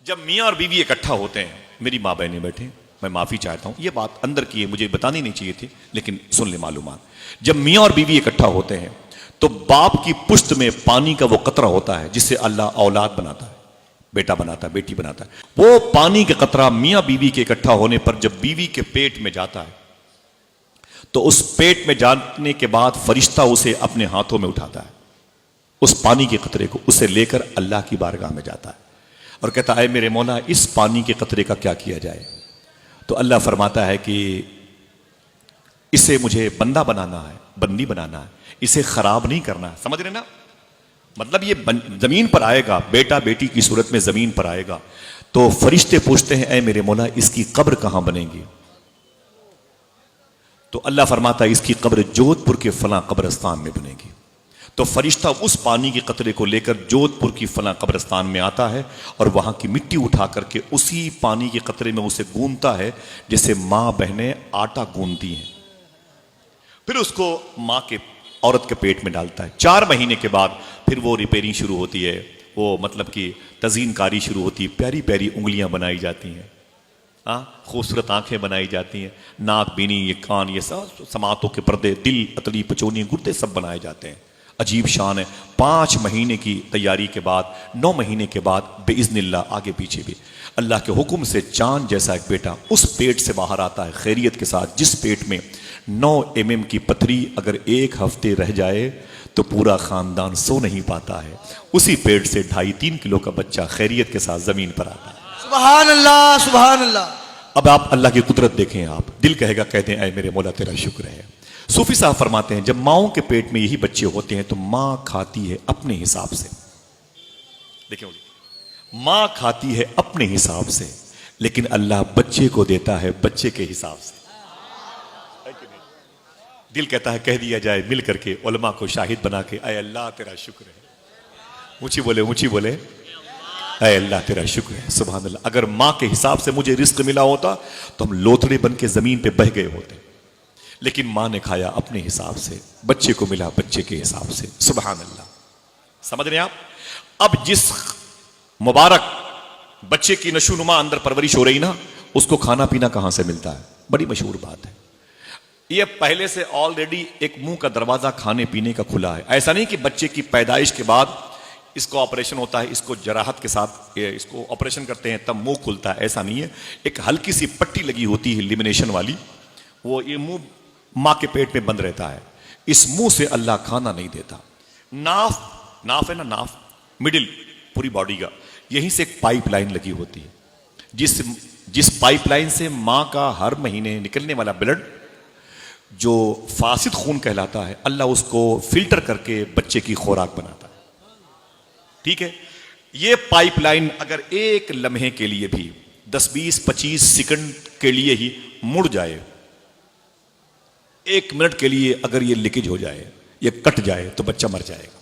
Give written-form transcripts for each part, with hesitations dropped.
जब मियाँ और बीवी इकट्ठा होते हैं, मेरी माँ बहनें बैठे, मैं माफ़ी चाहता हूँ, ये बात अंदर की है, मुझे बतानी नहीं चाहिए थी, लेकिन सुन ले मालूमात। जब मियाँ और बीवी इकट्ठा होते हैं तो बाप की पुश्त में पानी का वो कतरा होता है जिससे अल्लाह औलाद बनाता है, बेटा बनाता है, बेटी बनाता है। वो पानी का कतरा मियाँ बीवी के इकट्ठा होने पर जब बीवी के पेट में जाता है तो उस पेट में जाने के बाद फरिश्ता उसे अपने हाथों में उठाता है, उस पानी के कतरे को उसे लेकर अल्लाह की बारगाह में जाता है और कहता है मेरे मौला इस पानी के कतरे का क्या किया जाए। तो अल्लाह फरमाता है कि इसे मुझे बंदा बनाना है, बंदी बनाना है, इसे खराब नहीं करना है। समझ रहे ना? मतलब ये जमीन पर आएगा, बेटा बेटी की सूरत में जमीन पर आएगा तो फरिश्ते पूछते हैं ऐ मेरे मौला इसकी कब्र कहां बनेगी? तो अल्लाह फरमाता है इसकी कब्र जोधपुर के फलां कब्रिस्तान में बनेगी। तो फरिश्ता उस पानी के कतरे को लेकर जोधपुर की फलां कब्रिस्तान में आता है और वहां की मिट्टी उठा करके उसी पानी के कतरे में उसे गूंथता है जैसे मां बहनें आटा गूंथती हैं। फिर उसको मां के औरत के पेट में डालता है। 4 महीने के बाद फिर वो रिपेयरिंग शुरू होती है, वो मतलब कि तज़ीनकारी शुरू होती है, प्यारी प्यारी उंगलियां बनाई जाती हैं, खूबसूरत आंखें बनाई जाती हैं, नाक बीनी ये कान ये सब समातों के पर्दे, दिल अतली पचोनी गुर्दे सब बनाए जाते हैं। अजीब शान है। 5 महीने की तैयारी के बाद 9 महीने के बाद बेइज़्निल्लाह आगे पीछे भी अल्लाह के हुक्म से चांद जैसा एक बेटा उस पेट से बाहर आता है खैरियत के साथ, जिस पेट में 9 mm की पथरी अगर 1 हफ्ते रह जाए तो पूरा खानदान सो नहीं पाता है। उसी पेट से 2.5-3 किलो का बच्चा खैरियत के साथ जमीन पर आता है। सुभान अल्लाह, सुभान अल्लाह। अब आप अल्लाह की कुदरत देखें, आप दिल कहेगा कहते हैं ऐ मेरे मौला तेरा शुक्र है। सूफी साहब फरमाते हैं जब माओं के पेट में यही बच्चे होते हैं तो मां खाती है अपने हिसाब से। देखिए मां खाती है अपने हिसाब से, लेकिन अल्लाह बच्चे को देता है बच्चे के हिसाब से। दिल कहता है कह दिया जाए मिल करके उलमा को शाहिद बना के ऐ अल्लाह तेरा शुक्र है। ऊंची बोले, ऊंची बोले, ऐ अल्लाह तेरा शुक्र है, सुभान अल्लाह। अगर मां के हिसाब से मुझे रिस्क मिला होता तो हम लोथड़े बन के जमीन पे बह गए होते, लेकिन मां ने खाया अपने हिसाब से, बच्चे को मिला बच्चे के हिसाब से। सुभान अल्लाह। समझ रहे हैं आप? अब जिस मुबारक बच्चे की नशोनुमा अंदर परवरिश हो रही ना, उसको खाना पीना कहां से मिलता है? बड़ी मशहूर बात है। यह पहले से ऑलरेडी एक मुंह का दरवाजा खाने पीने का खुला है। ऐसा नहीं कि बच्चे की पैदाइश के बाद इसको ऑपरेशन होता है, इसको जराहत के साथ इसको ऑपरेशन करते हैं तब मुंह खुलता है, ऐसा नहीं है। एक हल्की सी पट्टी लगी होती है लिमिनेशन वाली, वो ये मुंह मां के पेट में बंद रहता है। इस मुंह से अल्लाह खाना नहीं देता। नाफ है ना, नाफ मिडिल पूरी बॉडी का, यहीं से एक पाइपलाइन लगी होती है जिस पाइपलाइन से मां का हर महीने निकलने वाला ब्लड जो फासिद खून कहलाता है, अल्लाह उसको फिल्टर करके बच्चे की खुराक बनाता है। ठीक है? ये पाइपलाइन अगर एक लम्हे के लिए भी 10, 20, 25 सेकंड के लिए ही मुड़ जाए, 1 मिनट के लिए अगर ये लीकेज हो जाए, ये कट जाए तो बच्चा मर जाएगा।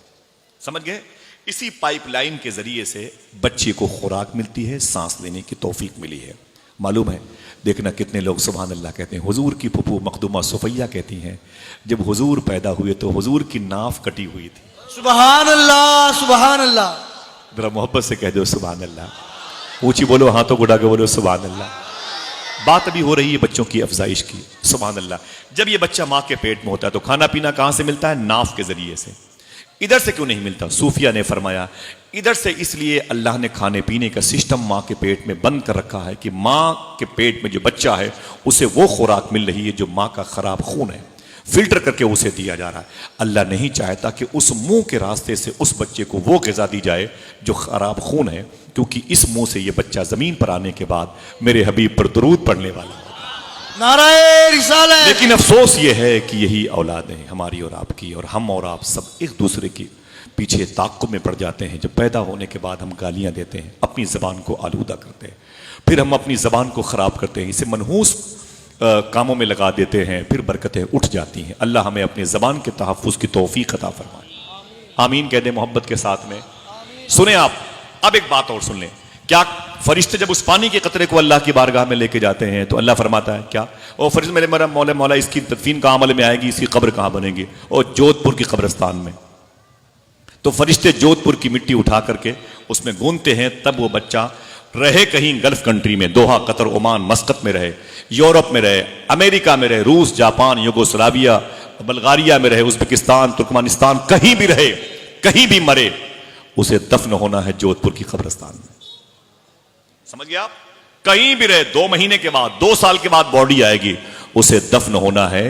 समझ गए? इसी पाइपलाइन के जरिए से बच्चे को खुराक मिलती है, सांस लेने की तौफीक मिली है। मालूम है? देखना कितने लोग सुभान अल्लाह कहते हैं। हुजूर की फुफू मखदूमा सुफैया कहती हैं जब हुजूर पैदा हुए तो हुजूर की नाफ कटी हुई थी। सुभान अल्लाह, सुभान अल्लाह। जरा मोहब्बत से कह दो सुभान अल्लाह। ऊंची बोलो, हाथों को उठा के बोलो सुभान अल्लाह। बात अभी हो रही है बच्चों की अफजाइश की। सुभान अल्लाह। जब ये बच्चा मां के पेट में होता है तो खाना पीना कहां से मिलता है? नाफ के जरिए से। इधर से क्यों नहीं मिलता? सूफिया ने फरमाया इधर से इसलिए अल्लाह ने खाने पीने का सिस्टम मां के पेट में बंद कर रखा है कि मां के पेट में जो बच्चा है उसे वो खुराक मिल रही है जो मां का खराब खून है, फिल्टर करके उसे दिया जा रहा है। अल्लाह नहीं चाहता कि उस मुंह के रास्ते से उस बच्चे को वो ग़िज़ा दी जाए जो खराब खून है, क्योंकि इस मुंह से ये बच्चा जमीन पर आने के बाद मेरे हबीब पर दुरूद पढ़ने वाला। नाराए रिसालत। लेकिन अफसोस ये है कि यही औलादें हमारी और आपकी और हम और आप सब एक दूसरे के पीछे ताक़ुब में पड़ जाते हैं। जब पैदा होने के बाद हम गालियां देते हैं, अपनी ज़बान को आलूदा करते हैं, फिर हम अपनी ज़बान को ख़राब करते हैं, इसे मनहूस कामों में लगा देते हैं, फिर बरकतें उठ जाती हैं। अल्लाह हमें अपनी ज़बान के तहफ़्फ़ुज़ की तौफ़ीक़ अता फरमाए। आमीन कह दें मोहब्बत के साथ में। सुने आप, अब एक बात और सुन लें। क्या फरिश्ते जब उस पानी के कतरे को अल्लाह की बारगाह में लेके जाते हैं तो अल्लाह फरमाता है क्या? ओ फरिश्ते मेरे मेरा मौला मौला इसकी तदफीन कहाँ अमल में आएगी, इसकी कब्र कहाँ बनेगी? और जोधपुर की कब्रिस्तान में। तो फरिश्ते जोधपुर की मिट्टी उठा करके उसमें गूंथते हैं, तब वो बच्चा रहे कहीं गल्फ कंट्री में, दोहा, कतर, ओमान, मस्कत में रहे, यूरोप में रहे, अमेरिका में रहे, रूस, जापान, युगोस्लाविया, बल्गारिया में रहे, उज्बेकिस्तान, तुर्कमानिस्तान, कहीं भी रहे, कहीं भी मरे, उसे दफन होना है जोधपुर की कब्रिस्तान में। समझ गया आप? कहीं भी रहे, 2 महीने के बाद, 2 साल के बाद बॉडी आएगी, उसे दफन होना है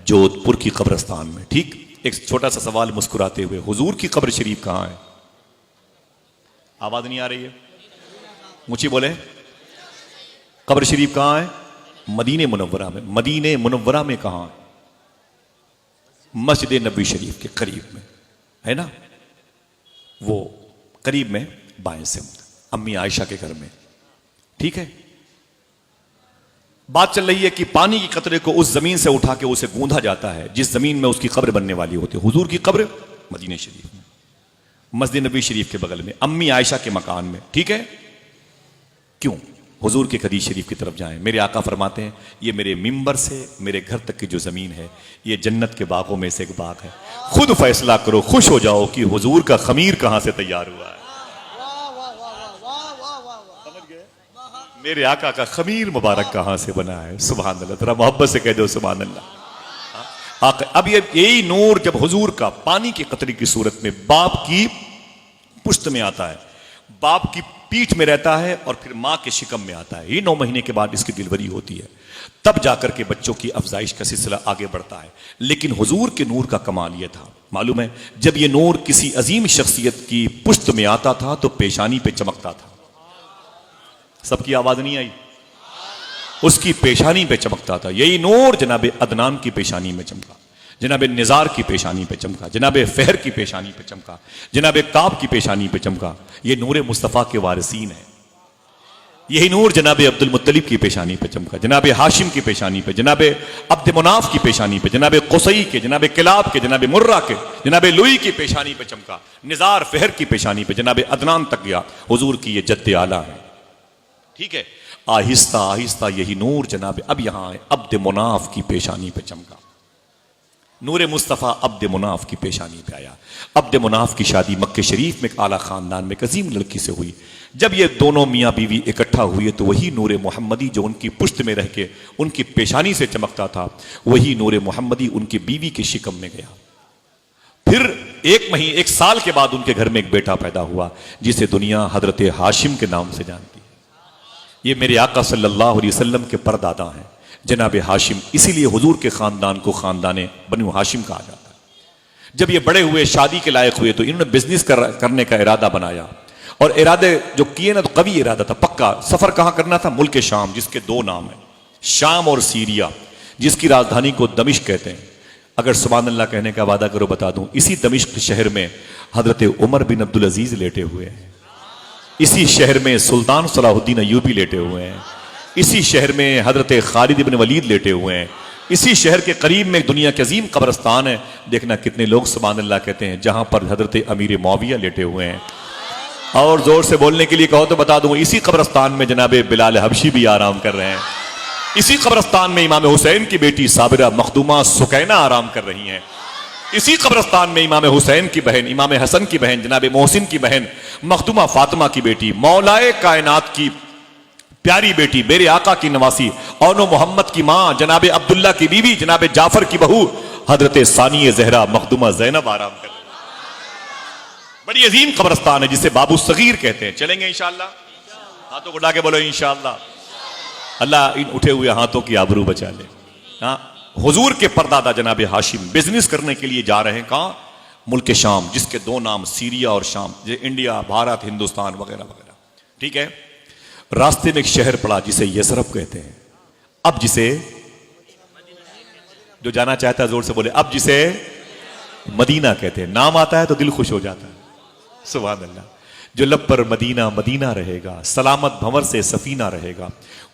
जोधपुर की कब्रिस्तान में। ठीक। एक छोटा सा सवाल मुस्कुराते हुए, हुजूर की कब्र शरीफ कहां है? आवाज नहीं आ रही है? मुझे बोले कब्र शरीफ कहां है? मदीने मुनव्वरा में। मदीने मुनव्वरा में कहां? मस्जिद नबी शरीफ के करीब में है ना, वो करीब में बाएं से अम्मी आयशा के घर में। ठीक है। बात चल रही है कि पानी की कतरे को उस जमीन से उठा के उसे गूंधा जाता है जिस जमीन में उसकी कब्र बनने वाली होती है। हुजूर की कब्र मदीने शरीफ में, मस्जिद नबी शरीफ के बगल में, अम्मी आयशा के मकान में। ठीक है। क्यों? हुजूर के हदीस शरीफ की तरफ जाएं। मेरे आका फरमाते हैं, ये मेरे मिंबर से मेरे घर तक की जो जमीन है, ये जन्नत के बागों में से एक बाग है। खुद फैसला करो, खुश हो जाओ कि हुजूर का खमीर कहां से तैयार हुआ है। मेरे आका का खमीर मुबारक कहां से बना है। सुभान अल्लाह। जरा मोहब्बत से कह दो सुभान अल्लाह। अब यही नूर जब हुजूर का पानी की कतरी की सूरत में बाप की पुश्त में आता है, बाप की पीठ में रहता है और फिर मां के शिकम में आता है, ये 9 महीने के बाद इसकी डिलीवरी होती है, तब जाकर के बच्चों की अफजाइश का सिलसिला आगे बढ़ता है। लेकिन हुजूर के नूर का कमाल यह था, मालूम है, जब यह नूर किसी अजीम शख्सियत की पुश्त में आता था तो पेशानी पे चमकता था। सबकी आवाज नहीं आई? उसकी पेशानी पे चमकता था। यही नूर जनाबे अदनान की पेशानी में चमका, जनाबे निजार की पेशानी पे चमका, जनाबे फहर की पेशानी पे चमका, जनाबे काब की पेशानी पे चमका। ये नूर मुस्तफ़ा के वारिसीन है। यही नूर जनाबे अब्दुल मुत्तलिब की पेशानी पे चमका, जनाबे हाशिम की पेशानी पे, जनाबे अब्द मुनाफ की पेशानी पे, जनाबे कुसई के, जनाबे किलाब के, जनाबे मुर्रा के, जनाबे लुई की पेशानी पे चमका, निजार फहर की पेशानी पे, जनाबे अदनान तक गया। हुजूर की ये जद्दे आला है। ठीक है। आहिस्ता आहिस्ता यही नूर जनाब अब यहां है, अब्द मुनाफ की पेशानी पे चमका। नूर मुस्तफ़ा अब्द मुनाफ की पेशानी पे आया। अब्द मुनाफ की शादी मक्के शरीफ में एक आला खानदान में एक अजीम लड़की से हुई। जब ये दोनों मियाँ बीवी इकट्ठा हुए तो वही नूर मोहम्मदी जो उनकी पुश्त में रह के उनकी पेशानी से चमकता था, वही नूर मोहम्मदी उनकी बीवी के शिकम में गया। फिर 1 साल के बाद उनके घर में एक बेटा पैदा हुआ जिसे दुनिया हजरत हाशिम के नाम से जानती है। ये मेरे आका सल्लल्लाहु अलैहि वसल्लम के परदादा हैं जनाब हाशिम, इसीलिए हुजूर के खानदान को खानदाने बनु हाशिम कहा जाता है। जब ये बड़े हुए, शादी के लायक हुए, तो इन्होंने बिजनेस करने का इरादा बनाया और इरादे जो किए ना तो कभी इरादा था पक्का। सफर कहां करना था? मुल्क शाम, जिसके 2 नाम है, शाम और सीरिया, जिसकी राजधानी को दमिश्क कहते हैं। अगर सुभान अल्लाह कहने का वादा करो बता दूं, इसी दमिश्क शहर में हजरत उमर बिन अब्दुल अजीज लेटे हुए हैं, इसी शहर में सुल्तान सलाहुद्दीन अय्यूबी लेटे हुए हैं, इसी शहर में हजरत खालिद इब्न वलीद लेटे हुए हैं, इसी शहर के करीब में दुनिया के अजीम कब्रस्तान है। देखना कितने लोग सुभान अल्लाह कहते हैं, जहां पर हजरत अमीर मुआविया लेटे हुए हैं। और जोर से बोलने के लिए कहो तो बता दूं, इसी कब्रस्तान में जनाबे बिलाल हबशी भी आराम कर रहे हैं। इसी कब्रस्तान में इमाम हुसैन की बेटी साबिरा मखदूमा सुकैना आराम कर रही हैं। इसी कब्रस्तान में इमाम हुसैन की बहन, इमाम हसन की बहन, जनाब मोहसिन की बहन मखदूमा फातिमा की बेटी, मौलाए कायनात की प्यारी बेटी, मेरे आका की नवासी औनो मोहम्मद की मां जनाब अब्दुल्ला की बीवी, जनाब जाफर की बहू हजरत सानिय जहरा मखदूमा जैनब आराम कर रही है। बड़ी अजीम कब्रस्तान है जिसे बाबू सगीर कहते हैं। चलेंगे इंशाअल्लाह? हाथों उठा के बोलो इंशाअल्लाह। अल्लाह इन उठे हुए हाथों की आबरू बचा ले। हाँ, हुजूर के परदादा जनाब हाशिम बिजनेस करने के लिए जा रहे हैं कहां? मुल्क शाम, जिसके 2 नाम सीरिया और शाम, जैसे इंडिया, भारत, हिंदुस्तान वगैरह वगैरह। ठीक है। रास्ते में एक शहर पड़ा जिसे यसरफ कहते हैं। अब जिसे, जो जाना चाहता है जोर से बोले, अब जिसे मदीना कहते हैं। नाम आता है तो दिल खुश हो जाता है। सुभान अल्लाह। जो लब पर मदीना मदीना रहेगा, सलामत भंवर से सफीना रहेगा,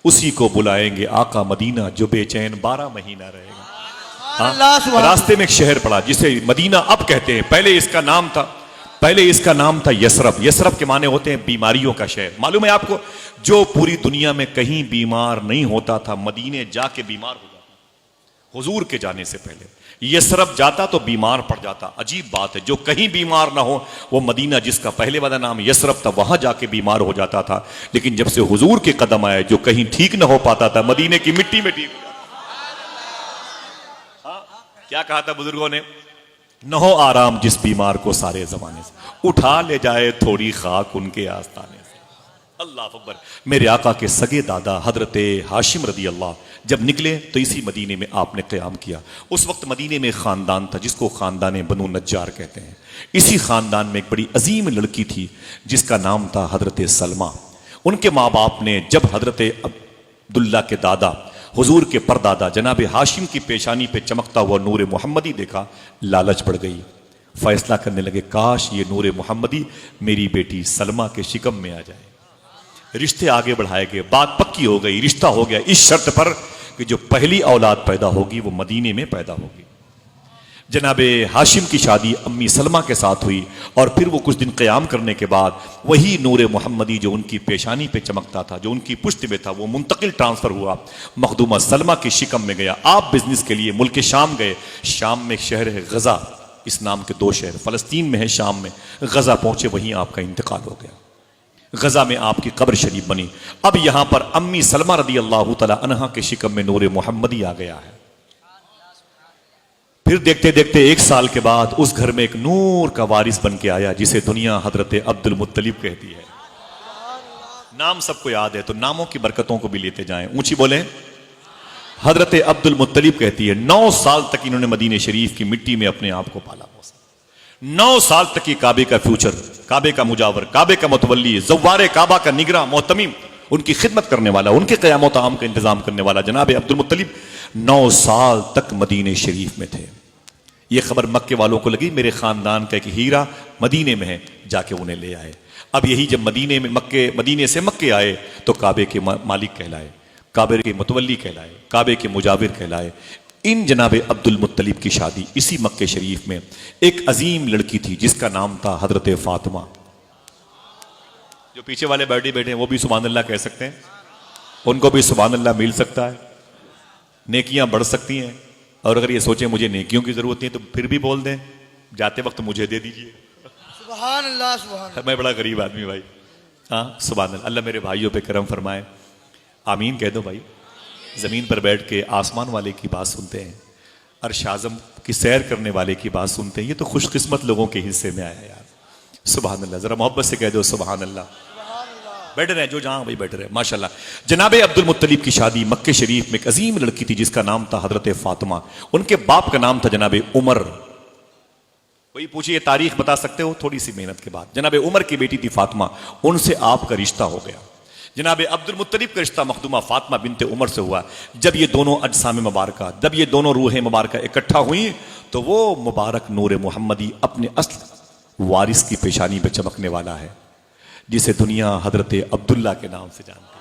उसी को बुलाएंगे आका मदीना जो बेचैन 12 महीना रहेगा। हाँ? रास्ते में एक शहर पड़ा जिसे मदीना अब कहते हैं, पहले इसका नाम था यसरफ। यसरफ के माने होते हैं बीमारियों का शहर। मालूम है आपको, जो पूरी दुनिया में कहीं बीमार नहीं होता था, मदीने जाके बीमार हो जाता। हुजूर के जाने से पहले यसरब जाता तो बीमार पड़ जाता। अजीब बात है, जो कहीं बीमार ना हो वो मदीना जिसका पहले वाला नाम यसरब था वहां जाके बीमार हो जाता था। लेकिन जब से हुजूर के कदम आए जो कहीं ठीक ना हो पाता था मदीने की मिट्टी में ठीक हो जाता। हाँ, क्या कहा था बुजुर्गों ने, न हो आराम जिस बीमार को सारे जमाने से, उठा ले जाए थोड़ी खाक उनके आस्ताने से। अल्लाह अकबर। मेरे आका के सगे दादा हजरत हाशिम रदी अल्लाह जब निकले तो इसी मदीने में आपने क़याम किया। उस वक्त मदीने में खानदान था जिसको खानदान बनु नज्जार कहते हैं। इसी खानदान में एक बड़ी अजीम लड़की थी जिसका नाम था हजरत सलमा। उनके माँ बाप ने जब हजरत अब्दुल्ला के दादा हुजूर के परदादा जनाब हाशिम की पेशानी पे चमकता हुआ नूर मोहम्मदी देखा, लालच बढ़ गई। फैसला करने लगे काश ये नूर मोहम्मदी मेरी बेटी सलमा के शिकम में आ जाए। रिश्ते आगे बढ़ाए गए, बात पक्की हो गई, रिश्ता हो गया इस शर्त पर कि जो पहली औलाद पैदा होगी वो मदीने में पैदा होगी। जनाबे हाशिम की शादी अम्मी सलमा के साथ हुई और फिर वो कुछ दिन क़याम करने के बाद वही नूर मोहम्मदी जो उनकी पेशानी पे चमकता था, जो उनकी पुश्त में था, वो मुंतकिल ट्रांसफर हुआ, मखदूमा सलमा की शिकम में गया। आप बिजनेस के लिए मुल्क शाम गए। शाम में एक शहर है गजा, इस नाम के दो शहर, फलस्तीन में है, शाम में। गजा पहुंचे, वहीं आपका इंतकाल हो गया। गजा में आपकी कब्र शरीफ बनी। अब यहां पर अम्मी सलमा रदी अल्लाह तआला अन्हा के शिकम में नूर मोहम्मदी आ गया है। फिर देखते देखते 1 साल के बाद उस घर में एक नूर का वारिस बन के आया जिसे दुनिया हजरत अब्दुल मुत्तलिब कहती है। नाम सबको याद है तो नामों की बरकतों को भी लेते जाएं, ऊंची बोलें। हजरत अब्दुल मुत्तलिब कहती है 9 साल तक इन्होंने मदीने शरीफ की मिट्टी में अपने आप को पाला पोसा। 9 साल तक ये काबे का फ्यूचर, काबे का मुजावर, काबे का मुतवल्ली, ज़व्वारे काबा का निगरां, मोहतमीम, उनकी खिदमत करने वाला, उनके क़याम व ताम का इंतजाम करने वाला जनाब अब्दुल मुत्तलिब 9 साल तक मदीने शरीफ में थे। ये खबर मक्के वालों को लगी मेरे खानदान का एक हीरा मदीने में है, जाके उन्हें ले आए। अब यही जब मदीने से मक्के आए तो काबे के मालिक कहलाए, काबे के मुतवल्ली कहलाए, काबे के मुजाविर कहलाए। इन जनाब अब्दुल मुत्तलिब की शादी इसी मक्के शरीफ में एक अजीम लड़की थी जिसका नाम था हजरत फातिमा। जो पीछे वाले बैठे बैठे हैं वो भी सुभान अल्लाह कह सकते हैं, उनको भी सुभान अल्लाह मिल सकता है, नेकियां बढ़ सकती हैं। और अगर ये सोचे मुझे नेकियों की जरूरत नहीं तो फिर भी बोल दें, जाते वक्त मुझे दे दीजिए। सुभान अल्लाह, सुभान अल्लाह। मैं बड़ा गरीब आदमी भाई। हाँ सुभान अल्लाह। अल्लाह मेरे भाइयों पे करम फरमाए, आमीन कह दो भाई। जमीन पर बैठ के आसमान वाले की बात सुनते हैं, अर्श आज़म की सैर करने वाले की बात सुनते हैं, ये तो खुशकिस्मत लोगों के हिस्से में आया यार। सुभान अल्लाह। जरा मोहब्बत से कह दो सुभान अल्लाह। बैठ रहे जो जहां भाई बैठ रहे माशाल्लाह। जनाब अब्दुल मुत्तलिब की शादी मक्के शरीफ में एक अजीम लड़की थी जिसका नाम था हजरत फातिमा। उनके बाप का नाम था जनाब उमर। वही पूछिए तारीख बता सकते हो थोड़ी सी मेहनत के बाद। जनाब उमर की बेटी थी फातिमा, उनसे आपका रिश्ता हो गया। जनाब अब्दुल मुत्तलिब का रिश्ता मखदूमा फातिमा बिनते उमर से हुआ। जब ये दोनों अजसाम मुबारका, जब ये दोनों रूहें मुबारका इकट्ठा हुई तो वो मुबारक नूर मोहम्मदी अपने असल वारिस की पेशानी पे चमकने वाला है जिसे दुनिया हजरत अब्दुल्ला के नाम से जानती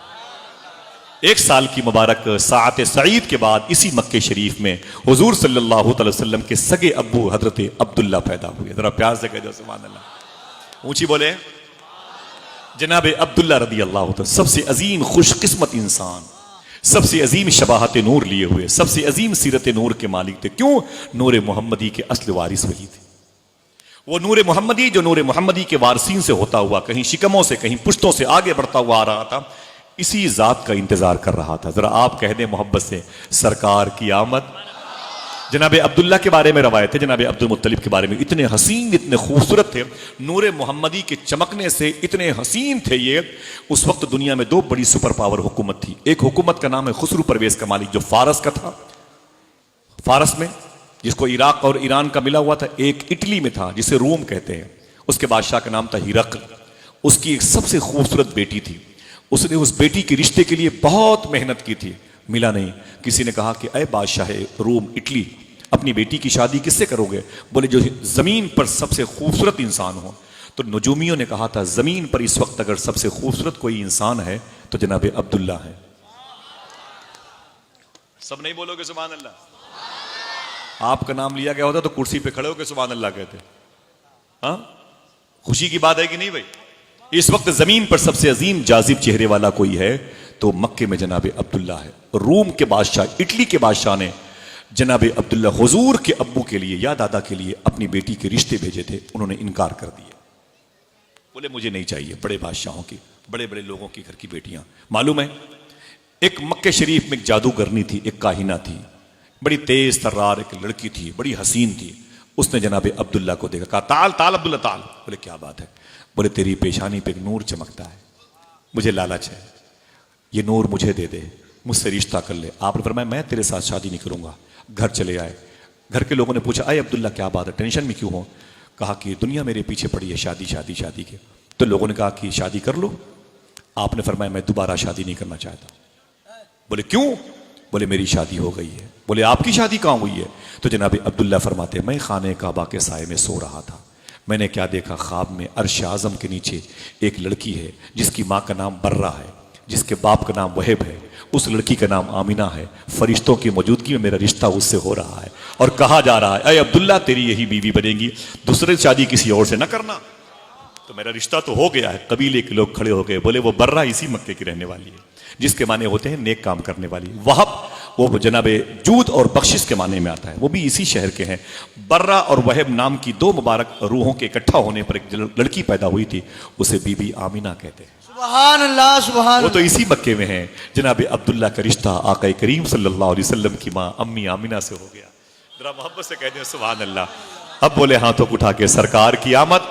है। 1 साल की मुबारक साअत सईद के बाद इसी मक्के शरीफ में हुजूर सल्लल्लाहु अलैहि वसल्लम के सगे अब्बू हजरत अब्दुल्ला पैदा हुए। जरा प्यार से कह दो सुभान अल्लाह, ऊंची बोले। जनाब अब्दुल्ला रदी अल्लाह तआला सबसे अजीम खुशकिस्मत इंसान, सबसे अजीम शबाहत नूर लिए हुए, सबसे अजीम सीरत नूर के मालिक थे। क्यों? नूर मोहम्मदी के असल वारिस वही थे। वो नूर मोहम्मदी जो नूर मोहम्मदी के वारसीन से होता हुआ कहीं शिकमों से कहीं पुश्तों से आगे बढ़ता हुआ आ रहा था, इसी जात का इंतजार कर रहा था। जरा आप कह दें मोहब्बत से सरकार की आमद। जनाब अब्दुल्ला के बारे में रवायत है, जनाब अब्दुल मुत्तलिब के बारे में, इतने हसीन इतने खूबसूरत थे, नूर मोहम्मदी के चमकने से इतने हसीन थे ये। उस वक्त दुनिया में 2 बड़ी सुपर पावर हुकूमत थी। एक हुकूमत का नाम है खुसरू परवेज का मालिक जो फारस का था, फारस में जिसको इराक और ईरान का मिला हुआ था। एक इटली में था जिसे रोम कहते हैं, उसके बादशाह का नाम था हिरकल। उसकी एक सबसे खूबसूरत बेटी थी, उसने उस बेटी के रिश्ते के लिए बहुत मेहनत की थी, मिला नहीं। किसी ने कहा कि अय बादशाह रोम इटली, अपनी बेटी की शादी किससे करोगे? बोले जो जमीन पर सबसे खूबसूरत इंसान हो। तो नजूमियों ने कहा था जमीन पर इस वक्त अगर सबसे खूबसूरत कोई इंसान है तो जनाब अब्दुल्ला है। सब नहीं बोलोगे सुभान अल्लाह? आपका नाम लिया गया होता तो कुर्सी पे खड़े होकर सुभान अल्लाह कहते। हाँ, खुशी की बात है कि नहीं भाई? इस वक्त जमीन पर सबसे अजीम जाजिब चेहरे वाला कोई है तो मक्के में जनाब अब्दुल्ला है। रूम के बादशाह, इटली के बादशाह ने जनाब अब्दुल्ला हुजूर के अब्बू के लिए या दादा के लिए अपनी बेटी के रिश्ते भेजे थे, उन्होंने इनकार कर दिया। बोले मुझे नहीं चाहिए, बड़े बादशाहों की, बड़े बड़े लोगों की घर की बेटियां। मालूम है, एक मक्के शरीफ में एक जादूगरनी थी, एक काहिना थी, बड़ी तेज तर्रार एक लड़की थी, बड़ी हसीन थी। उसने जनाब अब्दुल्ला को देखा, कहा ताल ताल अब्दुल्ला ताल। बोले क्या बात है? बोले तेरी पेशानी पे एक नूर चमकता है, मुझे लालच है, ये नूर मुझे दे दे, मुझसे रिश्ता कर ले। आपने फरमाया मैं तेरे साथ शादी नहीं करूंगा। घर चले आए। घर के लोगों ने पूछा अरे अब्दुल्ला क्या बात है, टेंशन में क्यों हो? कहा कि दुनिया मेरे पीछे पड़ी है शादी शादी शादी के। तो लोगों ने कहा कि शादी कर लो। आपने फरमाया मैं दोबारा शादी नहीं करना चाहता। बोले क्यों? बोले मेरी शादी हो गई है। बोले आपकी शादी कहाँ हुई है? तो जनाब अब्दुल्ला फरमाते मैं खाने काबा के साए में सो रहा था, मैंने क्या देखा, ख्वाब में अर्श आज़म के नीचे एक लड़की है जिसकी माँ का नाम बर्रा है, जिसके बाप का नाम वहेब है, उस लड़की का नाम आमिना है। फरिश्तों की मौजूदगी में मेरा रिश्ता उससे हो रहा है और कहा जा रहा है अय अब्दुल्ला तेरी यही बीवी बनेगी, दूसरे शादी किसी और से न करना। तो मेरा रिश्ता तो हो गया है। कबीले के लोग खड़े हो गए, बोले वो बर्रा इसी मक्के की रहने वाली है, जिसके माने होते हैं नेक काम करने वाली। वहब वो जनाबे जूद और बख्शिश के माने में आता है, वो भी इसी शहर के हैं। बर्रा और वहब नाम की दो मुबारक रूहों के इकट्ठा होने पर एक लड़की पैदा हुई थी, उसे बीबी आमिना कहते हैं। सुभान अल्लाह सुभान वो तो इसी मक्के में है। जनाब अब्दुल्ला का रिश्ता आका करीम सल्लल्लाहु अलैहि वसल्लम की माँ अम्मी आमिना से हो गया। जरा मोहब्बत से कहते हैं सुभान अल्लाह। अब बोले हाथों को उठा के सरकार की आमद।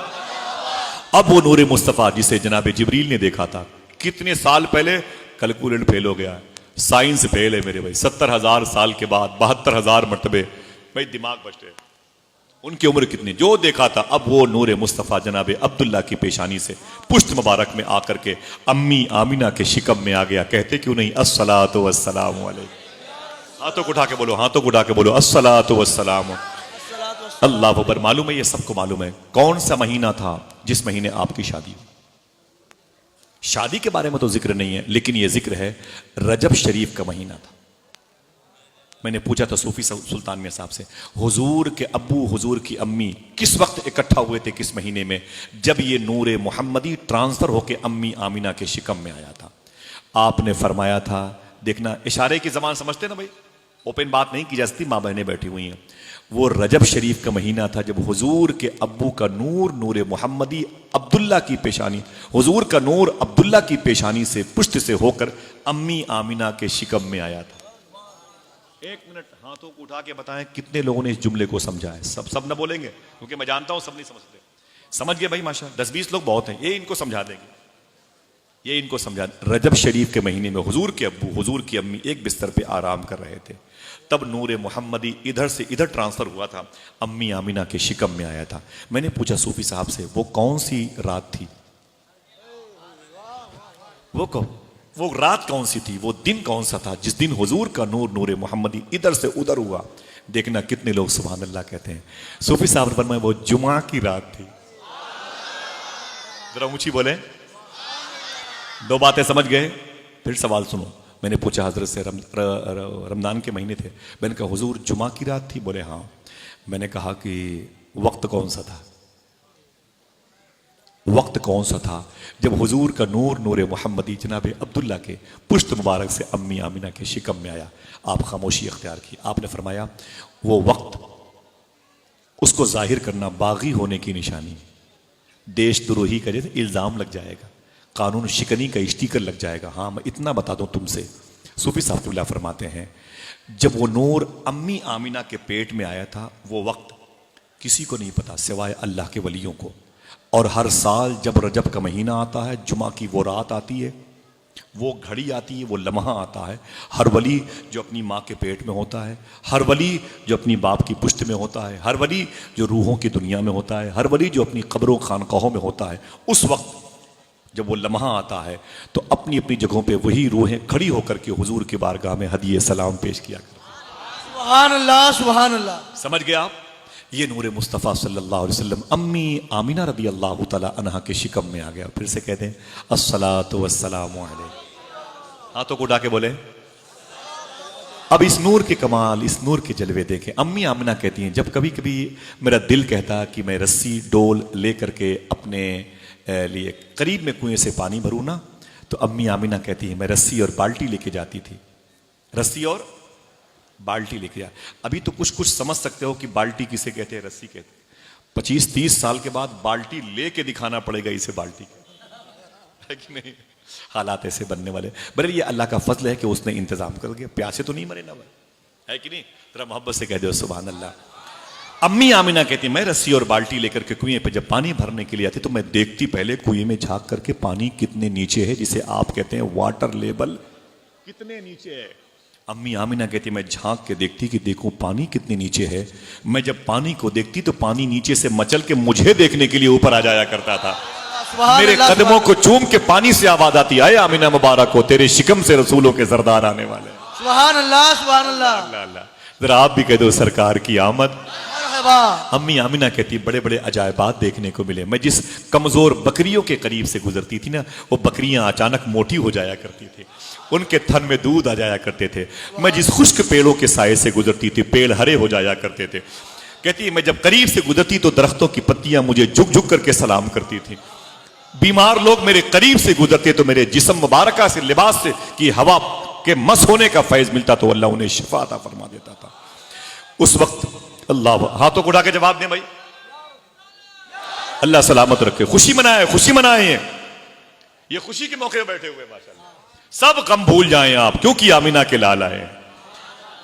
अब वो नूरे मुस्तफ़ा जिसे जनाब जिब्रील ने देखा था कितने साल पहले, कैलकुलेट फेल हो गया, साइंस फेल है मेरे भाई। 70,000 साल के बाद 72,000 मरतबे भाई दिमाग बचते। उनकी उम्र कितनी, जो देखा था। अब वो नूरे मुस्तफ़ा जनाब अब्दुल्ला की पेशानी से पुश्त मुबारक में आकर के अम्मी आमिना के शिकम में आ गया। कहते क्यों नहीं अस्सलातु वस्सलामु अलैकुम। हाथों को उठा के बोलो, हाथों को उठा के बोलो अस्सलातु वस्सलामु अल्लाह अकबर। मालूम है, ये सबको मालूम है कौन सा महीना था जिस महीने आपकी शादी हुई। शादी के बारे में तो जिक्र नहीं है, लेकिन यह जिक्र है रजब शरीफ का महीना था। मैंने पूछा था सूफी सुल्तान मियां साहब से, हुजूर के अब्बू हुजूर की अम्मी किस वक्त इकट्ठा हुए थे, किस महीने में? जब ये नूरे मोहम्मदी ट्रांसफर होके अम्मी आमिना के शिकम में आया था। आपने फरमाया था, देखना इशारे की जबान समझते ना भाई, ओपन बात नहीं की जा सकती, माँ बहनें बैठी हुई हैं। वो रजब शरीफ का महीना था जब हुजूर के अब्बू का नूर नूरे मोहम्मदी अब्दुल्ला की पेशानी, हुजूर का नूर अब्दुल्ला की पेशानी से पुष्ट से होकर अम्मी आमिना के शिकम में आया था। एक मिनट हाथों को उठा के बताएं कितने लोगों ने इस जुमले को समझा है। सब न बोलेंगे क्योंकि मैं जानता हूं सब नहीं समझते। समझ गए भाई माशा, 10-20 लोग बहुत हैं, ये इनको समझा देंगे, ये इनको समझा। रजब शरीफ के महीने में हुजूर के अब्बू हुजूर की अम्मी एक बिस्तर पे आराम कर रहे थे, तब नूरे मोहम्मदी इधर से इधर ट्रांसफर हुआ था, अम्मी आमिना के शिकम में आया था। मैंने पूछा सूफी साहब से, वो कौन सी रात थी, वो रात कौन सी थी, वो दिन कौन सा था जिस दिन हुजूर का नूर नूरे मोहम्मदी इधर से उधर हुआ? देखना कितने लोग सुभान अल्लाह कहते हैं। सूफी साहब फरमाए वो जुमा की रात थी। जरा ऊंची बोले। दो बातें समझ गए? फिर सवाल सुनो। मैंने पूछा हजरत से, रमजान के महीने थे, मैंने कहा हुजूर जुमा की रात थी? बोले हाँ। मैंने कहा कि वक्त कौन सा था, वक्त कौन सा था जब हुजूर का नूर नूरे मोहम्मदी जनाब अब्दुल्ला के पुश्त मुबारक से अम्मी आमिना के शिकम में आया? आप खामोशी इख्तियार की। आपने फरमाया वो वक्त, उसको जाहिर करना बागी होने की निशानी, देशद्रोही का जैसे इल्ज़ाम लग जाएगा, कानून शिकनी का स्टीकर लग जाएगा। हाँ मैं इतना बता दूं तुमसे, सूफी साहब फरमाते हैं जब वो नूर अम्मी आमिना के पेट में आया था, वो वक्त किसी को नहीं पता सिवाय अल्लाह के वलियों को। और हर साल जब रजब का महीना आता है, जुमा की वो रात आती है, वो घड़ी आती है, वो लम्हा आता है, हर वली जो अपनी माँ के पेट में होता है, हर वली जो अपनी बाप की पुश्त में होता है, हर वली जो रूहों की दुनिया में होता है, हर वली जो अपनी कब्रों खानकाहों में होता है, उस वक्त जब वो लम्हा आता है तो अपनी अपनी जगहों पे वही रूहें खड़ी होकर के हुजूर की बारगाह में हदिये सलाम पेश किया करती। सुभान अल्लाह सुभान अल्लाह। समझ गए आप? ये नूरे मुस्तफ़ा सल्लल्लाहु अलैहि वसल्लम अम्मी आमिना रदी अल्लाह तआला अन्हा के शिकम में आ गया। फिर से कहते हैं अस्सलातु वस्सलामु अलैहि। हाथों को उठा के बोले। अब इस नूर के कमाल, इस नूर के जलवे देखें। अम्मी आमिना कहती हैं जब कभी कभी मेरा दिल कहता कि मैं रस्सी डोल ले करके अपने लिए करीब में कुएं से पानी भरूं ना, तो अम्मी आमिना कहती है मैं रस्सी और बाल्टी लेके जाती थी, रस्सी और बाल्टी लेके जा। अभी तो कुछ कुछ समझ सकते हो कि बाल्टी किसे कहते हैं, रस्सी कहते हैं। 25-30 साल के बाद बाल्टी लेके दिखाना पड़ेगा इसे बाल्टी है कि नहीं। हालात ऐसे बनने वाले। बरे ये अल्लाह का फजल है कि उसने इंतजाम कर दिया, प्यासे तो नहीं मरे ना भाई, है कि नहीं। जरा मोहब्बत से कह दो सुभान अल्लाह। अम्मी आमिना कहती मैं रस्सी और बाल्टी लेकर के कुएं पे जब पानी भरने के लिए आती तो मैं देखती पहले कुएं में झांक करके पानी कितने नीचे है, जिसे आप कहते हैं वाटर लेवल कितने नीचे है। अम्मी आमिना कहती मैं झांक के देखती कि देखो पानी कितने नीचे है। मैं जब पानी को देखती तो पानी नीचे से मचल के मुझे देखने के लिए ऊपर आ जाया करता था। सुभान मेरे अल्लाह, कदमों को चूम के पानी से आवाज आती, आए आमिना मुबारक हो, तेरे शिकम से रसूलों के सरदार आने वाले। सुभान अल्लाह, सुभान अल्लाह। अल्लाह अल्लाह। जरा आप भी कह दो सरकार की आमद। मरहबा। अम्मी आमिना कहती बड़े बड़े अजायबात देखने को मिले। मैं जिस कमजोर बकरियों के करीब से गुजरती थी ना, वो बकरियां अचानक मोटी हो जाया करती थी, उनके थन में दूध आ जाया करते थे। मैं जिस खुश्क पेड़ों के साए से गुजरती थी, पेड़ हरे हो जाया करते थे। कहती मैं जब करीब से गुजरती तो दरख्तों की पत्तियां मुझे झुक झुक करके सलाम करती थी। बीमार लोग मेरे करीब से गुजरते तो मेरे जिस्म मुबारका से, लिबास से की हवा के मस होने का फैज मिलता तो अल्लाह उन्हें शिफा अता फरमा देता था। उस वक्त अल्लाह, हाथों को उठा के जवाब दें भाई, अल्लाह सलामत रखे। खुशी मनाए, खुशी मनाए। ये खुशी के मौके पर बैठे हुए माशाअल्लाह। सब गम भूल जाएं आप, क्योंकि आमिना के लाल आए।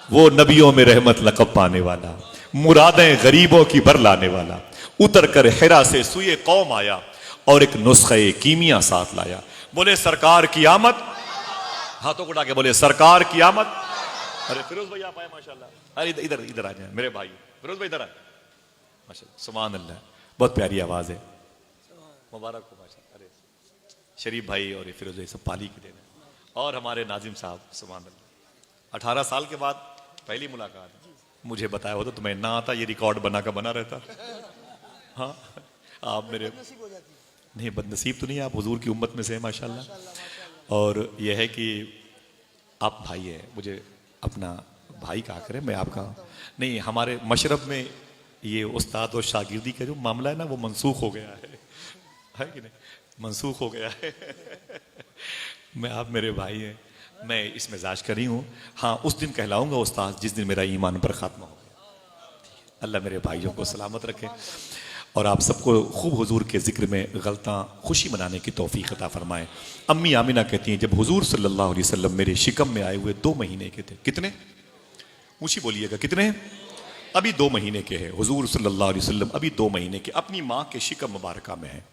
वो नबियों में रहमत लकब पाने वाला, मुरादें गरीबों की भर लाने वाला, उतर कर हिरा से सुए कौम आया और एक नुस्खे कीमिया साथ लाया। बोले सरकार की आमद। हाथों को उठा के बोले सरकार की आमद। अरे फिरोज भाई आप आए माशाल्लाह। अरे इधर इधर आ जाए मेरे भाई, फिरोज भाई इधर आए माशाल्लाह। सुभान अल्लाह, बहुत प्यारी आवाज है, मुबारक हो माशाल्लाह। अरे शरीफ भाई और ये फिरोज भाई सब पाली की देन है। और हमारे नाजिम साहब सुभान अल्लाह, 18 साल के बाद पहली मुलाकात। मुझे बताया होता तो मैं ना आता, ये रिकॉर्ड बना का बना रहता। हाँ आप मेरे नहीं बदनसीब तो नहीं, आप हुजूर की उम्मत में से हैं माशाल्लाह। और यह है कि आप भाई है, मुझे अपना भाई कहा करें, मैं आपका नहीं। हमारे मशरब में ये उस्ताद और शागिर्दी का जो मामला है ना, वो मनसूख हो गया है कि नहीं, मनसूख हो गया है। मैं आप मेरे भाई हैं, मैं इस मिजाज का नहीं हूँ। हाँ उस दिन कहलाऊंगा उस्ताद जिस दिन मेरा ईमान पर खात्मा हो गया। अल्लाह मेरे भाइयों को सलामत रखे और आप सबको खूब हुजूर के जिक्र में गलता खुशी मनाने की तौफीक अता फरमाए। अम्मी आमिना कहती हैं जब हुजूर सल्लल्लाहु अलैहि वसल्लम मेरे शिकम में आए हुए 2 महीने के थे। कितने? ऊंची बोलिएगा, कितने? अभी 2 महीने के हैं हुजूर सल्लल्लाहु अलैहि वसल्लम, अभी 2 महीने के, अपनी माँ के शिकम मुबारका में है।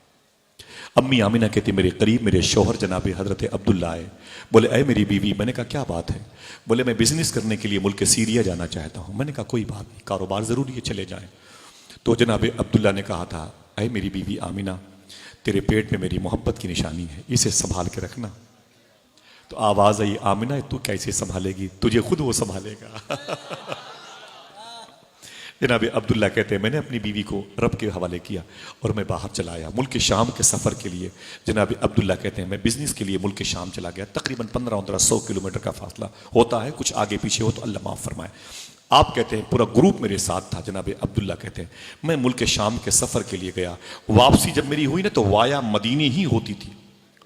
अम्मी आमिना कहती मेरे करीब मेरे शौहर जनाब हजरत अब्दुल्ला आए। बोले अय मेरी बीवी। मैंने कहा क्या बात है? बोले मैं बिजनेस करने के लिए मुल्क सीरिया जाना चाहता हूँ। मैंने कहा कोई बात नहीं, कारोबार जरूरी है, चले जाएं। तो जनाब अब्दुल्ला ने कहा था अय मेरी बीवी आमिना, तेरे पेट में मेरी मोहब्बत की निशानी है, इसे संभाल के रखना। तो आवाज आई आमिना तू कैसे संभालेगी, तुझे खुद वो संभालेगा। जनाब अब्दुल्ला कहते हैं मैंने अपनी बीवी को रब के हवाले किया और मैं बाहर चला आया मुल्क शाम के सफ़र के लिए। जनाब अब्दुल्ला कहते हैं मैं बिजनेस के लिए मुल्क शाम चला गया। तकरीबन 1500 किलोमीटर का फासला होता है, कुछ आगे पीछे हो तो अल्लाह माफ़ फरमाए। आप कहते हैं पूरा ग्रुप मेरे साथ था। जनाब अब्दुल्ला कहते हैं मैं मुल्क शाम के सफ़र के लिए गया। वापसी जब मेरी हुई ना तो वाया मदीने ही होती थी,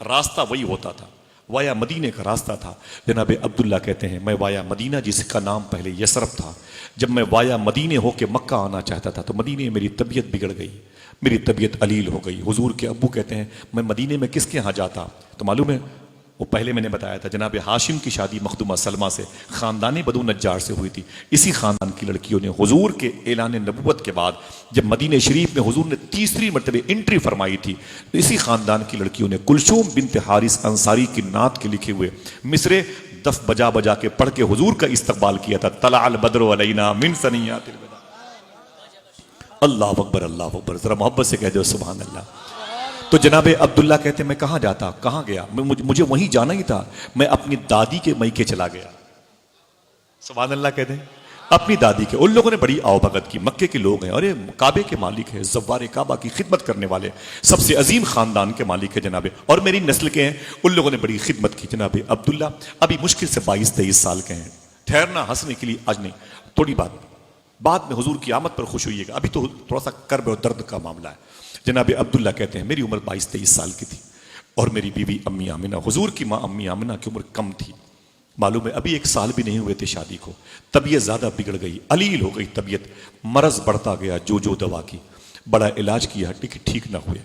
रास्ता वही होता था, वाया मदीने का रास्ता था। जनाब अब्दुल्ला कहते हैं मैं वाया मदीना, जिसका नाम पहले यसरफ था, जब मैं वाया मदीने होके मक्का आना चाहता था तो मदीने मेरी तबीयत बिगड़ गई, मेरी तबीयत अलील हो गई। हुजूर के अब्बू कहते हैं मैं मदीने में किसके यहाँ जाता तो मालूम है, वो पहले मैंने बताया था जनाब हाशिम की शादी मखदूमा सलमा से ख़ानदानी बदू नज्जार से हुई थी। इसी ख़ानदान की लड़कियों ने हुजूर के ऐलान नबूवत के बाद जब मदीने शरीफ में हुजूर ने तीसरी मरतबे एंट्री फरमाई थी तो इसी ख़ानदान की लड़कियों ने कुलसूम बिनत हारिस अंसारी की नात के लिखे हुए मिसरे दफ बजा बजा के पढ़ के हुजूर का इस्तकबाल किया था। तलाअल बद्रु अलैना मिन सनियातिल बदा। अल्लाह अकबर, अल्लाह अकबर। जरा मोहब्बत से कह दो सुभान अल्लाह। तो जनाब अब्दुल्ला कहते मैं कहाँ जाता, कहाँ गया, मुझे वहीं जाना ही था। मैं अपनी दादी के मैके चला गया। सुभान अल्लाह कहते हैं अपनी दादी के। उन लोगों ने बड़ी आवभगत की, मक्के के लोग हैं, अरे काबे के मालिक है, ज़व्वारे काबा की खिदमत करने वाले सबसे अजीम खानदान के मालिक है जनाब, और मेरी नस्ल के हैं। उन लोगों ने बड़ी खिदमत की। जनाब अब्दुल्ला अभी मुश्किल से 22-23 साल के हैं। ठहरना हंसने के लिए आज नहीं, थोड़ी बात बाद में हुजूर की आमद पर खुश होइएगा, अभी तो थोड़ा सा कर्ब और दर्द का मामला है। जनाब अब्दुल्ला कहते हैं मेरी उम्र 22-23 साल की थी और मेरी बीवी अम्मी आमिना, हुजूर की माँ अम्मी आमिना की उम्र कम थी। मालूम है अभी 1 साल भी नहीं हुए थे शादी को, तबीयत ज्यादा बिगड़ गई, अलील हो गई तबीयत, मरज बढ़ता गया, जो दवा की, बड़ा इलाज किया, ठीक ना हुए।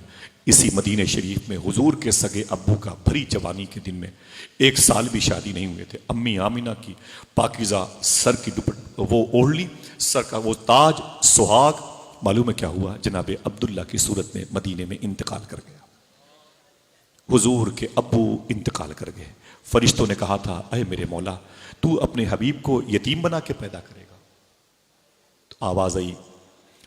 इसी मदीने शरीफ में हुजूर के सगे अब्बू का भरी जवानी के दिन में 1 साल भी शादी नहीं हुए थे, अम्मी आमिना की पाकिजा सर की दुपट्टी वो ओढ़ ली, सर का वो ताज सुहाग, मालूम है क्या हुआ, जनाबे अब्दुल्ला की सूरत में मदीने में इंतकाल कर गया। हुजूर के अब्बू इंतकाल कर गए। फरिश्तों ने कहा था, अरे मेरे मौला, तू अपने हबीब को यतीम बना के पैदा करेगा? तो आवाज आई,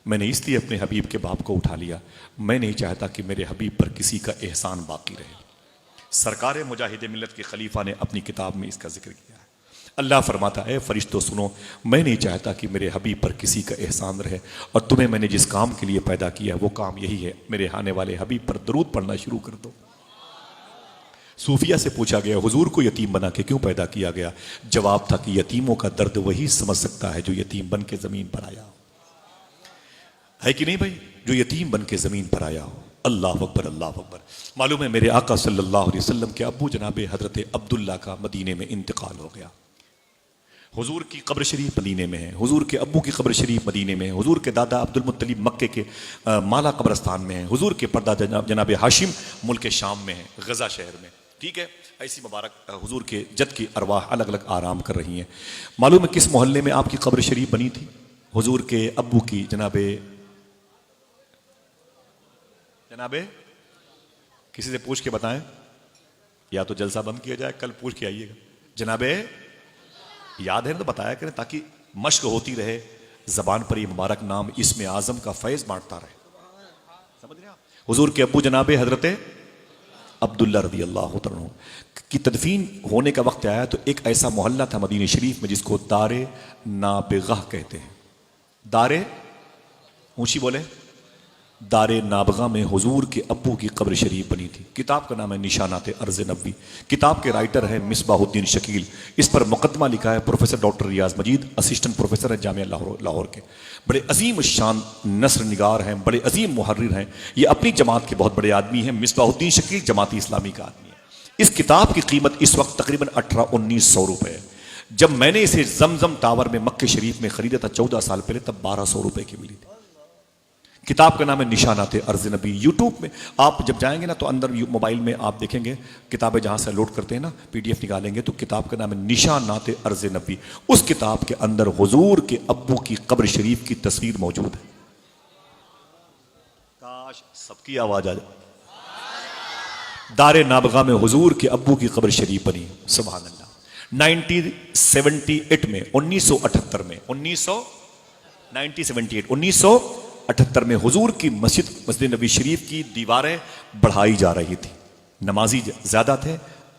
मैंने इसलिए अपने हबीब के बाप को उठा लिया, मैं नहीं चाहता कि मेरे हबीब पर किसी का एहसान बाकी रहे। सरकार मुजाहिद मिल्लत के खलीफा ने अपनी किताब में इसका जिक्र किया है। अल्लाह फरमाता है, फरिश्तों सुनो, मैं नहीं चाहता कि मेरे हबीब पर किसी का एहसान रहे, और तुम्हें मैंने जिस काम के लिए पैदा किया वो काम यही है, मेरे आने वाले हबीब पर दरूद पढ़ना शुरू कर दो। सूफिया से पूछा गया, हुजूर को यतीम बना के क्यों पैदा किया गया? जवाब था कि यतीमों का दर्द वही समझ सकता है जो यतीम बन के जमीन पर आया हो, है कि नहीं भाई? जो यतीम बन के जमीन पर आया हो। अल्लाह अकबर, अल्लाह अकबर। मालूम है मेरे आका सल्लल्लाहु अलैहि वसल्लम के अब्बू जनाबे हजरत अब्दुल्ला का मदीने में इंतकाल हो गया। हुजूर की कब्र शरीफ मदीने में है, हुजूर के अब्बू की कब्र शरीफ मदीने में है, हुजूर के दादा अब्दुल मुत्तलिब मक्के के माला कब्रस्तान में है, हुजूर के परदादा जनाब हाशिम मुल्क शाम में है, गजा शहर में। ठीक है, ऐसी मुबारक हुजूर के जद की अरवाह अलग अलग आराम कर रही हैं। मालूम है किस मोहल्ले में आपकी कब्र शरीफ बनी थी? हुजूर के अब्बू की जनाबे किसी से पूछ के बताएं, या तो जलसा बंद किया जाए, कल पूछ के आइएगा। जनाबे याद है ना तो बताया करें, ताकि मश्क होती रहे, जबान पर ये मुबारक नाम इसमें आजम का फैज बांटता रहे। समझ रहे आप? हुजूर के अब्बू जनाबे हजरत अब्दुल्ला रज़ी अल्लाह तआला की तदफीन होने का वक्त आया तो एक ऐसा मोहल्ला था मदीने शरीफ में जिसको दारे नाबगाह कहते हैं। दारे ऊंची बोले, दारे नाबगा में हुजूर के अब्बू की कब्र शरीफ बनी थी। किताब का नाम है निशानात अर्ज़ नबी। किताब के राइटर हैं मिसबाहुद्दीन शकील। इस पर मुकदमा लिखा है प्रोफेसर डॉक्टर रियाज मजीद, असिस्टेंट प्रोफेसर है जामिया लाहौर के। बड़े अजीम शान नस्र निगार हैं, बड़े अजीम मुहर्रिर हैं। ये अपनी जमात के बहुत बड़े आदमी हैं। मिसबाहुद्दीन शकील जमाती इस्लामी का आदमी है। इस किताब की कीमत इस वक्त तकरीबन 1800-1900 रुपए है। जब मैंने इसे जमजम टावर में मक्के शरीफ में खरीदा था 14 साल पहले, तब 1200 रुपए की मिली थी। किताब का नाम है निशानात अर्ज़ नबी। यूट्यूब में आप जब जाएंगे ना तो अंदर मोबाइल में आप देखेंगे, किताबें जहां से लोड करते हैं ना, PDF निकालेंगे तो किताब का नाम है निशानात अर्ज़ नबी। उस किताब के अंदर हुजूर के अब्बू की कब्र शरीफ की तस्वीर मौजूद है। काश सबकी आवाज आ जाए। दारे नाबगा में हुजूर के अब्बू की कब्र शरीफ बनी। सुभान अल्लाह। 1978 में 1978 में हुजूर की मस्जिद नबी शरीफ की दीवारें बढ़ाई जा रही थी। नमाजी ज्यादा थे,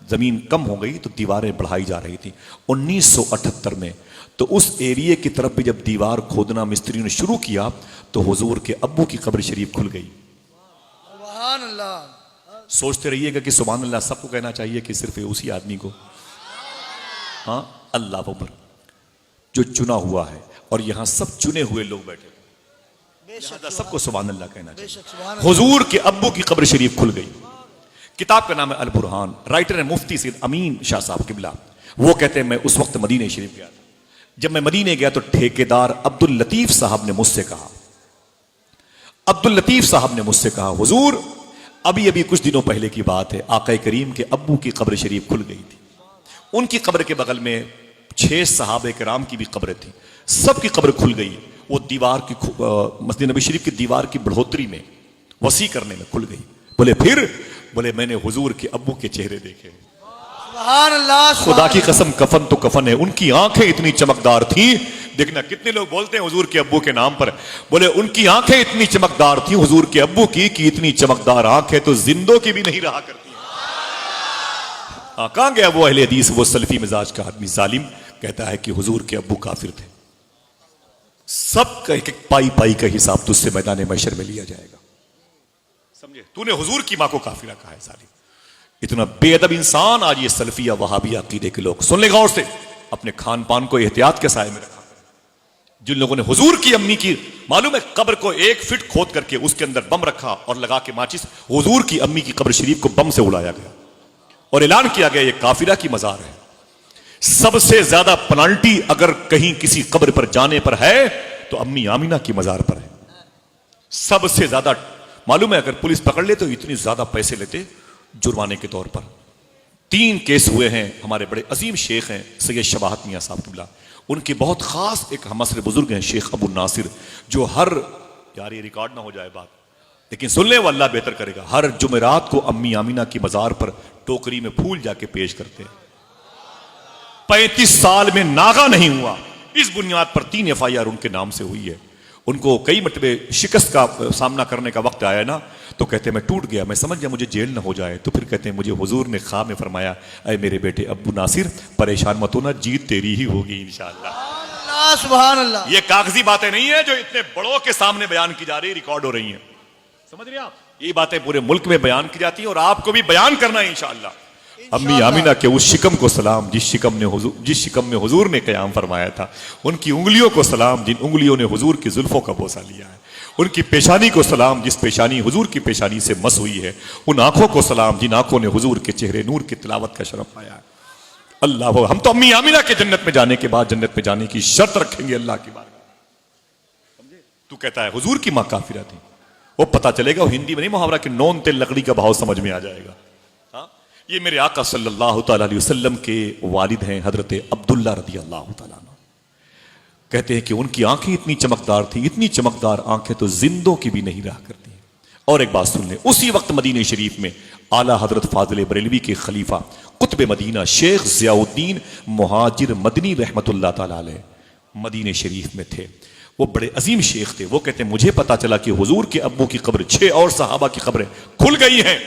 जमीन कम हो गई तो दीवारें बढ़ाई जा रही थी। 1978 में तो उस एरिया की तरफ भी जब दीवार खोदना मिस्त्रियों ने शुरू किया तो हुजूर के अब्बू की कब्र शरीफ खुल गई। सुभान अल्लाह। सोचते रहिएगा कि सुभान अल्लाह सबको कहना चाहिए कि सिर्फ उसी आदमी को? हाँ, अल्लाह अकबर। जो चुना हुआ है और यहां सब चुने हुए लोग बैठे, सबको सुभान अल्लाह कहना चाहिए। हुजूर के अब्बू की कब्र शरीफ खुल गई। किताब का नाम है अल बुरहान। राइटर है मुफ्ती सैयद अमीन शाह साहब किबला। वो कहते हैं मैं उस वक्त मदीने शरीफ गया था। जब मैं मदीने गया तो ठेकेदार अब्दुल लतीफ साहब ने मुझसे कहा, हुजूर अभी अभी कुछ दिनों पहले की बात है, आका करीम के अब्बू की कब्र शरीफ खुल गई थी। उनकी कब्र के बगल में 6 सहाबे किराम की भी कब्र थी, सबकी कब्र खुल गई। वो दीवार की मस्जिद नबी शरीफ की दीवार की बढ़ोतरी में, वसी करने में खुल गई। बोले फिर? बोले मैंने हुजूर के अब्बू के चेहरे देखे। सुभान अल्लाह। खुदा की कसम, कफन तो कफन है। उनकी आंखें इतनी चमकदार थी। देखना कितने लोग बोलते हैं हुजूर के अब्बू के नाम पर, बोले उनकी आंखें इतनी चमकदार थी हुजूर के अब्बू की कि इतनी चमकदार आंखें तो जिंदों की भी नहीं रहा करती है। कहां गया वो अहले हदीस, वो सलफी मिजाज का आदमी जालिम? कहता है कि हुजूर के अब्बू काफिर थे। सबका एक एक पाई पाई का हिसाब तुझसे मैदान महशर में लिया जाएगा। समझे? तूने हुजूर की मां को काफिरा कहा है जालिम। इतना बेअदब इंसान आज ये सलफिया वहाबिया अकीदे के लोग, सुन ले गौर से, अपने खान पान को एहतियात के साए में रखा। जिन लोगों ने हुजूर की अम्मी की, मालूम है, कब्र को 1 फीट खोद करके उसके अंदर बम रखा और लगा के माचिस, हुजूर की अम्मी की कब्र शरीफ को बम से उड़ाया गया और ऐलान किया गया ये काफिरा की मजार है। सबसे ज्यादा पेनाल्टी अगर कहीं किसी कब्र पर जाने पर है तो अम्मी आमिना की मजार पर है। सबसे ज्यादा मालूम है, अगर पुलिस पकड़ ले तो इतनी ज्यादा पैसे लेते जुर्माने के तौर पर। 3 केस हुए हैं। हमारे बड़े अजीम शेख हैं सैयद शबाहत मियां साहब किबला, उनके बहुत खास एक हमसरे बुजुर्ग हैं शेख अबू नासिर, जो हर, यार ये रिकॉर्ड ना हो जाए बात, लेकिन सुन ले वो अल्लाह बेहतर करेगा, हर जुमेरात को अम्मी आमिना की मजार पर टोकरी में फूल जाके पेश करते हैं। 35 साल में नागा नहीं हुआ। इस बुनियाद पर 3 FIR उनके नाम से हुई है। उनको कई मरतबे शिकस्त का सामना करने का वक्त आया ना, तो कहते हैं मैं टूट गया, मैं समझ गया मुझे जेल ना हो जाए। तो फिर कहते हैं मुझे हुजूर ने ख्वाब में फरमाया, अरे मेरे बेटे अब्बू नासिर परेशान मत होना, जीत तेरी ही होगी इंशाअल्लाह। सुभान अल्लाह। ये कागजी बातें नहीं है जो इतने बड़ों के सामने बयान की जा रही, रिकॉर्ड हो रही हैं। समझ रहे हैं आप? ये बातें पूरे मुल्क में बयान की जाती हैं और आपको भी बयान करना है इंशाअल्लाह। अम्मी आमिना के उस शिकम को सलाम जिस शिकम में हुजूर ने क़याम फरमाया था, उनकी उंगलियों को सलाम जिन उंगलियों ने हुजूर की जुल्फों का बोसा लिया है, उनकी पेशानी को सलाम जिस पेशानी हुजूर की पेशानी से मस हुई है, उन आंखों को सलाम जिन आंखों ने हुजूर के चेहरे नूर की तिलावत का शरफ पाया है। अल्लाह, हम तो अम्मी आमिना के जन्नत में जाने के बाद जन्नत में जाने की शर्त रखेंगे अल्लाह की बारगाह। समझे? तू कहता है हुजूर की मां काफिरा थी, वो पता चलेगा, वो हिंदी में नहीं मुहावरा कि नौन तेल लकड़ी का भाव समझ में आ जाएगा। ये मेरे आका सल्लल्लाहु ताला अलैहि वसल्लम के वालिद हैं हजरत अब्दुल्ला रदी अल्लाह ताला अन्हु। कहते हैं कि उनकी आंखें इतनी चमकदार थी, इतनी चमकदार आंखें तो जिंदों की भी नहीं रहा करती। और एक बात सुन ले, उसी वक्त मदीने शरीफ में आला हजरत फाजिल बरेलवी के खलीफा कुतुब मदीना शेख जियाउद्दीन मुहाजिर मदनी रहमतुल्लाह ताला अलैह मदीने शरीफ में थे। वो बड़े अजीम शेख थे। वो कहते हैं मुझे पता चला कि हुजूर के अब्बू की कब्र 6 और सहाबा की कब्रें खुल गई हैं।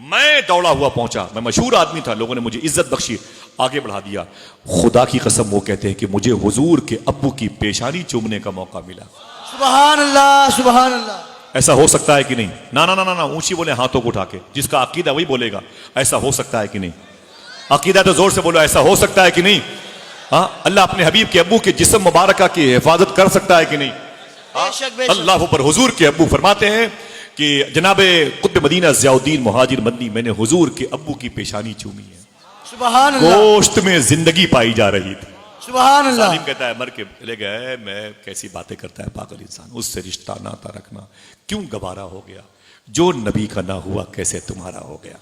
मैं दौड़ा हुआ पहुंचा, मैं मशहूर आदमी था, लोगों ने मुझे इज्जत बख्शी, आगे बढ़ा दिया। खुदा की कसम वो कहते हैं कि मुझे हुजूर के अब्बू की पेशानी चूमने का मौका मिला। सुभान अल्लाह, सुभान अल्लाह। ऐसा हो सकता है कि नहीं? ना ना ना ना ना, ऊंची बोले हाथों को उठा के, जिसका अकीदा वही बोलेगा ऐसा हो सकता है कि नहीं। अकीदा तो जोर से बोलो, ऐसा हो सकता है कि नहीं? हाँ, अल्लाह अपने हबीब के अब्बू के जिस्म मुबारका की हिफाजत कर सकता है कि नहीं? अल्लाह पर हुजूर के अब्बू फरमाते हैं कि जनाबे कुतुब मदीना जियाउद्दीन मुहाजिर मदनी, मैंने हुजूर के अब्बू की पेशानी चूमी है। सुभान अल्लाह। गोश्त में जिंदगी पाई जा रही थी। सुभान अल्लाह। सालिम कहता है मर के ले गए, मैं कैसी बातें करता है पागल इंसान, उससे रिश्ता नाता रखना क्यों गवारा हो गया? जो नबी का ना हुआ कैसे तुम्हारा हो गया?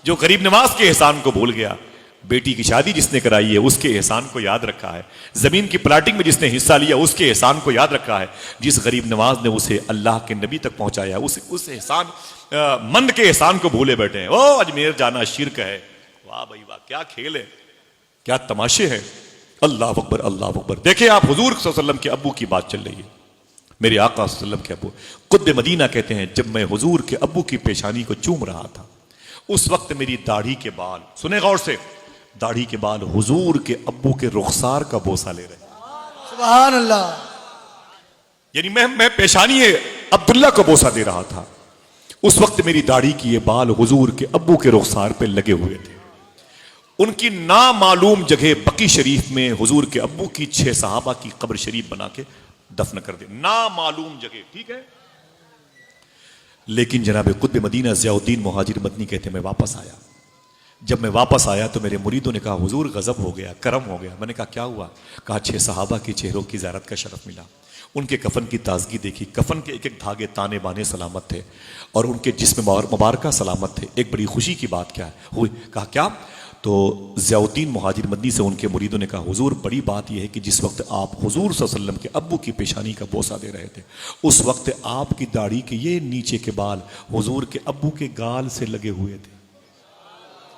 जो गरीब नवाज के एहसान को भूल गया, बेटी की शादी जिसने कराई है उसके एहसान को याद रखा है, जमीन की प्लाटिंग में जिसने हिस्सा लिया उसके एहसान को याद रखा है, जिस गरीब नवाज ने उसे अल्लाह के नबी तक पहुंचाया उस एहसान मंद के एहसान को भूले बैठे हैं। ओ अजमेर जाना शिर्क है। वाह भाई वाह, क्या खेल है, क्या तमाशे हैं। अल्लाह अकबर, अल्लाह अकबर। देखिए आप, हुजूर सल्लल्लाहु अलैहि वसल्लम के अब्बू की बात चल रही है, मेरे आका सल्लल्लाहु अलैहि वसल्लम के अब्बू। कुतुब मदीना कहते हैं जब मैं हुजूर के अब्बू की पेशानी को चूम रहा था, उस वक्त मेरी दाढ़ी के बाल, सुने गौर से, दाढ़ी के बाल हुजूर के अब्बू के रुखसार का बोसा ले रहे। सुभान अल्लाह। यानी मैं पेशानी अब्दुल्ला को बोसा दे रहा था, उस वक्त मेरी दाढ़ी की ये बाल हुजूर के अब्बू के रुखसार पे लगे हुए थे। उनकी नामालूम जगह बकी शरीफ में हुजूर के अब्बू की 6 सहाबा की कब्र शरीफ बना के दफन कर दे, नामालूम जगह, ठीक है। लेकिन जनाब कुतुब मदीना जियाउद्दीन मुहाजिर मदनी कहते मैं वापस आया। जब मैं वापस आया तो मेरे मुरीदों ने कहा हुजूर गजब हो गया, करम हो गया। मैंने कहा क्या हुआ? कहा 6 सहाबा के चेहरों की ज़ियारत का शरफ मिला, उनके कफन की ताजगी देखी, कफन के एक एक धागे ताने बाने सलामत थे और उनके जिस्म मुबारका सलामत थे। एक बड़ी खुशी की बात क्या हुई? कहा क्या? तो जियाउद्दीन मुहाजिर मदनी से उनके मुरीदों ने कहा हुजूर बड़ी बात यह है कि जिस वक्त आप हुजूर सल्लल्लाहु अलैहि वसल्लम के अब्बू की पेशानी का बोसा दे रहे थे, उस वक्त आपकी दाढ़ी के ये नीचे के बाल हुजूर के अब्बू के गाल से लगे हुए थे,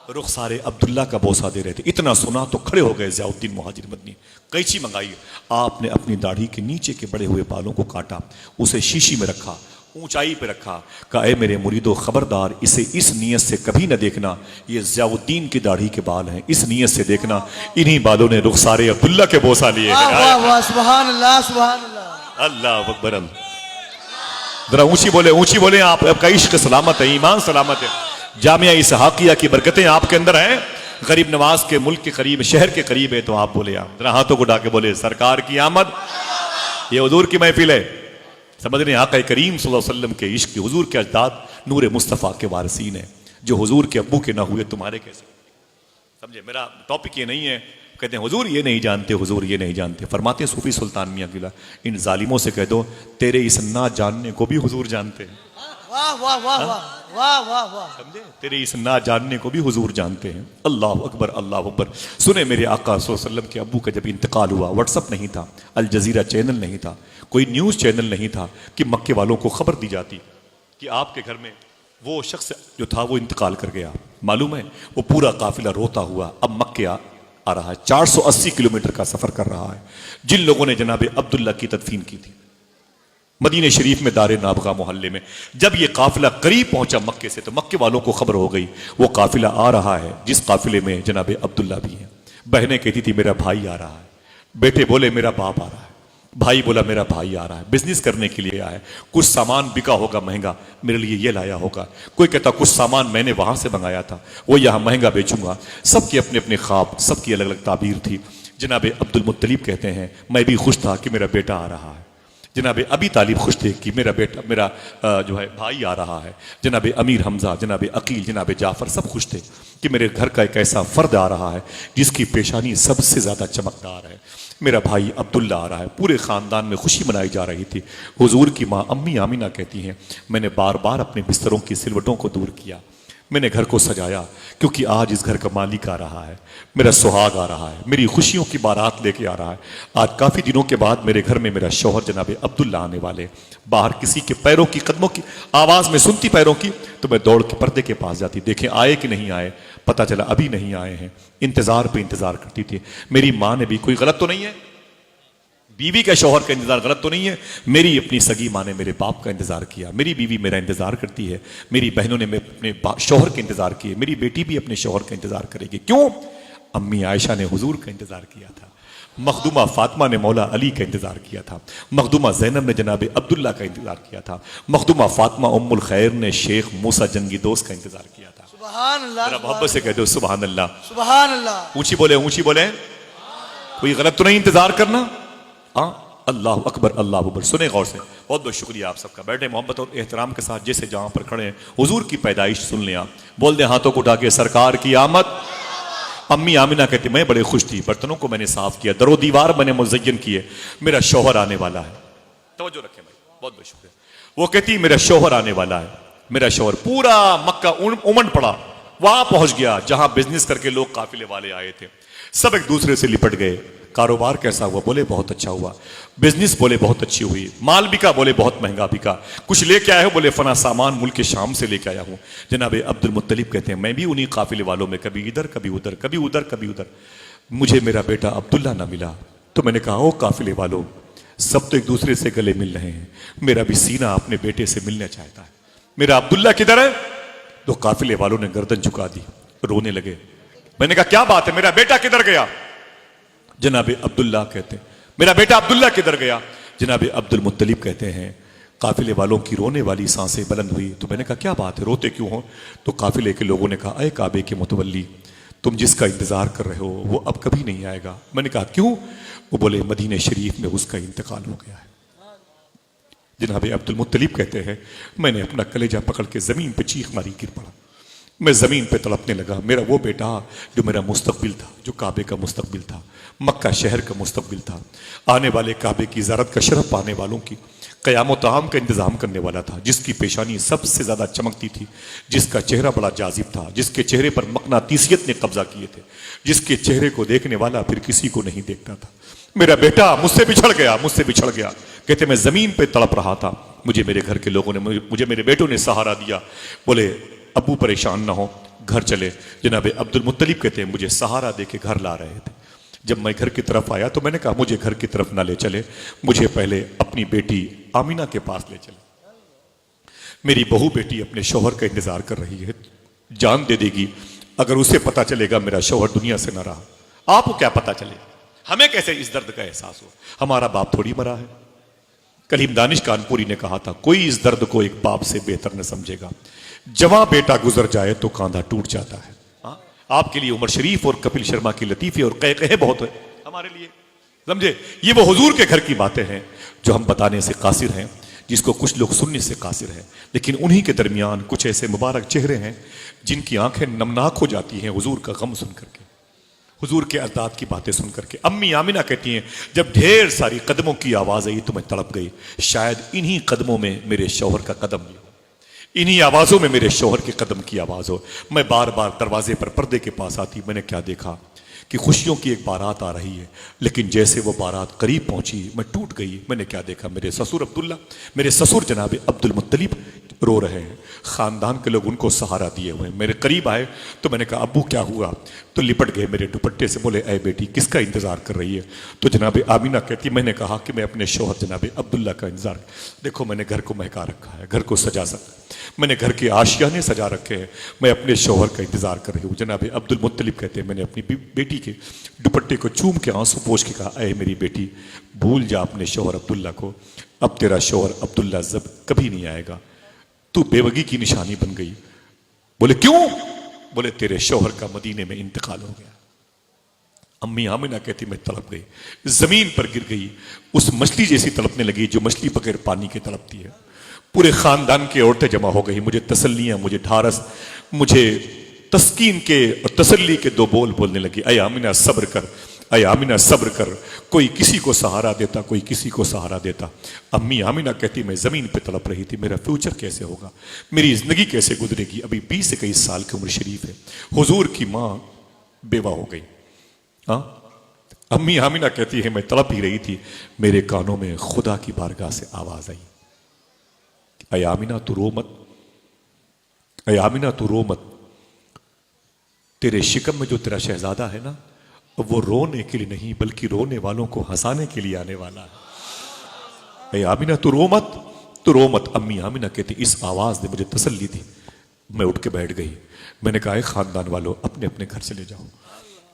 रुखसारे अब्दुल्ला का बोसा दे रहे थे। इतना सुना तो खड़े हो गए जियाउद्दीन मुहाजिर मदनी, कैंची मंगाई, आपने अपनी दाढ़ी के नीचे के बड़े हुए बालों को काटा, उसे शीशी में रखा, ऊंचाई पे रखा, कहा ए मेरे मुरीदो खबरदार इसे इस नीयत से कभी न देखना, ये जियाउद्दीन की दाढ़ी के बाल हैं, इस नीयत से देखना इन्हीं बालों ने रुखसारे अब्दुल्ला के बोसा लिए हैं। वाह वाह, सुभान अल्लाह, सुभान अल्लाह। अल्लाह अकबर। जरा ऊंची बोले आप, आपका इश्क सलामत है, ईमान सलामत है, जामिया इसहाकिया की बरकतें आपके अंदर हैं, गरीब नवाज के मुल्क के करीब, शहर के करीब है। तो आप बोले, आप जरा हाथों को उठा के बोले सरकार की आमद, ये हुजूर की महफिल है। समझ रहे हैं? आका करीम सल्लल्लाहु अलैहि वसल्लम के इश्क, हुजूर के अजदाद नूर मुस्तफ़ा के वारिसीन है, जो हुजूर के अब्बू के ना हुए तुम्हारे कैसे? समझे? मेरा टॉपिक ये नहीं है कहते हैं हुजूर ये नहीं जानते, हुजूर ये नहीं जानते। फरमाते हैं सूफी सुल्तान मियां किला, इन जालिमों से कह दो तेरे इस ना जानने को भी हुजूर जानते हैं। वाह वाह वाह वाह वाह वाह वाह। समझे? तेरे इस ना जानने को भी हुजूर जानते हैं। अल्लाह अकबर, अल्लाह अकबर। सुने मेरे आका सल्लल्लाहु अलैहि वसल्लम के अब्बू का जब इंतकाल हुआ, व्हाट्सअप नहीं था, अल जजीरा चैनल नहीं था, कोई न्यूज चैनल नहीं था कि मक्के वालों को खबर दी जाती कि आपके घर में वो शख्स जो था वो इंतकाल कर गया। मालूम है वो पूरा काफिला रोता हुआ अब मक्के आ रहा है, 480 किलोमीटर का सफर कर रहा है। जिन लोगों ने जनाब अब्दुल्ला की तदफीन की थी मदीने शरीफ में दारे नाबगा मोहल्ले में, जब ये काफिला करीब पहुंचा मक्के से तो मक्के वालों को खबर हो गई वो काफिला आ रहा है जिस काफिले में जनाब अब्दुल्ला भी है। बहनें कहती थी मेरा भाई आ रहा है, बेटे बोले मेरा बाप आ रहा है, भाई बोला मेरा भाई आ रहा है, बिजनेस करने के लिए आया है, कुछ सामान बिका होगा महंगा, मेरे लिए ये लाया होगा। कोई कहता कुछ सामान मैंने वहां से मंगाया था वो यहां महंगा बेचूंगा। सबके अपने अपने ख्वाब, सबकी अलग अलग ताबीर थी। जनाब अब्दुल मुत्तलिब कहते हैं मैं भी खुश था कि मेरा बेटा आ रहा है। जनाब अबी तालिब खुश थे कि मेरा बेटा, मेरा जो है भाई आ रहा है। जनाब अमीर हमजा, जनाब अकील, जनाब जाफर सब खुश थे कि मेरे घर का एक ऐसा फर्द आ रहा है जिसकी पेशानी सबसे ज्यादा चमकदार है। मेरा भाई अब्दुल्ला आ रहा है। पूरे खानदान में खुशी मनाई जा रही थी। हुजूर की माँ अम्मी आमिना कहती हैं मैंने बार बार अपने बिस्तरों की सिलवटों को दूर किया, मैंने घर को सजाया क्योंकि आज इस घर का मालिक आ रहा है, मेरा सुहाग आ रहा है, मेरी खुशियों की बारात लेके आ रहा है। आज काफी दिनों के बाद मेरे घर में मेरा शौहर जनाब अब्दुल्ला आने वाले। बाहर किसी के पैरों की, कदमों की आवाज में सुनती पैरों की तो मैं दौड़ के पर्दे के पास जाती, देखें आए कि नहीं आए। पता चला अभी नहीं आए हैं। इंतजार पे इंतजार करती थी। मेरी माँ ने भी, कोई गलत तो नहीं है, बीवी का शौहर का इंतजार गलत तो नहीं है, मेरी अपनी सगी माँ ने मेरे बाप का इंतजार किया, मेरी बीवी मेरा इंतजार करती है, मेरी बहनों ने अपने शौहर के इंतजार किए, मेरी बेटी भी अपने शौहर का इंतजार करेगी। क्यों? अम्मी आयशा ने हुजूर का इंतजार किया था, मखदूमा फातिमा ने मौला अली का इंतजार किया था, मखदूमा जैनब ने जनाब अब्दुल्ला का इंतजार किया था, मखदूमा फातिमा उम्मुल खैर ने शेख मूसा जंगी दोस्त का इंतजार किया था। सुभान अल्लाह, जरा मोहब्बत से कह दो सुभान अल्लाह, सुभान अल्लाह। ऊंची बोले, ऊंची बोले। कोई गलत तो नहीं इंतजार करना? हाँ, अल्लाह अकबर, अल्लाह अकबर। सुने गौर से, बहुत बहुत शुक्रिया आप सबका। बैठे मोहब्बत और एहतराम के साथ जैसे जहां पर खड़े हैं हुजूर की पैदाइश सुन लें आप। बोल दें हाथों को उठा के सरकार की आमद। अम्मी आमिना कहती मैं बड़े खुश थी, बर्तनों को मैंने साफ किया, दरो दीवार मैंने मुज़य्यन किए, मेरा शौहर आने वाला है। तवज्जो रखें भाई, बहुत बहुत शुक्रिया। वो कहती मेरा शौहर आने वाला है। मेरा शौहर पूरा मक्का उमड़ पड़ा, वहां पहुंच गया जहां बिजनेस करके लोग काफिले वाले आए थे। सब एक दूसरे से लिपट गए। कारोबार कैसा हुआ? बोले बहुत अच्छा हुआ। बिजनेस बोले बहुत अच्छी हुई। माल बिका? बोले बहुत महंगा बिका। कुछ लेके आए हो? बोले फना सामान मुल्क शाम से लेके आया हूं। जनाब अब्दुल मुत्तलिब कहते हैं मैं भी उन्हीं काफिले वालों में कभी इधर कभी उधर, कभी उधर कभी उधर। मुझे मेरा बेटा अब्दुल्ला ना मिला तो मैंने कहा ओ काफिले वालों, सब तो एक दूसरे से गले मिल रहे हैं, मेरा भी सीना अपने बेटे से मिलना चाहता है, मेरा अब्दुल्ला किधर है? तो काफिले वालों ने गर्दन झुका दी, रोने लगे। मैंने कहा क्या बात है, मेरा बेटा किधर गया? जनाब अब्दुल्ला कहते हैं मेरा बेटा अब्दुल्ला किधर गया? जनाब अब्दुल मुत्तलिब कहते हैं काफिले वालों की रोने वाली सांसें बुलंद हुई। तो मैंने कहा क्या बात है, रोते क्यों हो? तो काफिले के लोगों ने कहा अय काबे के मुतवल्ली, तुम जिसका इंतजार कर रहे हो वो अब कभी नहीं आएगा। मैंने कहा क्यों? वो बोले मदीने शरीफ में उसका इंतकाल हो गया है। जनाब अब्दुल मुत्तलिब कहते हैं मैंने अपना कलेजा पकड़ के जमीन पे चीख मारी, गिर पड़ा। मैं जमीन पे तड़पने लगा। मेरा वो बेटा जो मेरा मुस्तकबिल था, जो काबे का मुस्तकबिल था, मक्का शहर का मुस्तकबिल था, आने वाले काबे की ज़ारत का शरफ पाने वालों की क़याम ताम का इंतज़ाम करने वाला था, जिसकी पेशानी सबसे ज़्यादा चमकती थी, जिसका चेहरा बड़ा जाजिब था, जिसके चेहरे पर मकनातीसियत ने कब्जा किए थे, जिसके चेहरे को देखने वाला फिर किसी को नहीं देखता था। मेरा बेटा मुझसे बिछड़ गया, मुझसे बिछड़ गया। कहते मैं ज़मीन पर तड़प रहा था, मुझे मेरे घर के लोगों ने, मुझे मेरे बेटों ने सहारा दिया। बोले अबू परेशान ना हो, घर चले। जनाब अब्दुल मुत्तलिब कहते हैं मुझे सहारा देके घर ला रहे थे। जब मैं घर की तरफ आया तो मैंने कहा मुझे घर की तरफ ना ले चले, मुझे पहले अपनी बेटी आमिना के पास ले चले। मेरी बहू बेटी अपने शौहर का इंतजार कर रही है, जान दे देगी अगर उसे पता चलेगा मेरा शौहर दुनिया से न रहा। आपको क्या पता चले, हमें कैसे इस दर्द का एहसास हो? हमारा बाप थोड़ी मरा है। कलीम दानिश कानपुरी ने कहा था कोई इस दर्द को एक बाप से बेहतर न समझेगा। जवां बेटा गुजर जाए तो कांधा टूट जाता है। आपके लिए उमर शरीफ और कपिल शर्मा की लतीफे और कहे बहुत है, हमारे लिए समझे ये वो हुजूर के घर की बातें हैं जो हम बताने से कासिर हैं, जिसको कुछ लोग सुनने से कासिर हैं। लेकिन उन्हीं के दरमियान कुछ ऐसे मुबारक चेहरे हैं जिनकी आंखें नमनाक हो जाती हैं हुजूर का गम सुन करके। हुजूर के अरदाद की बातें सुन करके। अम्मी आमिना कहती हैं जब ढेर सारी कदमों की आवाज आई तो मैं तड़प गई, शायद इन्हीं कदमों में मेरे शौहर का कदम भी हो, इन्हीं आवाजों में मेरे शौहर के कदम की आवाज हो। मैं बार बार दरवाजे पर पर्दे के पास आती, मैंने क्या देखा कि खुशियों की एक बारात आ रही है, लेकिन जैसे वो बारात करीब पहुंची मैं टूट गई। मैंने क्या देखा, मेरे ससुर अब्दुल्ला, मेरे ससुर जनाब अब्दुल मुत्तलिब रो रहे हैं, खानदान के लोग उनको सहारा दिए हुए हैं। मेरे करीब आए तो मैंने कहा अब्बू क्या हुआ, तो लिपट गए मेरे दुपट्टे से, बोले ऐ बेटी किसका इंतजार कर रही है। तो जनाब आमिना कहती मैंने कहा कि मैं अपने शौहर जनाब अब्दुल्ला का इंतजार। देखो मैंने घर को महका रखा है, घर को सजा सकता, मैंने घर के आशियाने सजा रखे हैं, मैं अपने शौहर का इंतजार कर रही हूँ। जनाब अब्दुल मुत्तलिब कहते हैं मैंने अपनी बेटी के दुपट्टे को चूम के आंसू पोंछ के कहा ऐ मेरी बेटी भूल जा अपने शौहर अब्दुल्ला को, अब तेरा शौहर अब्दुल्ला जब कभी नहीं आएगा, तू बेवगी की निशानी बन गई। बोले क्यों, बोले तेरे शौहर का मदीने में इंतकाल हो गया। अम्मी आमिना कहती मैं तड़प गई, जमीन पर गिर गई, उस मछली जैसी तड़पने लगी जो मछली बगैर पानी के तड़पती है। पूरे खानदान की औरतें जमा हो गई, मुझे तसल्लियां, मुझे ढारस, मुझे तस्कीन के और तसल्ली के दो बोल बोलने लगी, अय आमिना सब्र कर, अय आमिना सब्र कर। कोई किसी को सहारा देता, कोई किसी को सहारा देता। अम्मी आमिना कहती मैं जमीन पे तड़प रही थी, मेरा फ्यूचर कैसे होगा, मेरी जिंदगी कैसे गुजरेगी। अभी 20 से 21 साल की उम्र शरीफ है, हुजूर की मां बेवा हो गई। हाँ, अम्मी आमिना कहती है मैं तड़प ही रही थी, मेरे कानों में खुदा की बारगाह से आवाज आई, अय आमिना तू रो मत, अय आमिना तू रो मत, तेरे शिकम में जो तेरा शहजादा है ना, वो रोने के लिए नहीं बल्कि रोने वालों को हंसाने के लिए आने वाला है। अय आमिना तू रो मत, तू रो मत। अम्मी आमिना कहती इस आवाज ने मुझे तसल्ली दी। मैं उठ के बैठ गई, मैंने कहा खानदान वालों अपने अपने घर चले जाओ,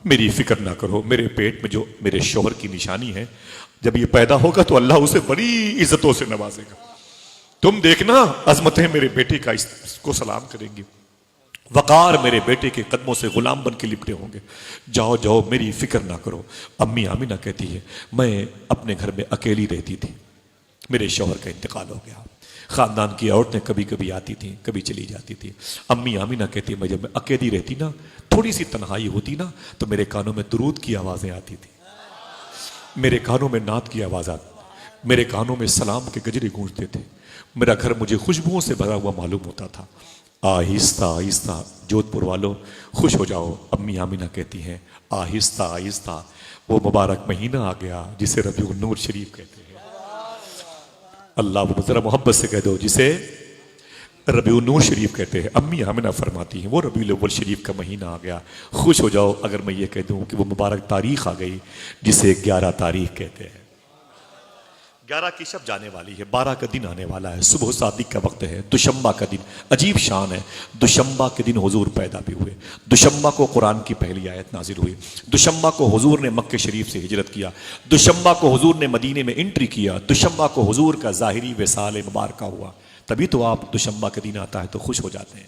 मेरी फिक्र ना करो, मेरे पेट में जो मेरे शौहर की निशानी है, जब ये पैदा होगा तो अल्लाह उसे बड़ी इज्जतों से नवाजेगा, तुम देखना अजमतें मेरे बेटे का इसको सलाम करेंगी, वकार मेरे बेटे के कदमों से गुलाम बन के लिपटे होंगे, जाओ जाओ मेरी फिक्र ना करो। अम्मी आमिना कहती है मैं अपने घर में अकेली रहती थी, मेरे शौहर का इंतकाल हो गया, खानदान की औरतें कभी कभी आती थी कभी चली जाती थी। अम्मी आमिना कहती है मैं जब मैं अकेली रहती ना, थोड़ी सी तन्हाई होती ना, तो मेरे कानों में दुरूद की आवाजें आती थी, मेरे कानों में नात की आवाज आती, मेरे कानों में सलाम के गजरे गूंजते थे, मेरा घर मुझे खुशबुओं से भरा हुआ मालूम होता था। आहिस्ता आहिस्ता, जोधपुर वालों खुश हो जाओ, अम्मी आमिना कहती हैं आहिस्ता आहिस्ता वो मुबारक महीना आ गया जिसे रबीउन नूर शरीफ कहते हैं। अल्लाह वो जरा मोहब्बत से कह दो जिसे रबीउन नूर शरीफ कहते हैं। अम्मी आमिना फरमाती हैं वो रबीउल अव्वल शरीफ का महीना आ गया, खुश हो जाओ अगर मैं ये कह दूं कि वो मुबारक तारीख आ गई जिसे 11 तारीख कहते हैं। 11 की शब जाने वाली है, 12 का दिन आने वाला है, सुबह सादिक का वक्त है, दुशंबा का दिन, अजीब शान है। दुशंबा के दिन हुजूर पैदा भी हुए, दुशंबा को कुरान की पहली आयत नाजिल हुई, दुशंबा को हुजूर ने मक्के शरीफ से हिजरत किया, दुशंबा को हुजूर ने मदीने में एंट्री किया, दुशंबा को हुजूर का ज़ाहिरी विसाल मुबारका हुआ। तभी तो आप दुशंबा के दिन आता है तो खुश हो जाते हैं।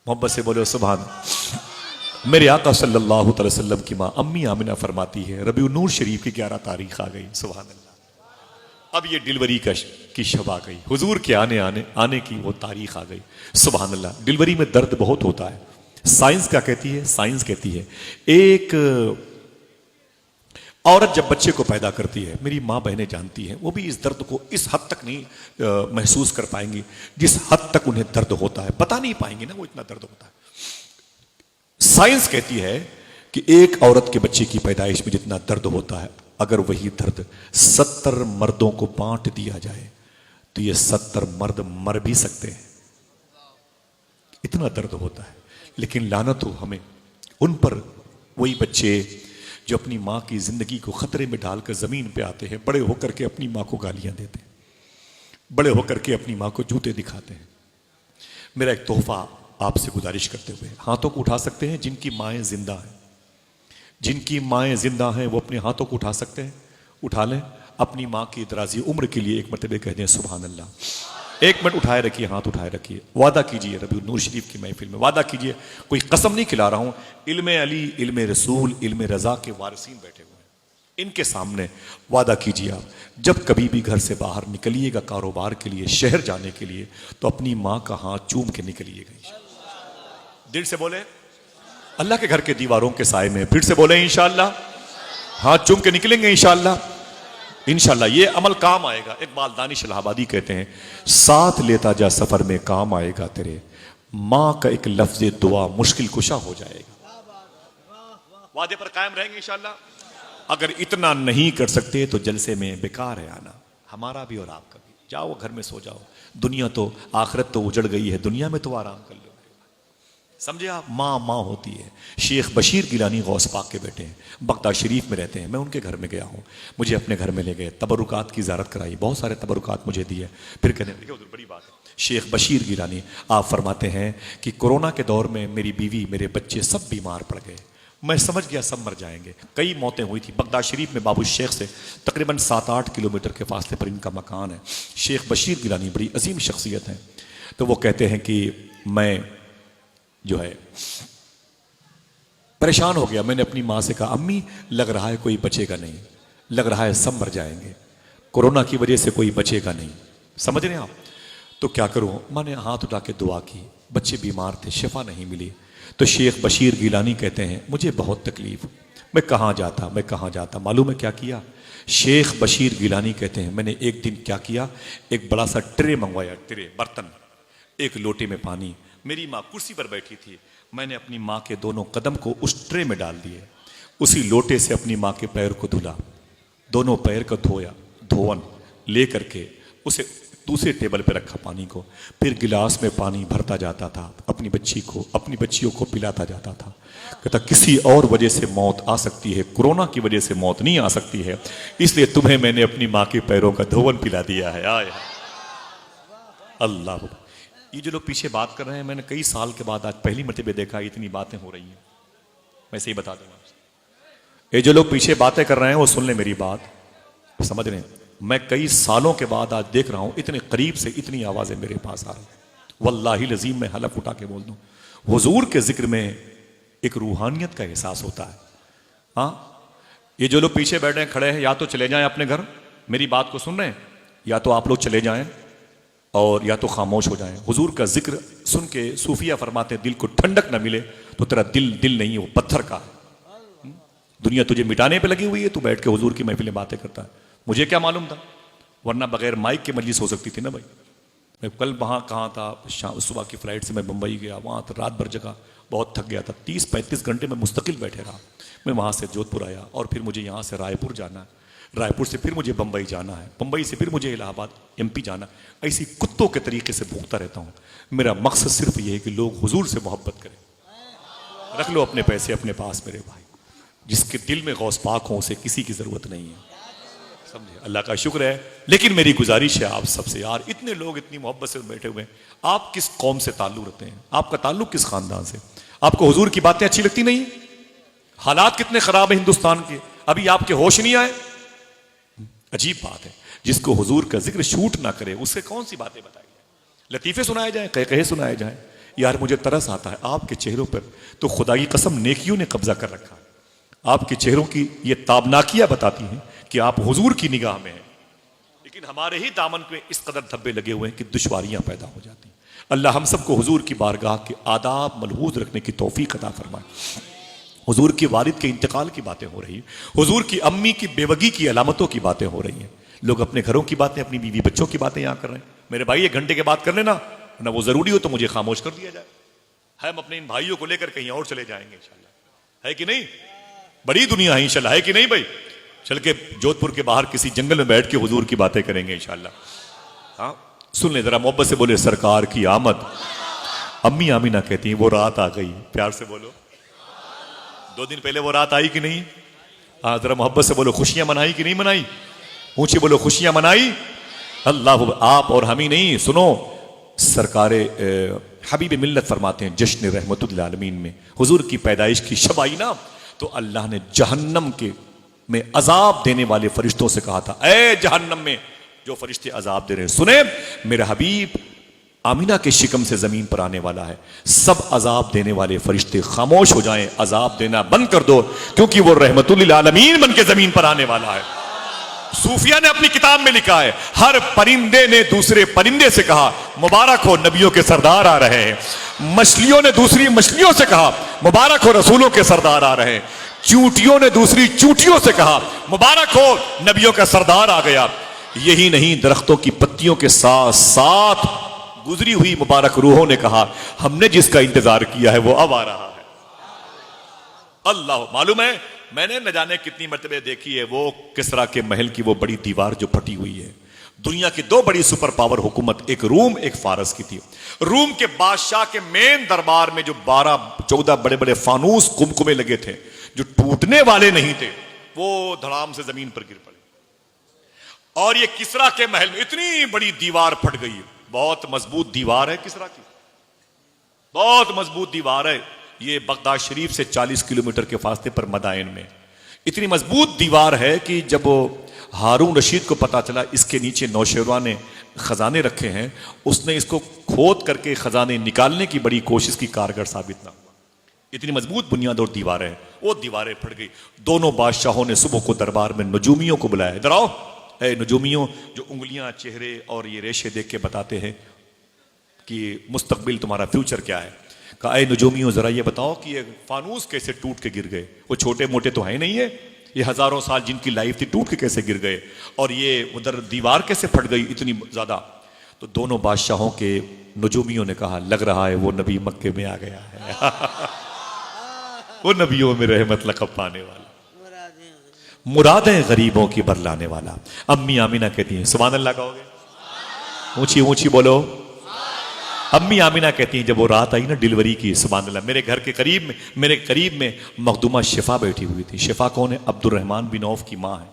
मोहब्बत से बोलो सुभान। मेरे आका सल्लल्लाहु अलैहि वसल्लम की मां अम्मी आमिना फरमाती है रबीउन नूर शरीफ की 11 तारीख आ गई, सुभान अल्लाह। अब ये डिलीवरी की शब आ गई, हुजूर के आने की वो तारीख आ गई, सुभान अल्लाह। डिलीवरी में दर्द बहुत होता है, साइंस क्या कहती है, साइंस कहती है एक औरत जब बच्चे को पैदा करती है, मेरी माँ बहनें जानती हैं, वो भी इस दर्द को इस हद तक नहीं महसूस कर पाएंगी जिस हद तक उन्हें दर्द होता है, बता नहीं पाएंगे ना वो इतना दर्द होता है। साइंस कहती है कि एक औरत के बच्चे की पैदाइश में जितना दर्द होता है, अगर वही दर्द 70 मर्दों को बांट दिया जाए तो ये 70 मर्द मर भी सकते हैं, इतना दर्द होता है। लेकिन लानत हो हमें उन पर, वही बच्चे जो अपनी मां की जिंदगी को खतरे में डालकर जमीन पे आते हैं, बड़े होकर के अपनी मां को गालियां देते हैं, बड़े होकर के अपनी मां को जूते दिखाते हैं। मेरा एक तोहफा आपसे गुजारिश करते हुए, हाथों को उठा सकते हैं जिनकी माएँ जिंदा हैं, जिनकी माएँ जिंदा हैं वो अपने हाथों को उठा सकते हैं, उठा लें। अपनी माँ की दराजी उम्र के लिए एक मरतबे कह दें सुभान अल्लाह। एक मिनट उठाए रखिए, हाथ उठाए रखिए, वादा कीजिए रबीउन नूर शरीफ की महफिल में, वादा कीजिए, कोई कसम नहीं खिला रहा हूं, इल्मे अली, इल्मे रसूल, इल्मे रजा के वारिसीन बैठे हुए हैं, इनके सामने वादा कीजिए आप जब कभी भी घर से बाहर निकलिएगा कारोबार के लिए, शहर जाने के लिए, तो अपनी माँ का हाथ चूम के निकलिएगा। दिल से बोले अल्लाह के घर के दीवारों के साए में। फिर से बोले इंशाअल्लाह, हाथ चूम के निकलेंगे इंशाअल्लाह। इंशाअल्लाह ये अमल काम आएगा। इकबाल दानिश इलाहाबादी कहते हैं, साथ लेता जा सफर में काम आएगा तेरे, माँ का एक लफ्ज दुआ मुश्किल कुशा हो जाएगा। वादे पर कायम रहेंगे इंशाअल्लाह। अगर इतना नहीं कर सकते तो जलसे में बेकार है आना, हमारा भी और आपका भी। जाओ घर में सो जाओ, दुनिया तो आखिरत तो उजड़ गई है, दुनिया में तो आराम कर लो। समझे आप, माँ माँ होती है। शेख बशीर गिलानी गौस पाक के बेटे हैं, बगदाद शरीफ में रहते हैं। मैं उनके घर में गया हूँ, मुझे अपने घर में ले गए, तबरुकात की ज़ियारत कराई, बहुत सारे तबरुकात मुझे दिए। फिर कहने लगे उधर बड़ी बात है, शेख बशीर गिलानी आप फरमाते हैं कि कोरोना के दौर में मेरी बीवी मेरे बच्चे सब बीमार पड़ गए, मैं समझ गया सब मर जाएंगे। कई मौतें हुई थी। बगदाद शरीफ में बाबू शेख से तकरीबन 7-8 किलोमीटर के फासले पर इनका मकान है। शेख बशीर गिलानी बड़ी अजीम शख्सियत हैं। तो वो कहते हैं कि मैं जो है परेशान हो गया। मैंने अपनी माँ से कहा, अम्मी लग रहा है कोई बचेगा नहीं, लग रहा है सब मर जाएंगे, कोरोना की वजह से कोई बचेगा नहीं। समझ रहे हैं आप? तो क्या करूं? मैंने हाथ उठा के दुआ की, बच्चे बीमार थे, शिफा नहीं मिली। तो शेख बशीर गिलानी कहते हैं मुझे बहुत तकलीफ, मैं कहाँ जाता। मालूम है क्या किया? शेख बशीर गिलानी कहते हैं मैंने एक दिन क्या किया, एक बड़ा सा ट्रे मंगवाया, ट्रे बर्तन, एक लोटे में पानी। मेरी माँ कुर्सी पर बैठी थी, मैंने अपनी माँ के दोनों कदम को उस ट्रे में डाल दिए, उसी लोटे से अपनी माँ के पैर को धुला, दोनों पैर को धोया, धोवन ले करके उसे दूसरे टेबल पे रखा पानी को, फिर गिलास में पानी भरता जाता था, अपनी बच्चियों को पिलाता जाता था। कहता किसी और वजह से मौत आ सकती है, कोरोना की वजह से मौत नहीं आ सकती है, इसलिए तुम्हें मैंने अपनी माँ के पैरों का धोवन पिला दिया है। आया अल्लाह। ये जो लोग पीछे बात कर रहे हैं, मैंने कई साल के बाद आज पहली मर्तबा देखा इतनी बातें हो रही हैं। मैं सही बता दूंगा आपसे, ये जो लोग पीछे बातें कर रहे हैं वो सुन ले मेरी बात, समझ रहे हैं? मैं कई सालों के बाद आज देख रहा हूं इतने करीब से इतनी आवाजें मेरे पास आ रही हैं। वल्लाही लजीम मैं हलफ उठा के बोल दूं, हुजूर के जिक्र में एक रूहानियत का एहसास होता है। हाँ, ये जो लोग पीछे बैठे हैं, खड़े हैं, या तो चले जाएं अपने घर, मेरी बात को सुन रहे हैं, या तो आप लोग चले जाएं और या तो खामोश हो जाएं। हुजूर का जिक्र सुन के सूफिया फरमाते हैं दिल को ठंडक ना मिले तो तेरा दिल नहीं है, वो पत्थर का है। दुनिया तुझे मिटाने पे लगी हुई है, तू बैठ के हुजूर की महफिलें बातें करता है। मुझे क्या मालूम था, वरना बगैर माइक के मजलिस हो सकती थी ना भाई। मैं कल वहाँ कहाँ था, सुबह की फ्लाइट से मैं मुंबई गया, वहाँ रात भर जगह, बहुत थक गया था, 30-35 घंटे में मुस्तकिल बैठे रहा। मैं वहाँ से जोधपुर आया और फिर मुझे यहाँ से रायपुर जाना है, रायपुर से फिर मुझे बम्बई जाना है, बम्बई से फिर मुझे इलाहाबाद MP जाना। ऐसी कुत्तों के तरीके से भूखता रहता हूँ। मेरा मकसद सिर्फ ये है कि लोग हुजूर से मोहब्बत करें। रख लो अपने पैसे अपने पास मेरे भाई, जिसके दिल में गौस पाक हो उसे किसी की जरूरत नहीं है, समझे? अल्लाह का शुक्र है। लेकिन मेरी गुजारिश है आप सबसे, यार इतने लोग इतनी मोहब्बत से बैठे हुए हैं, आप किस कौम से ताल्लुक रखते हैं? आपका ताल्लुक किस खानदान से? आपको हुजूर की बातें अच्छी लगती नहीं? हालात कितने खराब है हिंदुस्तान के, अभी आपके होश नहीं आए? अजीब बात है, जिसको हुजूर का जिक्र शूट ना करे उससे कौन सी बातें बताई जाए, लतीफे सुनाए जाए, कहे सुनाए जाए। यार मुझे तरस आता है, आपके चेहरों पर तो खुदा की कसम नेकियों ने कब्जा कर रखा है। आपके चेहरों की ये ताबनाकियां बताती हैं कि आप हुजूर की निगाह में हैं, लेकिन हमारे ही दामन पे इस कदर धब्बे लगे हुए हैं कि दुश्वारियां पैदा हो जाती हैं। अल्लाह हम सबको हुजूर की बारगाह के आदाब मलहूज रखने की तौफीक अता फरमाए। हुजूर के वालिद के इंतकाल की बातें हो रही हैं, हुजूर की अम्मी की बेवगी की अलामतों की बातें हो रही हैं। लोग अपने घरों की बातें, अपनी बीवी बच्चों की बातें यहाँ कर रहे हैं। मेरे भाई 1 घंटे के बाद कर लेना, ना वो जरूरी हो तो मुझे खामोश कर दिया जाए। हम अपने इन भाइयों को लेकर कहीं और चले जाएंगे इंशाल्लाह, है कि नहीं? बड़ी दुनिया है इंशाल्लाह, है कि नहीं भाई? चल के जोधपुर के बाहर किसी जंगल में बैठ के हुजूर की बातें करेंगे इंशाल्लाह। हाँ, सुन ले जरा, मोहब्बत से बोले सरकार की आमद। अम्मी आमीना कहती हैं वो रात आ गई, प्यार से बोलो। 2 दिन पहले वो रात आई कि नहीं? हाँ, जरा मोहब्बत से बोलो खुशियां मनाई कि नहीं मनाई? ऊंची बोलो खुशियां मनाई। अल्लाह, आप और हम ही नहीं, सुनो सरकारे हबीब मिल्लत फरमाते हैं जश्न रहमतुल आलमीन में हुजूर की पैदाइश की शब आई ना, तो अल्लाह ने जहन्नम के में अजाब देने वाले फरिश्तों से कहा था, ए जहन्नम में जो फरिश्ते अजाब दे रहे हैं, सुने मेरा हबीब आमीना के शिकम से जमीन पर आने वाला है, सब अजाब देने वाले फरिश्ते खामोश हो जाएं, अजाब देना बंद कर दो, क्योंकि वो रहमतुल आलमीन बन के जमीन पर आने वाला है। सूफिया ने अपनी किताब में लिखा है, हर परिंदे ने दूसरे परिंदे से कहा मुबारक हो नबियों के सरदार आ रहे हैं। मछलियों ने दूसरी मछलियों से कहा मुबारक हो रसूलों के सरदार आ रहे हैं। चूंटियों ने दूसरी चूंटियों से कहा मुबारक हो नबियों का सरदार आ गया। यही नहीं, दरख्तों की पत्तियों के साथ साथ गुजरी हुई मुबारक रूहों ने कहा हमने जिसका इंतजार किया है वो अब आ रहा है। अल्लाह, मालूम है मैंने न जाने कितनी मर्तबे देखी है वो किसरा के महल की वो बड़ी दीवार जो फटी हुई है। दुनिया की दो बड़ी सुपर पावर हुकूमत, एक रूम एक फारस की थी। रूम के बादशाह के मेन दरबार में जो 12-14 बड़े बड़े फानूस कुमकुमे लगे थे जो टूटने वाले नहीं थे, वो धड़ाम से जमीन पर गिर पड़े। और ये किसरा के महल में इतनी बड़ी दीवार फट गई है। बहुत मजबूत दीवार है किसरा की, बहुत मजबूत दीवार है। ये बगदाद शरीफ से 40 किलोमीटर के फासले पर मदाइन में इतनी मजबूत दीवार है कि जब हारून रशीद को पता चला इसके नीचे नौशेरवा ने खजाने रखे हैं, उसने इसको खोद करके खजाने निकालने की बड़ी कोशिश की, कारगर साबित ना हुआ। इतनी मजबूत बुनियाद और दीवारें हैं, वो दीवारें फट गई। दोनों बादशाहों ने सुबह को दरबार में नजूमियों को बुलाया, इधर आओ। ए नजूमियों, जो उंगलियां चेहरे और ये रेशे देख के बताते हैं कि मुस्तकबिल तुम्हारा फ्यूचर क्या है। कहा ए नजूमियों जरा ये बताओ कि ये फानूस कैसे टूट के गिर गए। वो छोटे मोटे तो है नहीं है, ये हजारों साल जिनकी लाइफ थी टूट के कैसे गिर गए, और ये उधर दीवार कैसे फट गई इतनी ज्यादा। तो दोनों बादशाहों के नजूमियों ने कहा लग रहा है वो नबी मक्के में आ गया है। वो नबियों में रहमत लक़ब पाने वाला, मुरादें गरीबों की बरलाने वाला। अम्मी आमीना कहती हैं सुभान अल्लाह कहोगे, ऊंची ऊंची बोलो। अम्मी आमीना कहती हैं जब वो रात आई ना डिलीवरी की, सुभान अल्लाह, मेरे घर के करीब में मखदूमा शिफा बैठी हुई थी। शिफा कौन है? अब्दुर्रहमान बिन औफ की माँ है,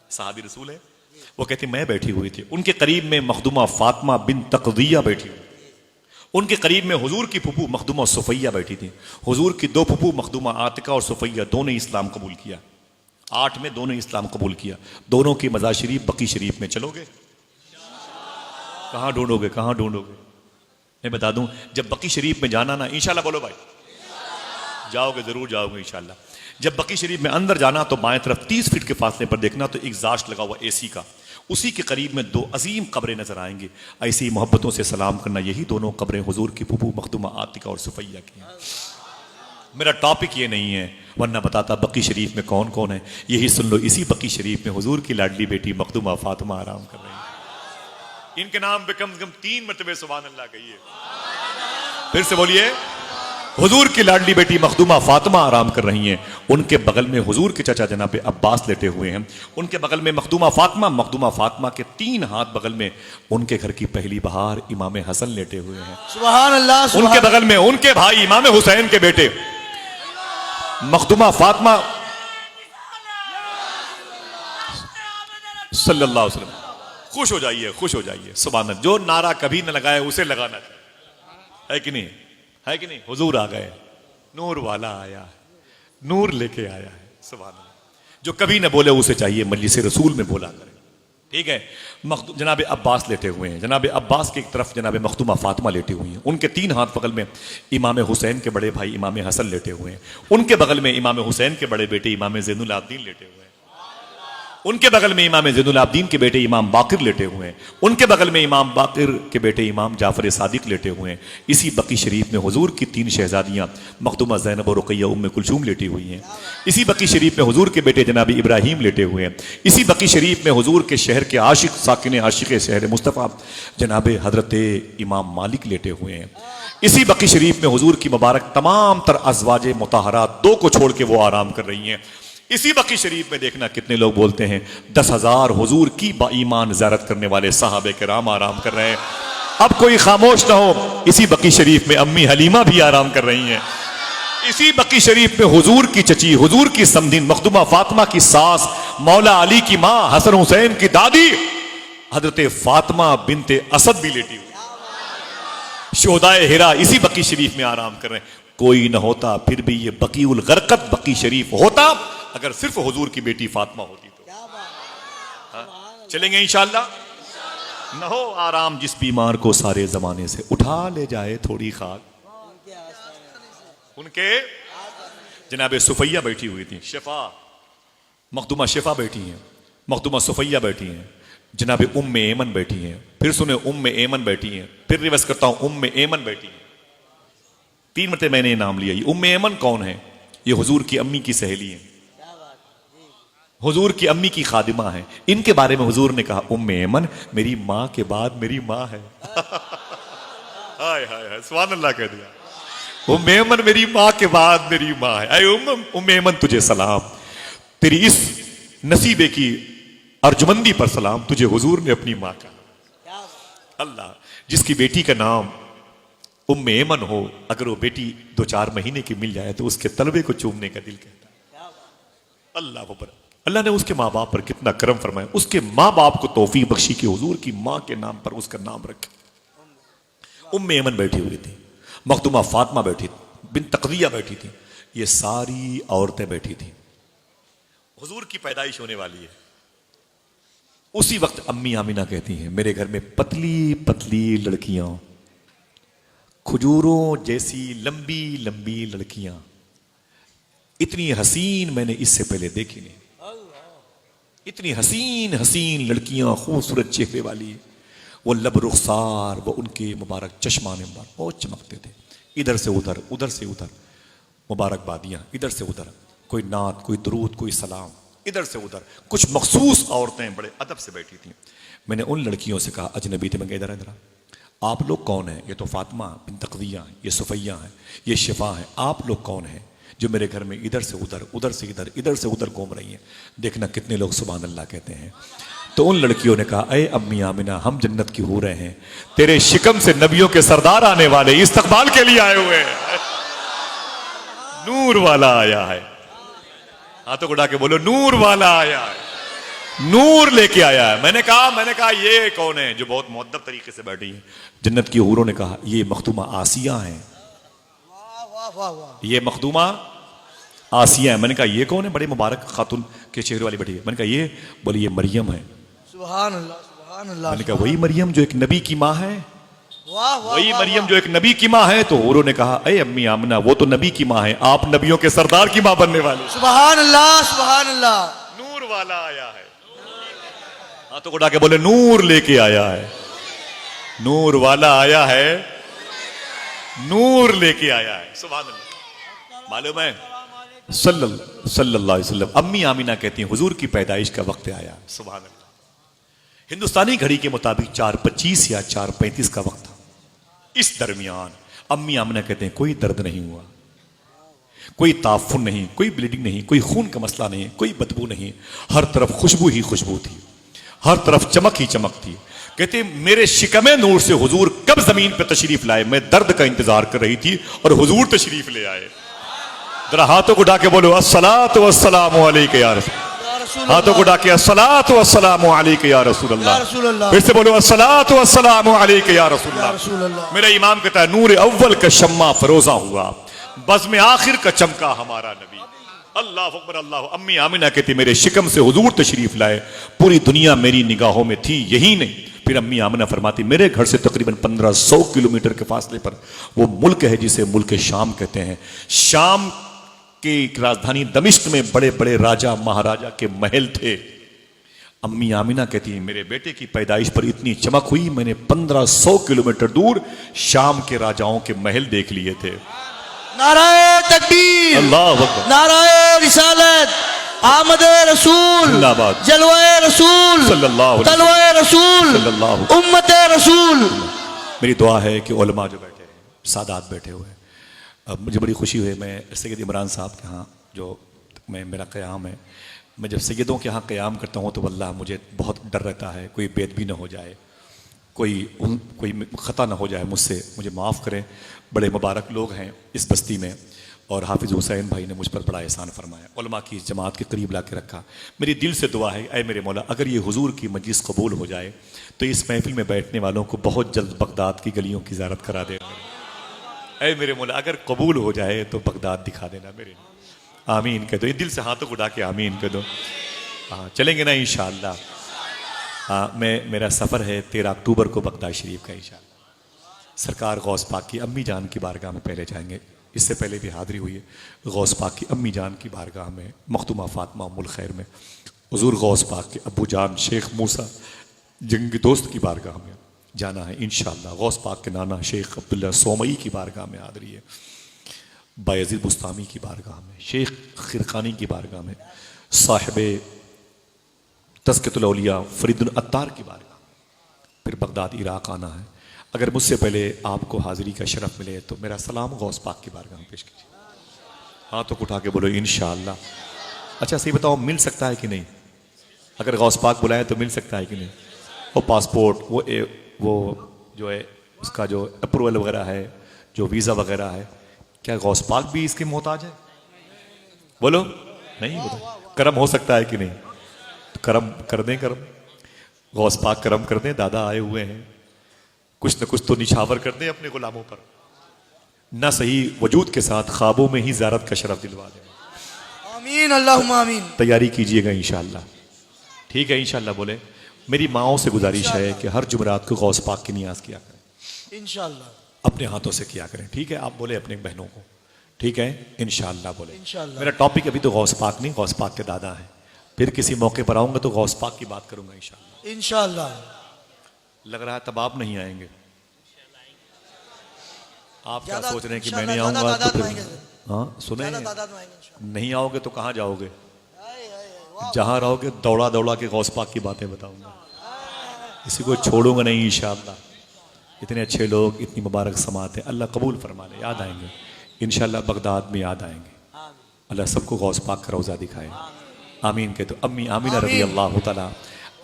सहाबी रसूल है। वो कहती मैं बैठी हुई थी, उनके करीब में मखदूमा फातिमा बिन तकदिया बैठी हुई, उनके करीब में हुजूर की फुफू मखदूमा सुफैया बैठी थी। हुजूर की दो फुफू मखदूमा आतिका और सुफैया दोनों इस्लाम कबूल किया, 8 में दोनों इस्लाम कबूल किया। दोनों की मज़ार शरीफ बकी शरीफ में, चलोगे? कहाँ ढूंढोगे, कहाँ ढूंढोगे? मैं बता दूं, जब बकी शरीफ में जाना ना, इंशाल्लाह बोलो भाई, जाओगे, जरूर जाओगे इंशाल्लाह। जब बकी शरीफ में अंदर जाना तो बाएं तरफ 30 फीट के फासले पर देखना तो एग्जास्ट लगा हुआ एसी का, उसी के करीब में 2 अजीम कब्रें नजर आएंगी। ऐसी मोहब्बतों से सलाम करना, यही दोनों कब्रें हुजूर की फुफू मखदूमा आतिका और सुफैया की हैं। मेरा टॉपिक ये नहीं है, वरना बताता बकी शरीफ में कौन कौन है। यही सुन लो, इसी बकी शरीफ में हुजूर की लाडली बेटी मखदूमा फातिमा आराम कर रही है। इनके नाम पे कम से कम 3 मरतबे सुभान अल्लाह कहिए, फिर से बोलिए। हुजूर की लाडली बेटी मखदूमा फातिमा आराम कर रही हैं। उनके बगल में हुजूर के चाचा जनाब अब्बास लेटे हुए हैं, उनके बगल में मखदूमा फातिमा के 3 हाथ बगल में उनके घर की पहली बहार इमाम हसन लेटे हुए हैं। सुभान अल्लाह। उनके बगल में उनके भाई इमाम हुसैन के बेटे मखदूमा फातिमा सल्लल्लाहु अलैहि वसल्लम। खुश हो जाइए, खुश हो जाइए, सुभान अल्लाह। जो नारा कभी न लगाए उसे लगाना चाहिए, है कि नहीं? है कि नहीं? हुजूर आ गए, नूर वाला आया, नूर लेके आया है, सुभान अल्लाह। जो कभी न बोले उसे चाहिए मजलिस रसूल में बोला करें, ठीक है? जनाब अब्बास लेटे हुए हैं, जनाब अब्बास की एक तरफ जनाब मखदूमा फातिमा लेटी हुई हैं, उनके 3 हाथ बगल में इमाम हुसैन के बड़े भाई इमाम हसन लेटे हुए हैं, उनके बगल में इमाम हुसैन के बड़े बेटे इमाम ज़ैनुल आबिदीन लेटे हुए हैं, उनके बगल में इमाम ज़ैनुल आबिदीन के बेटे इमाम बाकिर लेटे हुए हैं, उनके बगल में इमाम बाकिर के बेटे इमाम जाफर सादिक लेटे हुए हैं। इसी बकी शरीफ में हुजूर की 3 शहजादियां मखदूमा ज़ैनब और रुक़ैया उम्मे कुलसूम लेटी हुई हैं। इसी बकी शरीफ में हुजूर के बेटे जनाब इब्राहिम लेटे हुए हैं। इसी बकी शरीफ में हुजूर के शहर के आशिक साकिन आशिक शहर मुस्तफ़ा जनाब हजरत इमाम मालिक लेटे हुए हैं। इसी बकी शरीफ में हुजूर की मुबारक तमाम तर अज़वाज मुताहरात 2 को छोड़ के वो आराम कर रही हैं। इसी बकी शरीफ में देखना कितने लोग बोलते हैं 10,000 हुजूर की बाईमान ज़ियारत करने वाले सहाबे किराम आराम कर रहे हैं। अब कोई खामोश ना हो, इसी बकी शरीफ में अम्मी हलीमा भी आराम कर रही हैं। इसी बकी शरीफ में हुजूर की चची, हुजूर की समधिन मखदूमा फातिमा की सास, मौला अली की माँ, हसन हुसैन की दादी हजरत फातिमा बिनते असद भी लेटी हुई। शोहदाए हिरा इसी बकी शरीफ में आराम कर रहे हैं। कोई न होता फिर भी ये बकीउल गरकत बकी शरीफ होता अगर सिर्फ हुजूर की बेटी फातिमा होती तो। हाँ? चलेंगे इंशाअल्लाह। न हो आराम जिस बीमार को सारे जमाने से उठा ले जाए थोड़ी खाक। उनके जनाब सुफैया बैठी हुई थी, शिफा मखदूमा शिफा बैठी हैं। मखदूमा सुफैया बैठी हैं, जनाब उम्मे एमन बैठी हैं, फिर सुने उम्मे एमन बैठी हैं, फिर रिवर्स करता हूं उम्मे एमन बैठी हैं। 3 मरतबे मैंने ये नाम लिया। ये उम्मे एमन कौन है? ये हुजूर की अम्मी की सहेली है, हुजूर की अम्मी की खादिमा है। इनके बारे में हुजूर ने कहा उम्मे एमन मेरी मां के बाद मेरी मां है। हाय हाय हाय, सुभान अल्लाह कह दिया। उम्मे एमन मेरी मां के बाद मेरी मां है। अय उम्मे एमन तुझे सलाम, तेरी इस नसीबे की अर्जुमंदी पर सलाम, तुझे हुजूर ने अपनी मां कहा। अल्लाह, जिसकी बेटी का नाम उम्मे एमन हो, अगर वो बेटी 2-4 महीने की मिल जाए तो उसके तलबे को चूमने का दिल कहता है। अल्लाह अकबर। अल्लाह ने उसके माँ बाप पर कितना करम फरमाया, उसके माँ बाप को तौफीक बख्शी कि हुजूर की माँ के नाम पर उसका नाम रखे। उम्मे एमन बैठी हुई थी, मखदूमा फातिमा बैठी थी, बिन तकविया बैठी थी, ये सारी औरतें बैठी थी। हुजूर की पैदाइश होने वाली है। उसी वक्त अम्मी आमिना कहती हैं मेरे घर में पतली पतली लड़कियां, खजूरों जैसी लंबी लंबी लड़कियां, इतनी हसीन मैंने इससे पहले देखी नहीं। इतनी हसीन हसीन लड़कियां, खूबसूरत चेहरे वाली, वो लब रुखसार, वो उनके मुबारक चश्माने मुबारक बहुत चमकते थे। इधर से उधर, उधर से उधर मुबारकबादियां, इधर से उधर कोई नात, कोई दरूद, कोई सलाम, इधर से उधर। कुछ मखसूस औरतें बड़े अदब से बैठी थी। मैंने उन लड़कियों से कहा, अजनबी थे, मैं कहा इधर इधर, आप लोग कौन हैं? ये तो फातिमा बिन तकविया है, ये सुफैया है, ये शिफा है, आप लोग कौन हैं जो मेरे घर में इधर से उधर, उधर से इधर, इधर से उधर घूम रही हैं? देखना कितने लोग सुभान अल्लाह कहते हैं। तो उन लड़कियों ने कहा, अय अम्मी आमिना, हम जन्नत की हो रहे हैं, तेरे शिकम से नबियों के सरदार आने वाले, इस्तकबाल के लिए आए हुए हैं। नूर वाला आया है। हाथों को उठा के बोलो, नूर वाला आया है, नूर लेके आया है। मैंने कहा ये कौन है जो बहुत मुअद्दब तरीके से बैठी है? जन्नत की हूरों ने कहा, ये मखदूमा आसिया है। ये मखदूमा आसिया है। मैंने कहा ये कौन है? बड़े मुबारक खातून के चेहरे वाली बैठी है। मैंने कहा ये, बोली ये मरियम है। सुभान अल्लाह, सुभान अल्लाह। मैंने कहा वही मरियम जो एक नबी की माँ है? वाह वाह, वही मरियम जो एक नबी की माँ है? तो हूरों ने कहा, अय अम्मी आमना, वो तो नबी की माँ है, आप नबियों के सरदार की माँ बनने वाले। सुभान अल्लाह, सुभान अल्लाह। नूर वाला आया है। हाथों को उठा के बोले, नूर लेके आया है, नूर वाला आया है, नूर लेके आया है। सुभान अल्लाह। मालूम है सल्लल्लाहु अलैहि वसल्लम, अम्मी आमिना कहती हैं हुजूर की पैदाइश का वक्त आया। सुभान अल्लाह। हिंदुस्तानी घड़ी के मुताबिक 4:25 या 4:35 का वक्त था। इस दरमियान अम्मी आमिना कहते हैं कोई दर्द नहीं हुआ, कोई ताफुन नहीं, कोई ब्लीडिंग नहीं, कोई खून का मसला नहीं, कोई बदबू नहीं, हर तरफ खुशबू ही खुशबू थी, हर तरफ चमक ही चमक थी। कहते मेरे शिकमे नूर से हुजूर कब जमीन पर तशरीफ लाए, मैं दर्द का इंतजार कर रही थी और हुजूर तशरीफ ले आए। जरा हाथों को उठा के बोलो, अस्सलातु वस्सलामु अलैका या रसूल। हाथों को उठा के अस्सलातु वस्सलामु अलैका या रसूल अल्लाह। फिर से बोलो, अस्सलातु वस्सलामु अलैका या रसूल अल्लाह। मेरा इमाम कहता है नूर अव्वल का शम्मा फरोजा हुआ, बज़्म आखिर का चमका हमारा नबी। अल्लाह अकबर, अल्लाह। अम्मी आमिना कहती मेरे शिकम से हुजूर तशरीफ लाए, पूरी दुनिया मेरी निगाहों में थी, यही नहीं। फिर अम्मी आमिना फरमाती मेरे घर से तकरीबन 1500 किलोमीटर के फासले पर वो मुल्क है जिसे मुल्क शाम कहते हैं। शाम की राजधानी दमिश्क में बड़े बड़े राजा महाराजा के महल थे। अम्मी आमिना कहती है मेरे बेटे की पैदाइश पर इतनी चमक हुई, मैंने 1500 किलोमीटर दूर शाम के राजाओं के महल देख लिए थे। नाराए तकबीर, अल्लाह अकबर, नाराए रिसालत, आमद रसूल, जिंदाबाद, जलवाए रसूल, सल्लल्लाहु तलवाए रसूल, सल्लल्लाहु, उम्मत रसूल। मेरी दुआ है कि उलमा जो बैठे हैं, सादात बैठे हुए हैं, अब मुझे बड़ी खुशी हुई, मैं सैयद इमरान साहब के यहाँ जो मेरा क़याम है, मैं जब सैयदों के यहाँ क़याम करता हूँ तो वल्लाह मुझे बहुत डर रहता है कोई बेदबी ना हो जाए, कोई ख़ता ना हो जाए मुझसे, मुझे माफ़ करें। बड़े मुबारक लोग हैं इस बस्ती में और हाफिज़ हुसैन भाई ने मुझ पर बड़ा एहसान फरमाया, उलमा की जमात के करीब ला के रखा। मेरी दिल से दुआ है ऐ मेरे मौला अगर ये हुजूर की मजलिस कबूल हो जाए तो इस महफिल में बैठने वालों को बहुत जल्द बगदाद की गलियों की ज़ियारत करा देना। ऐ मेरे मौला अगर कबूल हो जाए तो बगदाद दिखा देना मेरे। आमीन कह दो, ये दिल से हाथों को उठा के आमीन कह दो। हाँ चलेंगे ना इंशाअल्लाह। हाँ मेरा सफ़र है 13 अक्टूबर को बगदाद शरीफ का इंशाअल्लाह। सरकार गौस पाक की अम्मी जान की बारगाह में पहले जाएंगे, इससे पहले भी हाज़िरी हुई है गौस पाक की अम्मी जान की बारगाह में मखदूमा फातिमा उम्मुल खैर में, हुजूर गौस पाक के अब्बू जान शेख मूसा जंग दोस्त की बारगाह में जाना है इंशाअल्लाह। गौस पाक के नाना शेख अब्दुल्ला सोमई की बारगाह में हाज़िरी है, बायज़ीद बुस्तामी की बारगाह में, शेख खिरकानी की बारगाह में, साहिब तज़कियतुल औलिया फरीदुल अत्तार की बारगाह में, फिर बगदाद इराक़ आना है। अगर मुझसे पहले आपको हाज़िरी का शरफ़ मिले तो मेरा सलाम गौस पाक की बारगाह में पेश कीजिए। हाँ तो उठा के बोलो इंशाअल्लाह। अच्छा सही बताओ मिल सकता है कि नहीं? अगर गौस पाक बुलाए तो मिल सकता है कि नहीं? वो पासपोर्ट वो जो है उसका जो अप्रूवल वगैरह है, जो वीज़ा वगैरह है, क्या गौस पाक भी इसके मोहताज है? बोलो नहीं बोलो। करम हो सकता है कि नहीं? तो करम कर दें, करम गौस पाक करम कर दें। दादा आए हुए हैं, कुछ न कुछ तो निछावर कर दें अपने गुलामों पर, ना सही वजूद के साथ ख्वाबों में ही ज़ियारत का शरफ दिलवा दें। आमीन अल्लाहुम्मा आमीन। तैयारी कीजिएगा इंशाअल्लाह, ठीक है इंशाअल्लाह। बोले मेरी माओं से गुजारिश है कि हर जुमरात को गौस पाक की नियाज किया करें इंशाअल्लाह, अपने हाथों से किया करें, ठीक है? आप बोले अपने बहनों को, ठीक है इंशाअल्लाह। बोले इंशाअल्लाह। मेरा टॉपिक अभी तो गौस पाक नहीं, गौस पाक के दादा है। फिर किसी मौके पर आऊंगा तो गौस पाक की बात करूंगा इंशाअल्लाह। इंशाअल्लाह। लग रहा है तब आप नहीं आएंगे। आप क्या ज़्यादा- सोच रहे हैं कि मैं इंशाअल्लाह नहीं आऊंगा ज़्यादा तो तादाद में फिर आएंगे। हाँ सुने, ज़्यादा तादाद में आएंगे इंशाअल्लाह। नहीं आओगे तो कहाँ जाओगे? आए, आए, वाह। जहां रहोगे दौड़ा दौड़ा के गौस पाक की बातें बताऊंगा, किसी को छोड़ूंगा नहीं इंशाअल्लाह। इतने अच्छे लोग, इतनी मुबारक समात है, अल्लाह कबूल फरमा ले। याद आएंगे इंशाअल्लाह, बगदाद में याद आएंगे। अल्लाह सबको गौस पाक का रोज़ा दिखाए। आमीन के तो अम्मी आमीना रज़ी अल्लाह तआला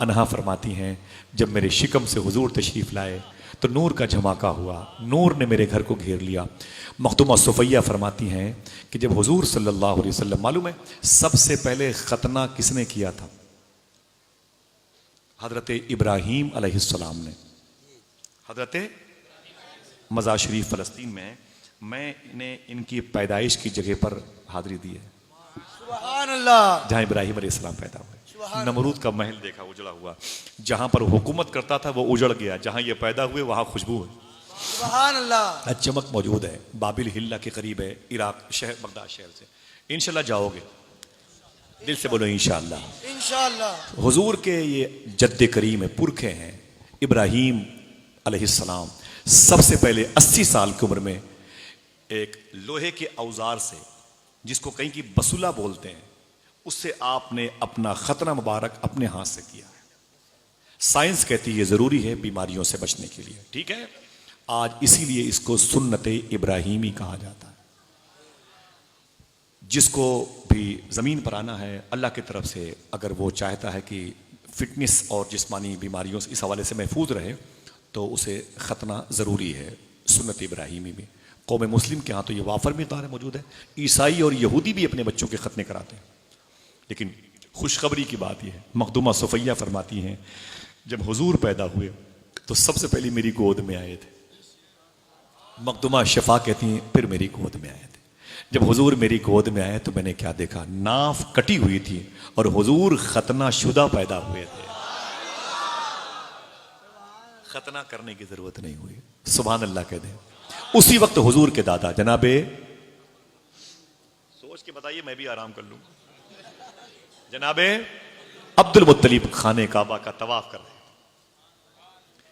अन्हा फरमाती हैं, जब मेरे शिकम से हुजूर तशरीफ़ लाए तो नूर का झमाका हुआ, नूर ने मेरे घर को घेर लिया। मखदूमा सुफैया फरमाती हैं कि जब हुजूर सल्लल्लाहु अलैहि वसल्लम, मालूम है सबसे पहले खतना किसने किया था? हज़रत इब्राहीम अलैहिस्सलाम ने। हज़रत मज़ार शरीफ फ़लस्तीन में, मैंने इनकी पैदाइश की जगह पर हाज़िरी दी है, सुभान अल्लाह। जहाँ इब्राहीम अलैहिस्सलाम पैदा हुए। सुभान नमरूद का महल देखा उजड़ा हुआ, जहाँ पर हुकूमत करता था वो उजड़ गया, जहाँ ये पैदा हुए वहाँ खुशबू है, सुभान अल्लाह। चमक मौजूद है। बाबिल हिल्ला के करीब है, इराक शहर, बगदाद शहर से। इंशाल्लाह जाओगे, दिल से बोलो इंशाल्लाह। इंशाअल्लाह। हुजूर के ये जद्द करीम है, पुरखे हैं इब्राहीम अलैहिस्सलाम। सबसे पहले 80 साल की उम्र में एक लोहे के औजार से, जिसको कहीं की बसुला बोलते हैं, उससे आपने अपना खतना मुबारक अपने हाथ से किया है। साइंस कहती है जरूरी है बीमारियों से बचने के लिए, ठीक है? आज इसीलिए इसको सुन्नते इब्राहीमी कहा जाता है। जिसको भी ज़मीन पर आना है अल्लाह की तरफ से, अगर वो चाहता है कि फिटनेस और जिस्मानी बीमारियों से इस हवाले से महफूज रहे, तो उसे खतना ज़रूरी है सुन्नत इब्राहीमी में। कौम मुस्लिम के यहाँ तो ये वाफर मिक़दार मौजूद है। ईसाई और यहूदी भी अपने बच्चों के खतने कराते हैं। लेकिन खुशखबरी की बात यह है, मखदूमा सुफैया फरमाती हैं, जब हुजूर पैदा हुए तो सबसे पहले मेरी गोद में आए थे। मखदूमा शफा कहती हैं फिर मेरी गोद में आए थे। जब हुजूर मेरी गोद में आए तो मैंने क्या देखा, नाफ कटी हुई थी और हुजूर खतना शुदा पैदा हुए थे। खतना करने की जरूरत नहीं हुई, सुभान अल्लाह कह दें। उसी वक्त हुजूर के दादा जनाबे, सोच के बताइए मैं भी आराम कर लूं, जनाबे अब्दुल मुत्तलिब खाने काबा का तवाफ कर रहे हैं।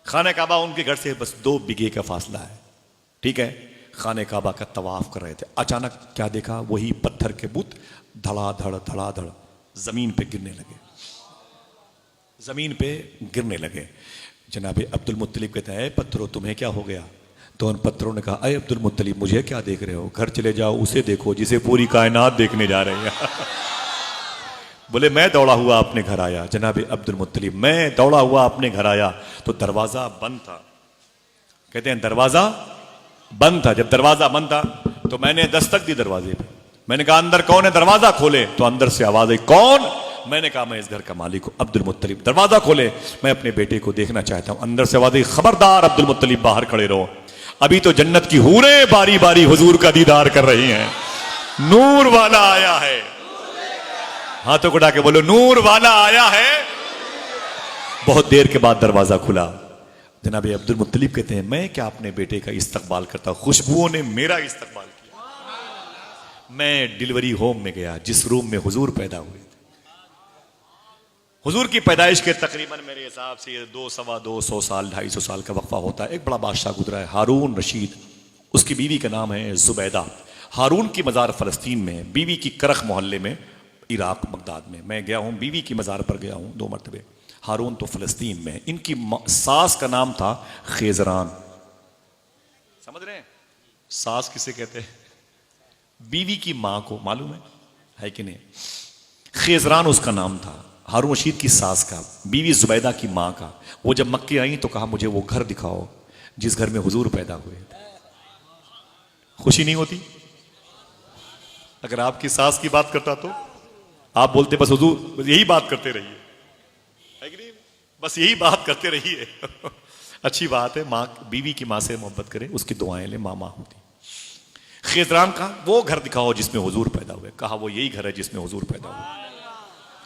खाने काबा उनके घर से बस 2 बिघे का फासला है, ठीक है? खाने काबा का तवाफ कर रहे थे। अचानक क्या देखा, वही पत्थर के बुत धड़ाधड़ जमीन पे गिरने लगे, जमीन पे गिरने लगे। जनाबे अब्दुल मुत्तलिब कहते हैं, पत्थरों तुम्हें क्या हो गया? तो उन पत्थरों ने कहा, अरे अब्दुल मुत्तलिब मुझे क्या देख रहे हो, घर चले जाओ, उसे देखो जिसे पूरी कायनात देखने जा रही है। बोले मैं दौड़ा हुआ अपने घर आया। जनाबे अब्दुल मुत्तलिब, मैं दौड़ा हुआ अपने घर आया तो दरवाजा बंद था। कहते हैं दरवाजा बंद था। जब दरवाजा बंद था तो मैंने दस्तक दी दरवाजे पे। मैंने कहा अंदर कौन है, दरवाजा खोले। तो अंदर से आवाज आई, कौन? मैंने कहा मैं इस घर का मालिक हूं। अब्दुल मुत्तलिब, दरवाजा खोले, मैं अपने बेटे को देखना चाहता हूं। अंदर से आवाज आई, खबरदार अब्दुल मुत्तलिब बाहर खड़े रहो, अभी तो जन्नत की हूरें बारी बारी हुजूर का दीदार कर रही हैं, नूर वाला आया है। हाथों को डाके बोलो, नूर वाला आया है। बहुत देर के बाद दरवाजा खुला। जनाबे अब्दुल मुत्तलिब कहते हैं, मैं क्या अपने बेटे का इस्तकबाल करता, खुशबुओं ने मेरा इस्तकबाल किया। मैं डिलीवरी होम में गया जिस रूम में हुजूर पैदा हुए थे। हुजूर की पैदाइश के तकरीबन मेरे हिसाब से 200-225 साल 250 साल का वक्फा होता है। एक बड़ा बादशाह गुजरा है, हारून रशीद। उसकी बीवी का नाम है जुबैदा। हारून की मज़ार फ़लस्तीन में, बीवी की करख मोहल्ले में, इराक बगदाद में। मैं गया हूँ, बीवी की मज़ार पर गया हूँ 2 मरतबे। हारून तो फ़लस्तीन में। इनकी सास का नाम था खेजरान। समझ रहे हैं सास किसे कहते हैं? बीवी की माँ को, मालूम है कि नहीं? खेजरान उसका नाम था, हारून रशीद की सास का, बीवी जुबैदा की माँ का। वो जब मक्के आई तो कहा मुझे वो घर दिखाओ जिस घर में हुजूर पैदा हुए। खुशी नहीं होती? अगर आपकी सास की बात करता तो आप बोलते बस हुजूर यही बात करते रहिए, है कि नहीं? बस यही बात करते रहिए। अच्छी बात है, माँ बीवी की माँ से मोहब्बत करे, उसकी दुआएं ले, माँ माँ होती। खेजरान का वो घर दिखाओ जिसमें हुजूर पैदा हुए। कहा वो यही घर है जिसमें हुजूर पैदा हुए।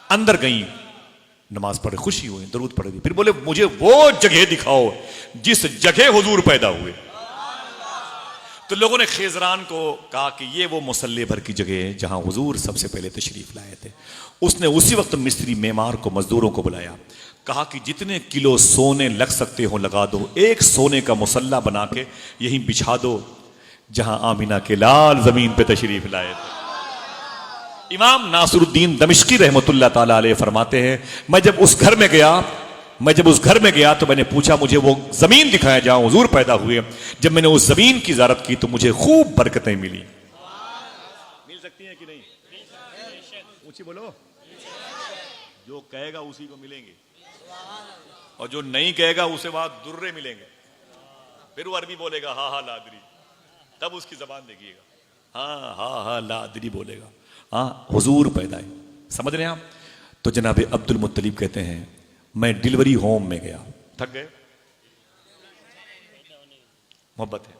अंदर गई, नमाज पढ़े, खुशी हुई, दरूद पढ़ दी। फिर बोले मुझे वो जगह दिखाओ जिस जगह हुजूर पैदा हुए। तो लोगों ने खेजरान को कहा कि ये वो मुसल्ले भर की जगह है जहां हुजूर सबसे पहले तशरीफ लाए थे। उसने उसी वक्त मिस्त्री मेमार को, मजदूरों को बुलाया, कहा कि जितने किलो सोने लग सकते हो लगा दो, एक सोने का मुसल्ला बना के यहीं बिछा दो जहां आमिना के लाल जमीन पे तशरीफ लाए थे। इमाम नासिरुद्दीन दमिश्की रहमतुल्लाह ताला अलैह फरमाते हैं, मैं जब उस घर में गया तो मैंने पूछा मुझे वो जमीन दिखाया जहां हुजूर पैदा हुए। जब मैंने उस जमीन की ज़ियारत की तो मुझे खूब बरकतें मिली। मिल सकती हैं कि नहीं? ऊंची बोलो। जो कहेगा उसी को मिलेंगे, और जो नहीं कहेगा उसे वहां दुर्रे मिलेंगे। फिर वो अरबी बोलेगा हा हा लादरी, तब उसकी जबान देखिएगा, हाँ हाँ हाँ लादरी बोलेगा। हाँ, हुजूर पैदा है। समझ रहे हैं आप? तो जनाब अब्दुल मुत्तलिब कहते हैं मैं डिलीवरी होम में गया, थक गए, मोहब्बत है।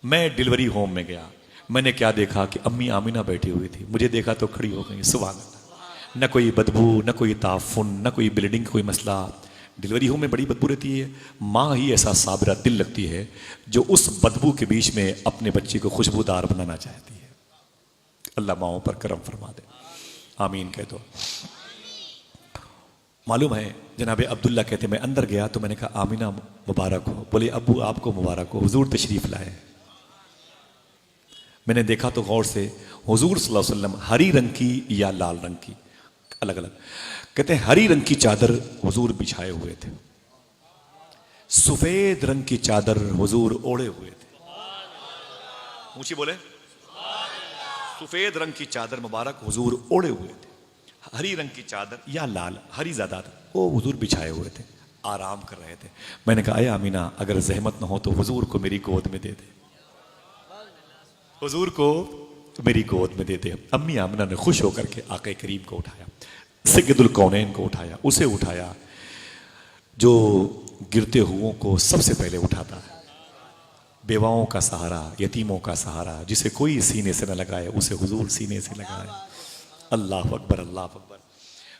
मैं डिलीवरी होम में गया, मैंने क्या देखा कि अम्मी आमिना बैठी हुई थी। मुझे देखा तो खड़ी हो गई। सुभान अल्लाह। न कोई बदबू, न कोई ताफुन, न कोई ब्लीडिंग, कोई मसला। डिलीवरी होम में बड़ी बदबू रहती है, माँ ही ऐसा साबिरा दिल लगती है जो उस बदबू के बीच में अपने बच्चे को खुशबूदार बनाना चाहती है। अल्लाह माओं पर करम फरमा दे, आमीन कह दो। मालूम है जनाब अब्दुल्ला कहते मैं अंदर गया तो मैंने कहा आमिना मुबारक हो। बोले अब्बू आपको मुबारक हो, हुजूर तशरीफ लाए। मैंने देखा तो गौर से हुजूर सल्लल्लाहु अलैहि वसल्लम हरी रंग की या लाल रंग की, अलग अलग, कहते हैं हरी रंग की चादर हुजूर बिछाए हुए थे, सफेद रंग की चादर हुजूर ओढ़े हुए थे। ऊंची बोले। सफेद रंग की चादर मुबारक हुजूर ओढ़े हुए थे, हरी रंग की चादर या लाल, हरी ज्यादा वो हुजूर बिछाए हुए थे, आराम कर रहे थे। मैंने कहा आमिना अगर जहमत न हो तो हुजूर को मेरी गोद में दे दे, हुजूर को मेरी गोद में दे दे। अम्मी आमिना ने खुश होकर के आक़ा करीम को उठाया, सय्यदुल कौनैन को उठाया, उसे उठाया जो गिरते हुओं को सबसे पहले उठाता है, बेवाओं का सहारा, यतीमों का सहारा, जिसे कोई सीने से न लगाए उसे हुजूर सीने से लगाए। अल्लाह अकबर, अल्लाह अकबर।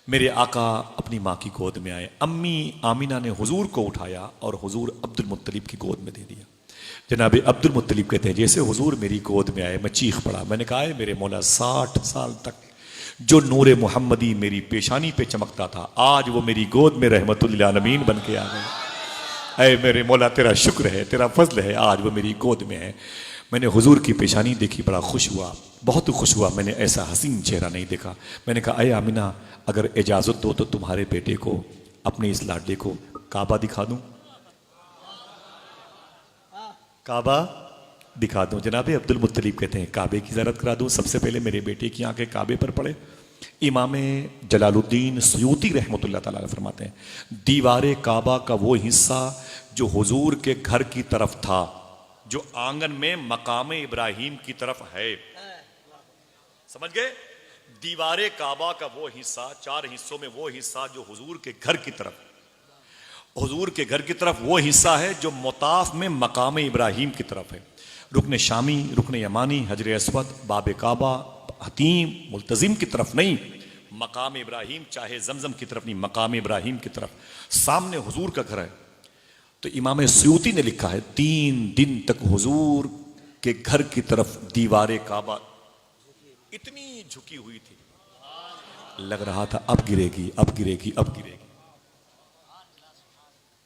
मेरे आका अपनी माँ की गोद में आए। अम्मी आमिना ने हुजूर को उठाया और हुजूर अब्दुल मुत्तलिब की गोद में दे दिया। जनाब अब्दुल मुत्तलिब कहते हैं जैसे हुजूर मेरी गोद में आए मैं चीख पड़ा। मैंने कहा है मेरे मौला 60 साल तक जो नूरे मोहम्मदी मेरी पेशानी पे चमकता था आज वो मेरी गोद में रहमतुल लिल आलमीन बन के आ गए। ऐ मेरे मौला तेरा शुक्र है, तेरा फजल है, आज वो मेरी गोद में है। मैंने हुजूर की पेशानी देखी, बड़ा खुश हुआ, बहुत खुश हुआ। मैंने ऐसा हसीन चेहरा नहीं देखा। मैंने कहा अय आमिना अगर इजाज़त दो तो तुम्हारे बेटे को, अपने इस लाडले को काबा दिखा दूं, काबा दिखा दूं। जनाब अब्दुल मुत्तलिब कहते हैं काबे की ज़ियारत करा दूं, सबसे पहले मेरे बेटे की आंखें काबे पर पड़े। इमाम जलालुद्दीन सयूती रहमतुल्लाह ताला अलैह फरमाते हैं दीवारे काबा का वो हिस्सा जो हुजूर के घर की तरफ था, जो आंगन में मकाम इब्राहिम की तरफ है, समझ गए? दीवारे काबा का वो हिस्सा, 4 हिस्सों में वो हिस्सा जो हुजूर के घर की तरफ, हुजूर के घर की तरफ वो हिस्सा है जो मुताफ में मकाम इब्राहिम की तरफ है। रुकन शामी, रुकन यमानी, हजर अस्वद, बाब काबा, हतीम, मुल्तजिम की तरफ नहीं, मकाम इब्राहिम, चाहे जमजम की तरफ नहीं, मकाम इब्राहिम की तरफ सामने हुजूर का घर है। तो इमाम सयूती ने लिखा है 3 दिन तक हुजूर के घर की तरफ दीवारे काबा इतनी झुकी हुई थी लग रहा था अब गिरेगी, अब गिरेगी, अब गिरेगी।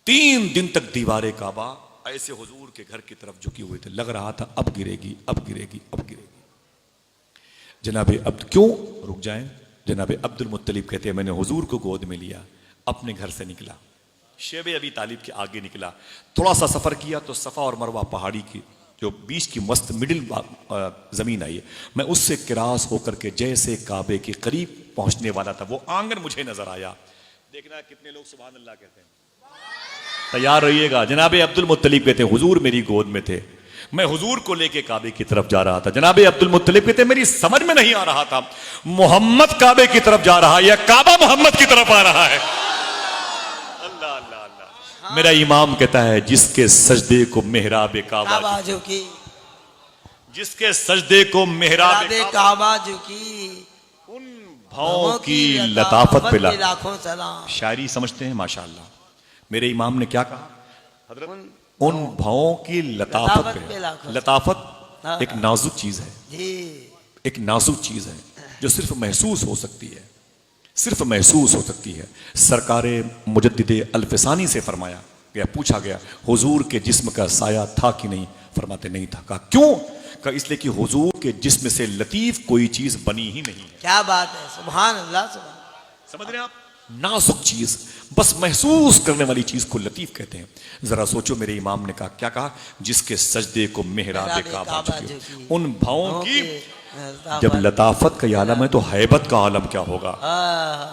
3 दिन तक दीवारे काबा ऐसे हुजूर के घर की तरफ झुकी हुई थे, लग रहा था अब गिरेगी, अब गिरेगी, अब गिरेगी। जनाबे अब क्यों रुक जाएं? जनाबे अब्दुल मुत्तलिब कहते हैं मैंने हुजूर को गोद में लिया, अपने घर से निकला, शेब अबी तालिब के आगे निकला, थोड़ा सा सफर किया तो सफा और मरवा पहाड़ी की जो बीच की मस्त मिडिल जमीन आई है, मैं उससे किरास होकर के जैसे काबे के करीब पहुंचने वाला था, वो आंगन मुझे नजर आया। देखना कितने लोग सुभान अल्लाह कहते हैं, तैयार रहिएगा। जनाबे अब्दुल मुत्तलिब कहते हैं हुजूर मेरी गोद में थे, मैं हुजूर को लेके काबे की तरफ जा रहा था। जनाबे अब्दुल मुत्तलिब कहते मेरी समझ में नहीं आ रहा था मोहम्मद काबे की तरफ जा रहा है या काबा मोहम्मद की तरफ आ रहा है। अल्लाह अल्लाह अल्लाह। मेरा इमाम कहता है जिसके सजदे को मेहराब काबा झुकी, जिसके सजदे को मेहराब काबा झुकी, उन भावों की लताफत पे लाखों सलाम। शायरी समझते हैं माशाअल्लाह। मेरे इमाम ने क्या कहा हजरत? उन भावों की लताफत पे। लताफत एक नाजुक चीज है जी, एक नाजुक चीज है जो सिर्फ महसूस हो सकती है, सिर्फ महसूस हो सकती है। सरकारे मुजद्दिदे अल्फसानी से फरमाया गया, पूछा गया हुजूर के जिस्म का साया था कि नहीं? फरमाते नहीं था। कहा क्यों? कहा इसलिए कि हुजूर के जिस्म से लतीफ कोई चीज बनी ही नहीं है। क्या बात है, सुभान अल्लाह, सुभान। समझ रहे हैं आप? नाजुक चीज, बस महसूस करने वाली चीज को लतीफ कहते हैं। जरा सोचो मेरे इमाम ने कहा, क्या कहा? जिसके सजदे को मेहराब काबा झुकी, उन भावों की जब लताफत का आलम है तो हैबत का आलम क्या होगा?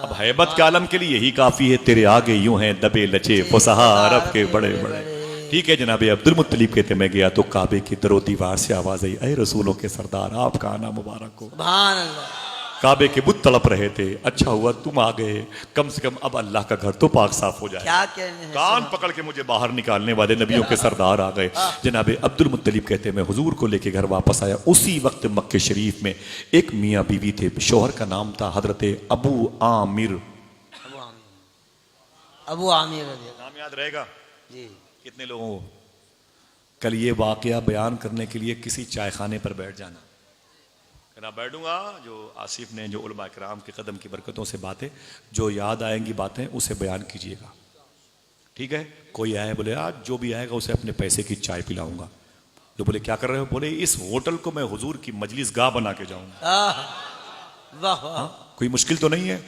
अब हैबत के आलम के लिए यही काफी है, तेरे आगे यूं हैं दबे लचे फुसहा अरब के बड़े बड़े। ठीक है जनाबे अब्दुल मुत्तलिब कहते मैं गया तो काबे की दरो दीवार से आवाज आई, अरे रसूलों के सरदार आपका आना मुबारक हो। सुभान अल्लाह। काबे के बुत तड़प रहे थे, अच्छा हुआ तुम आ गए, कम से कम अब अल्लाह का घर तो पाक साफ हो जाए। क्या कहने हैं, कान पकड़ के मुझे बाहर निकालने वाले नबियों के सरदार आ गए। जनाबे अब्दुल मुत्तलिब कहते हैं मैं हुजूर को लेके घर वापस आया। उसी वक्त मक्के शरीफ में एक मियाँ बीवी थे, शोहर का नाम था हजरत अबू आमिर। अबू आमिर नाम याद रहेगा जी। कितने लोगों को? कल ये वाकया बयान करने के लिए किसी चाय खाने पर बैठ जाना, ना बैठूंगा। जो आसिफ ने जो उलमा किराम के कदम की बरकतों से बातें जो याद आएंगी बातें उसे बयान कीजिएगा, ठीक है? कोई आए बोले आज जो भी आएगा उसे अपने पैसे की चाय पिलाऊंगा। तो बोले क्या कर रहे हो? बोले इस होटल को मैं हुजूर की मजलिस गाह बना के जाऊंगा। वाह, कोई मुश्किल तो नहीं है।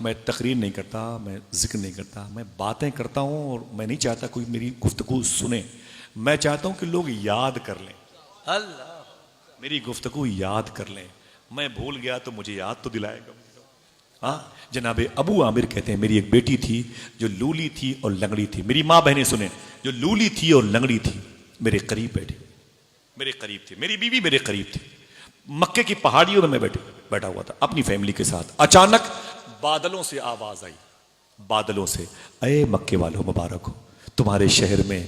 मैं तकरीर नहीं करता, मैं जिक्र नहीं करता, मैं बातें करता हूँ और मैं नहीं चाहता कोई मेरी गुफ्तगू सुने। मैं चाहता हूँ कि लोग याद कर लें, अल्लाह मेरी गुफ्तगू याद कर लें। मैं भूल गया तो मुझे याद तो दिलाएगा। हाँ, जनाबे अबू आमिर कहते हैं मेरी एक बेटी थी जो लूली थी और लंगड़ी थी। मेरी माँ बहनें सुने, जो लूली थी और लंगड़ी थी मेरे करीब बैठी, मेरे करीब थी, मेरी बीवी मेरे करीब थी। मक्के की पहाड़ियों में मैं बैठा हुआ था अपनी फैमिली के साथ। अचानक बादलों से आवाज आई, बादलों से, अये मक्के वालों मुबारक हो, तुम्हारे शहर में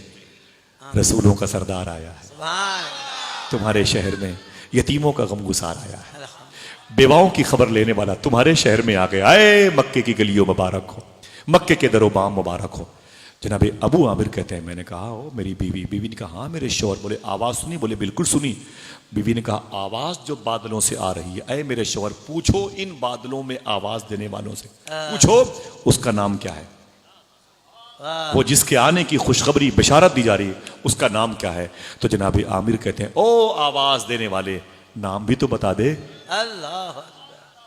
रसूलों का सरदार आया है, तुम्हारे शहर में यतीमों का गमगुसार आया है, बेवाओं की खबर लेने वाला तुम्हारे शहर में आ गया। आए मक्के की गलियों मुबारक हो, मक्के के दरो बाम मुबारक हो। जनाबे अबू आमिर कहते हैं मैंने कहा ओ मेरी बीवी ने कहा हाँ मेरे शौहर। बोले आवाज सुनी? बोले बिल्कुल सुनी। बीवी ने कहा आवाज जो बादलों से आ रही है, अरे मेरे शौहर पूछो इन बादलों में आवाज देने वालों से, पूछो उसका नाम क्या है, वो जिसके आने की खुशखबरी बिशारत दी जा रही है उसका नाम क्या है? तो जनाबे आमिर कहते हैं ओ आवाज देने वाले, नाम भी तो बता दे, अल्लाह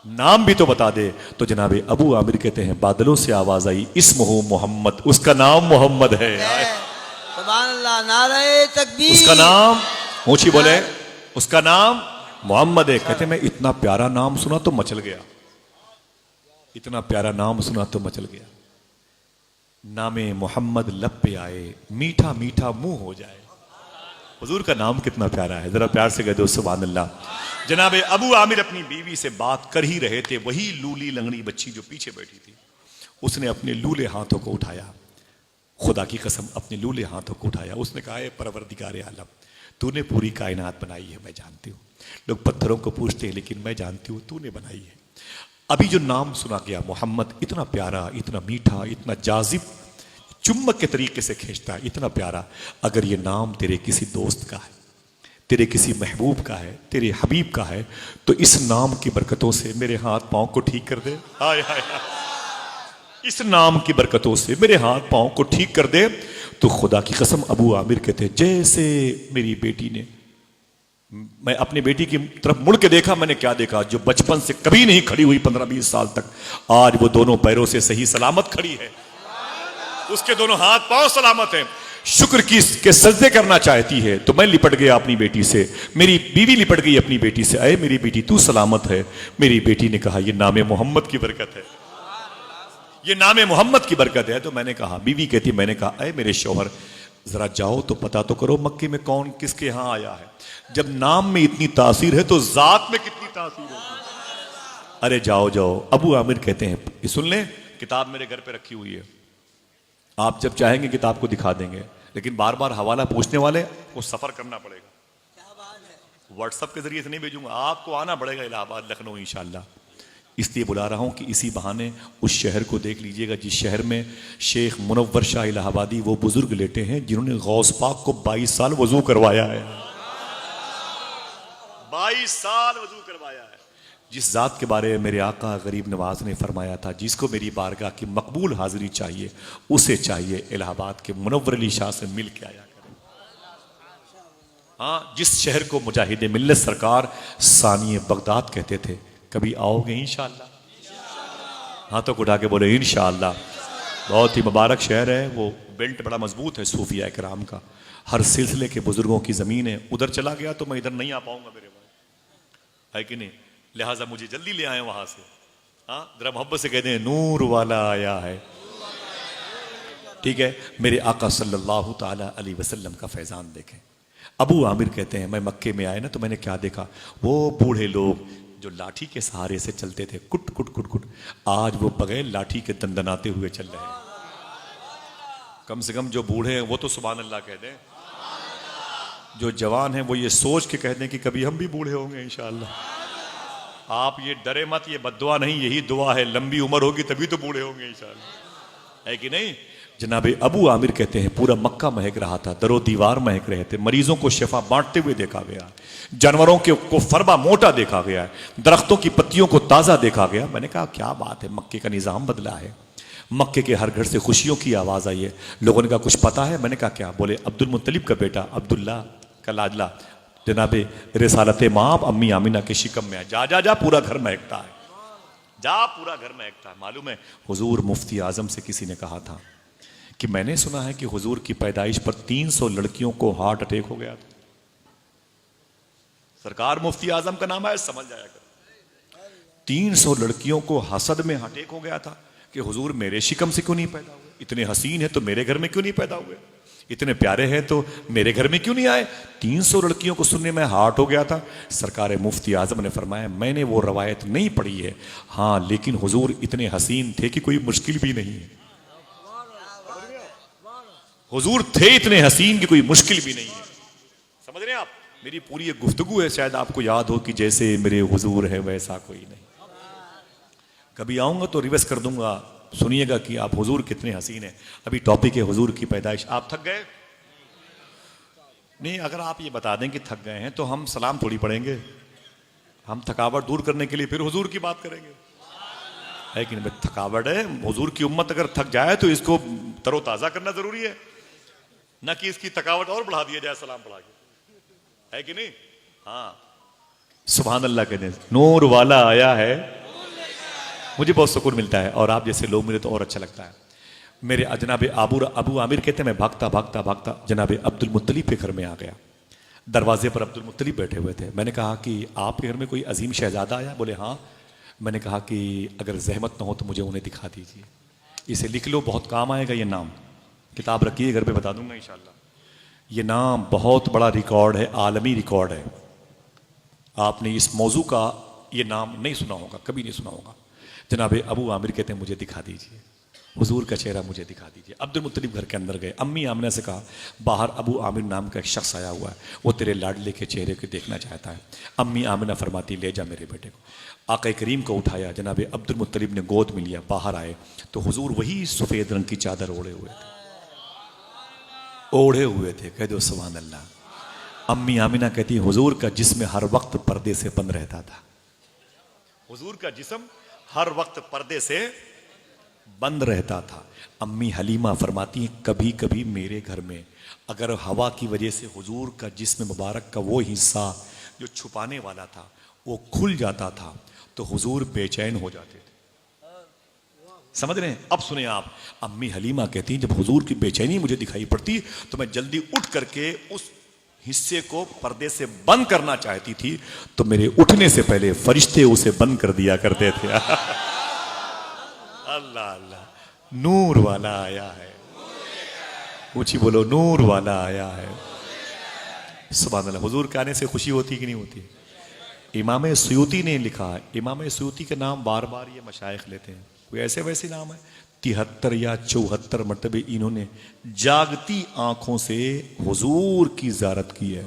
नाम भी तो बता दे। तो जनाबे अबू आमिर कहते हैं बादलों से आवाज आई, इस्मुहु मोहम्मद, उसका नाम मोहम्मद है। सुभान अल्लाह, नारे तकबीर, उसका नाम ऊंची बोले, उसका नाम मोहम्मद है। कहते मैं इतना प्यारा नाम सुना तो मचल गया, इतना प्यारा नाम सुना तो मचल गया। नामे मोहम्मद लब पे आए, मीठा मीठा मुंह हो जाए। हुजूर का नाम कितना प्यारा है, जरा प्यार से कह दो सुभान अल्लाह। जनाबे अबू आमिर अपनी बीवी से बात कर ही रहे थे, वही लूली लंगड़ी बच्ची जो पीछे बैठी थी उसने अपने लूले हाथों को उठाया, खुदा की कसम अपने लूले हाथों को उठाया। उसने कहा है परवरदिगार आलम, तूने पूरी कायनात बनाई है, मैं जानती हूँ। लोग पत्थरों को पूछते हैं लेकिन मैं जानती हूँ तूने बनाई है। अभी जो नाम सुना गया मोहम्मद, इतना प्यारा, इतना मीठा, इतना जाजिब, चुम्बक के तरीके से खींचता है, इतना प्यारा। अगर ये नाम तेरे किसी दोस्त का है, तेरे किसी महबूब का है, तेरे हबीब का है, तो इस नाम की बरकतों से मेरे हाथ पांव को ठीक कर दे। हाय हाय हाय। इस नाम की बरकतों से मेरे हाथ पांव को ठीक कर दे। तो खुदा की कसम अबू आमिर कहते जैसे मेरी बेटी ने, मैं अपनी बेटी की तरफ मुड़ के देखा, मैंने क्या देखा, जो बचपन से कभी नहीं खड़ी हुई 15-20 साल तक, आज वो दोनों पैरों से सही सलामत खड़ी है, उसके दोनों हाथ पांव सलामत हैं। शुक्र की के सजदे करना चाहती है। तो मैं लिपट गया अपनी बेटी से, मेरी बीवी लिपट गई अपनी बेटी से, अरे मेरी बेटी तू सलामत है। मेरी बेटी ने कहा ये नामे मोहम्मद की बरकत है, ये नामे मोहम्मद की बरकत है। तो मैंने कहा, बीवी कहती, मैंने कहा अरे मेरे शौहर जरा जाओ तो पता तो करो मक्के में कौन किसके यहां आया है। जब नाम में इतनी तासीर है तो जात में कितनी तासीर है। अरे जाओ जाओ। अबू आमिर कहते हैं, ये सुन ले, किताब मेरे घर पे रखी हुई है, आप जब चाहेंगे किताब को दिखा देंगे, लेकिन बार बार हवाला पूछने वाले को सफर करना पड़ेगा। व्हाट्सएप के जरिए से नहीं भेजूंगा, आपको आना पड़ेगा इलाहाबाद, लखनऊ इंशाल्लाह। इसलिए बुला रहा हूं कि इसी बहाने उस शहर को देख लीजिएगा जिस शहर में शेख मुनव्वर शाह इलाहाबादी वो बुजुर्ग लेटे हैं जिन्होंने गौस पाक को 22 साल वजू करवाया है। 22 साल वजू करवाया है। जिस जात के बारे में मेरे आका गरीब नवाज ने फरमाया था, जिसको मेरी बारगाह की मकबूल हाजिरी चाहिए, उसे चाहिए इलाहाबाद के मुनव्वर अली शाह से मिल के आया करें। हाँ, जिस शहर को मुजाहिद मिल्लत सरकार सानिए बगदाद कहते थे, कभी आओगे इंशाअल्लाह? हाँ तो उठा के बोले इंशाअल्लाह। बहुत ही मुबारक शहर है, वो बेल्ट बड़ा मजबूत है सूफिया कराम का, हर सिलसिले के बुजुर्गों की जमीन है। उधर चला गया तो मैं इधर नहीं आ पाऊंगा मेरे भाई, है कि नहीं? लिहाजा मुझे जल्दी ले आए वहां से। हाँ, जरा मोहब्बत से कहते हैं नूर वाला आया है। ठीक है, मेरे आका सल्लल्लाहु ताला अलैहि वसल्लम का फैजान देखें। अबू आमिर कहते हैं मैं मक्के में आया ना तो मैंने क्या देखा, वो बूढ़े लोग जो लाठी के सहारे से चलते थे, कुट कुट कुट कुट, आज वो बगैर लाठी के दंदनाते हुए चल रहे हैं। कम से कम जो बूढ़े हैं वो तो सुभान अल्लाह कह दें, जो जवान हैं वो ये सोच के कह दें कि कभी हम भी बूढ़े होंगे इंशाअल्लाह। आप ये डरे मत, ये बद्दुआ नहीं, यही दुआ है, लंबी उम्र होगी तभी तो बूढ़े होंगे इंशाअल्लाह, है कि नहीं? जनाबे अबू आमिर कहते हैं पूरा मक्का महक रहा था, दरो दीवार महक रहे थे, मरीजों को शिफा बांटते हुए देखा गया, जानवरों को फरबा मोटा देखा गया है, दरख्तों की पत्तियों को ताजा देखा गया। मैंने कहा क्या बात है, मक्के का निजाम बदला है, मक्के के हर घर से खुशियों की आवाज आई है। लोगों ने कहा कुछ पता है? मैंने कहा क्या? बोले अब्दुल मुत्तलिब का बेटा अब्दुल्ला का लाडला जनाबे रिसालत माँ अम्मी आमिना के शिकम में है। जा जा जा, पूरा घर महकता है, जा पूरा घर महकता है। मालूम है हुजूर मुफ्ती आजम से किसी ने कहा था कि मैंने सुना है कि हुजूर की पैदाइश पर 300 लड़कियों को हार्ट अटैक हो गया था। सरकार मुफ्ती आजम का नाम है, समझ जाया कर। 300 लड़कियों को हसद में अटैक हो गया था कि हुजूर मेरे शिकम से क्यों नहीं पैदा हुए, इतने हसीन है तो मेरे घर में क्यों नहीं पैदा हुए, इतने प्यारे हैं तो मेरे घर में क्यों नहीं आए। 300 लड़कियों को सुनने में हार्ट हो गया था। सरकार मुफ्ती आजम ने फरमाया मैंने वो रवायत नहीं पढ़ी है, हाँ लेकिन हुजूर इतने हसीन थे कि कोई मुश्किल भी नहीं है। हुजूर थे इतने हसीन कि कोई मुश्किल भी नहीं है। समझ रहे हैं आप? मेरी पूरी एक गुफ्तगू है, शायद आपको याद हो कि जैसे मेरे हुजूर है वैसा कोई नहीं। कभी आऊंगा तो रिवर्स कर दूंगा, सुनिएगा कि आप हुजूर कितने हसीन हैं। अभी टॉपिक है हुजूर की पैदाइश। आप थक गए? नहीं, अगर आप ये बता दें कि थक गए हैं तो हम सलाम थोड़ी पढ़ेंगे, हम थकावट दूर करने के लिए फिर हुजूर की बात करेंगे, है कि नहीं? थकावट है, हुजूर की उम्मत अगर थक जाए तो इसको तरोताजा करना जरूरी है, न कि इसकी थकावट और बढ़ा दिया जाए सलाम पढ़ा के, है कि नहीं? हाँ, सुभान अल्लाह कहते हैं नूर वाला आया है, मुझे बहुत सुकून मिलता है और आप जैसे लोग मिले तो और अच्छा लगता है। मेरे जनाबे अबू आमिर कहते हैं मैं भागता भागता भागता जनाबे अब्दुल मुत्तलिब के घर में आ गया। दरवाजे पर अब्दुल मुत्तलिब बैठे हुए थे। मैंने कहा कि आपके घर में कोई अजीम शहजादा आया? बोले हाँ। मैंने कहा कि अगर जहमत ना हो तो मुझे उन्हें दिखा दीजिए, इसे लिख लो, बहुत काम आएगा ये नाम, किताब रखिए घर पे, बता दूंगा इंशाल्लाह। ये नाम बहुत बड़ा रिकॉर्ड है, आलमी रिकॉर्ड है। आपने इस मौजू का ये नाम नहीं सुना होगा, कभी नहीं सुना होगा। जनाबे अबू आमिर कहते हैं मुझे दिखा दीजिए, हुजूर का चेहरा मुझे दिखा दीजिए। अब्दुल मुत्तलिब घर के अंदर गए। अम्मी आमिना से कहा बाहर अबू आमिर नाम का एक शख्स आया हुआ है, वो तेरे लाडले के चेहरे को देखना चाहता है। अम्मी आमिना फरमाती ले जा मेरे बेटे को। आका करीम को उठाया, जनाबे अब्दुल मुत्तलिब ने गोद में लिया। बाहर आए तो हुजूर वही सफेद रंग की चादर ओढ़े हुए थे, ओढ़े हुए थे। कह दो सुभान अल्लाह। अम्मी आमिना कहती हुजूर का जिस्म हर वक्त पर्दे से बंद रहता था। हुजूर का जिस्म हर वक्त पर्दे से बंद रहता था। अम्मी हलीमा फरमाती हैं कभी कभी मेरे घर में अगर हवा की वजह से हुजूर का जिस्म मुबारक का वो हिस्सा जो छुपाने वाला था वो खुल जाता था तो हुजूर बेचैन हो जाते थे। समझ रहे हैं? अब सुने आप, अम्मी हलीमा कहती हैं जब हुजूर की बेचैनी मुझे दिखाई पड़ती तो मैं जल्दी उठ करके उस हिस्से को पर्दे से बंद करना चाहती थी तो मेरे उठने से पहले फरिश्ते उसे बंद कर दिया करते थे। अल्लाह अल्लाह, नूर वाला आया है। ऊंची बोलो, नूर वाला आया है। सुभान अल्लाह। हुजूर के आने से खुशी होती कि नहीं होती? इमाम सुयूती ने लिखा है, इमाम सुयूती का नाम बार बार ये मशाइख लेते हैं, कोई ऐसे वैसे नाम है, 73 या 74 मरतबे इन्होंने जागती आंखों से हुजूर की ज़ियारत की है।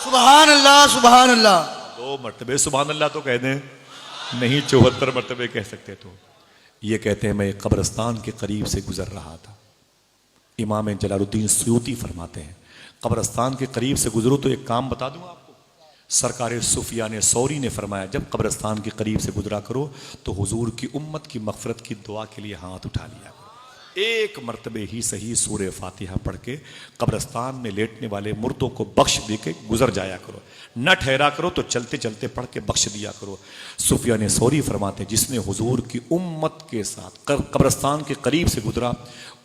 सुभान अल्लाह, सुभान अल्लाह। 2 मरतबे सुभान अल्लाह तो कह दें, नहीं 74 मरतबे कह सकते। तो ये कहते हैं मैं कब्रस्तान के करीब से गुजर रहा था। इमाम जलालुद्दीन सुयूती फरमाते हैं कब्रस्तान के करीब से गुजरो तो एक काम बता दूं आपको, सरकार सुफियान सौरी ने फरमाया जब कब्रस्तान के करीब से गुजरा करो तो हुजूर की उम्मत की मगफरत की दुआ के लिए हाथ उठा लिया करो। एक मरतबे ही सही सूरह फातिहा पढ़ के कब्रस्तान में लेटने वाले मुर्दों को बख्श दे के गुजर जाया करो, न ठहरा करो तो चलते चलते पढ़ के बख्श दिया करो। सुफियान सौरी फरमाते जिसने हुजूर की उम्मत के साथ कब्रस्तान के करीब से गुजरा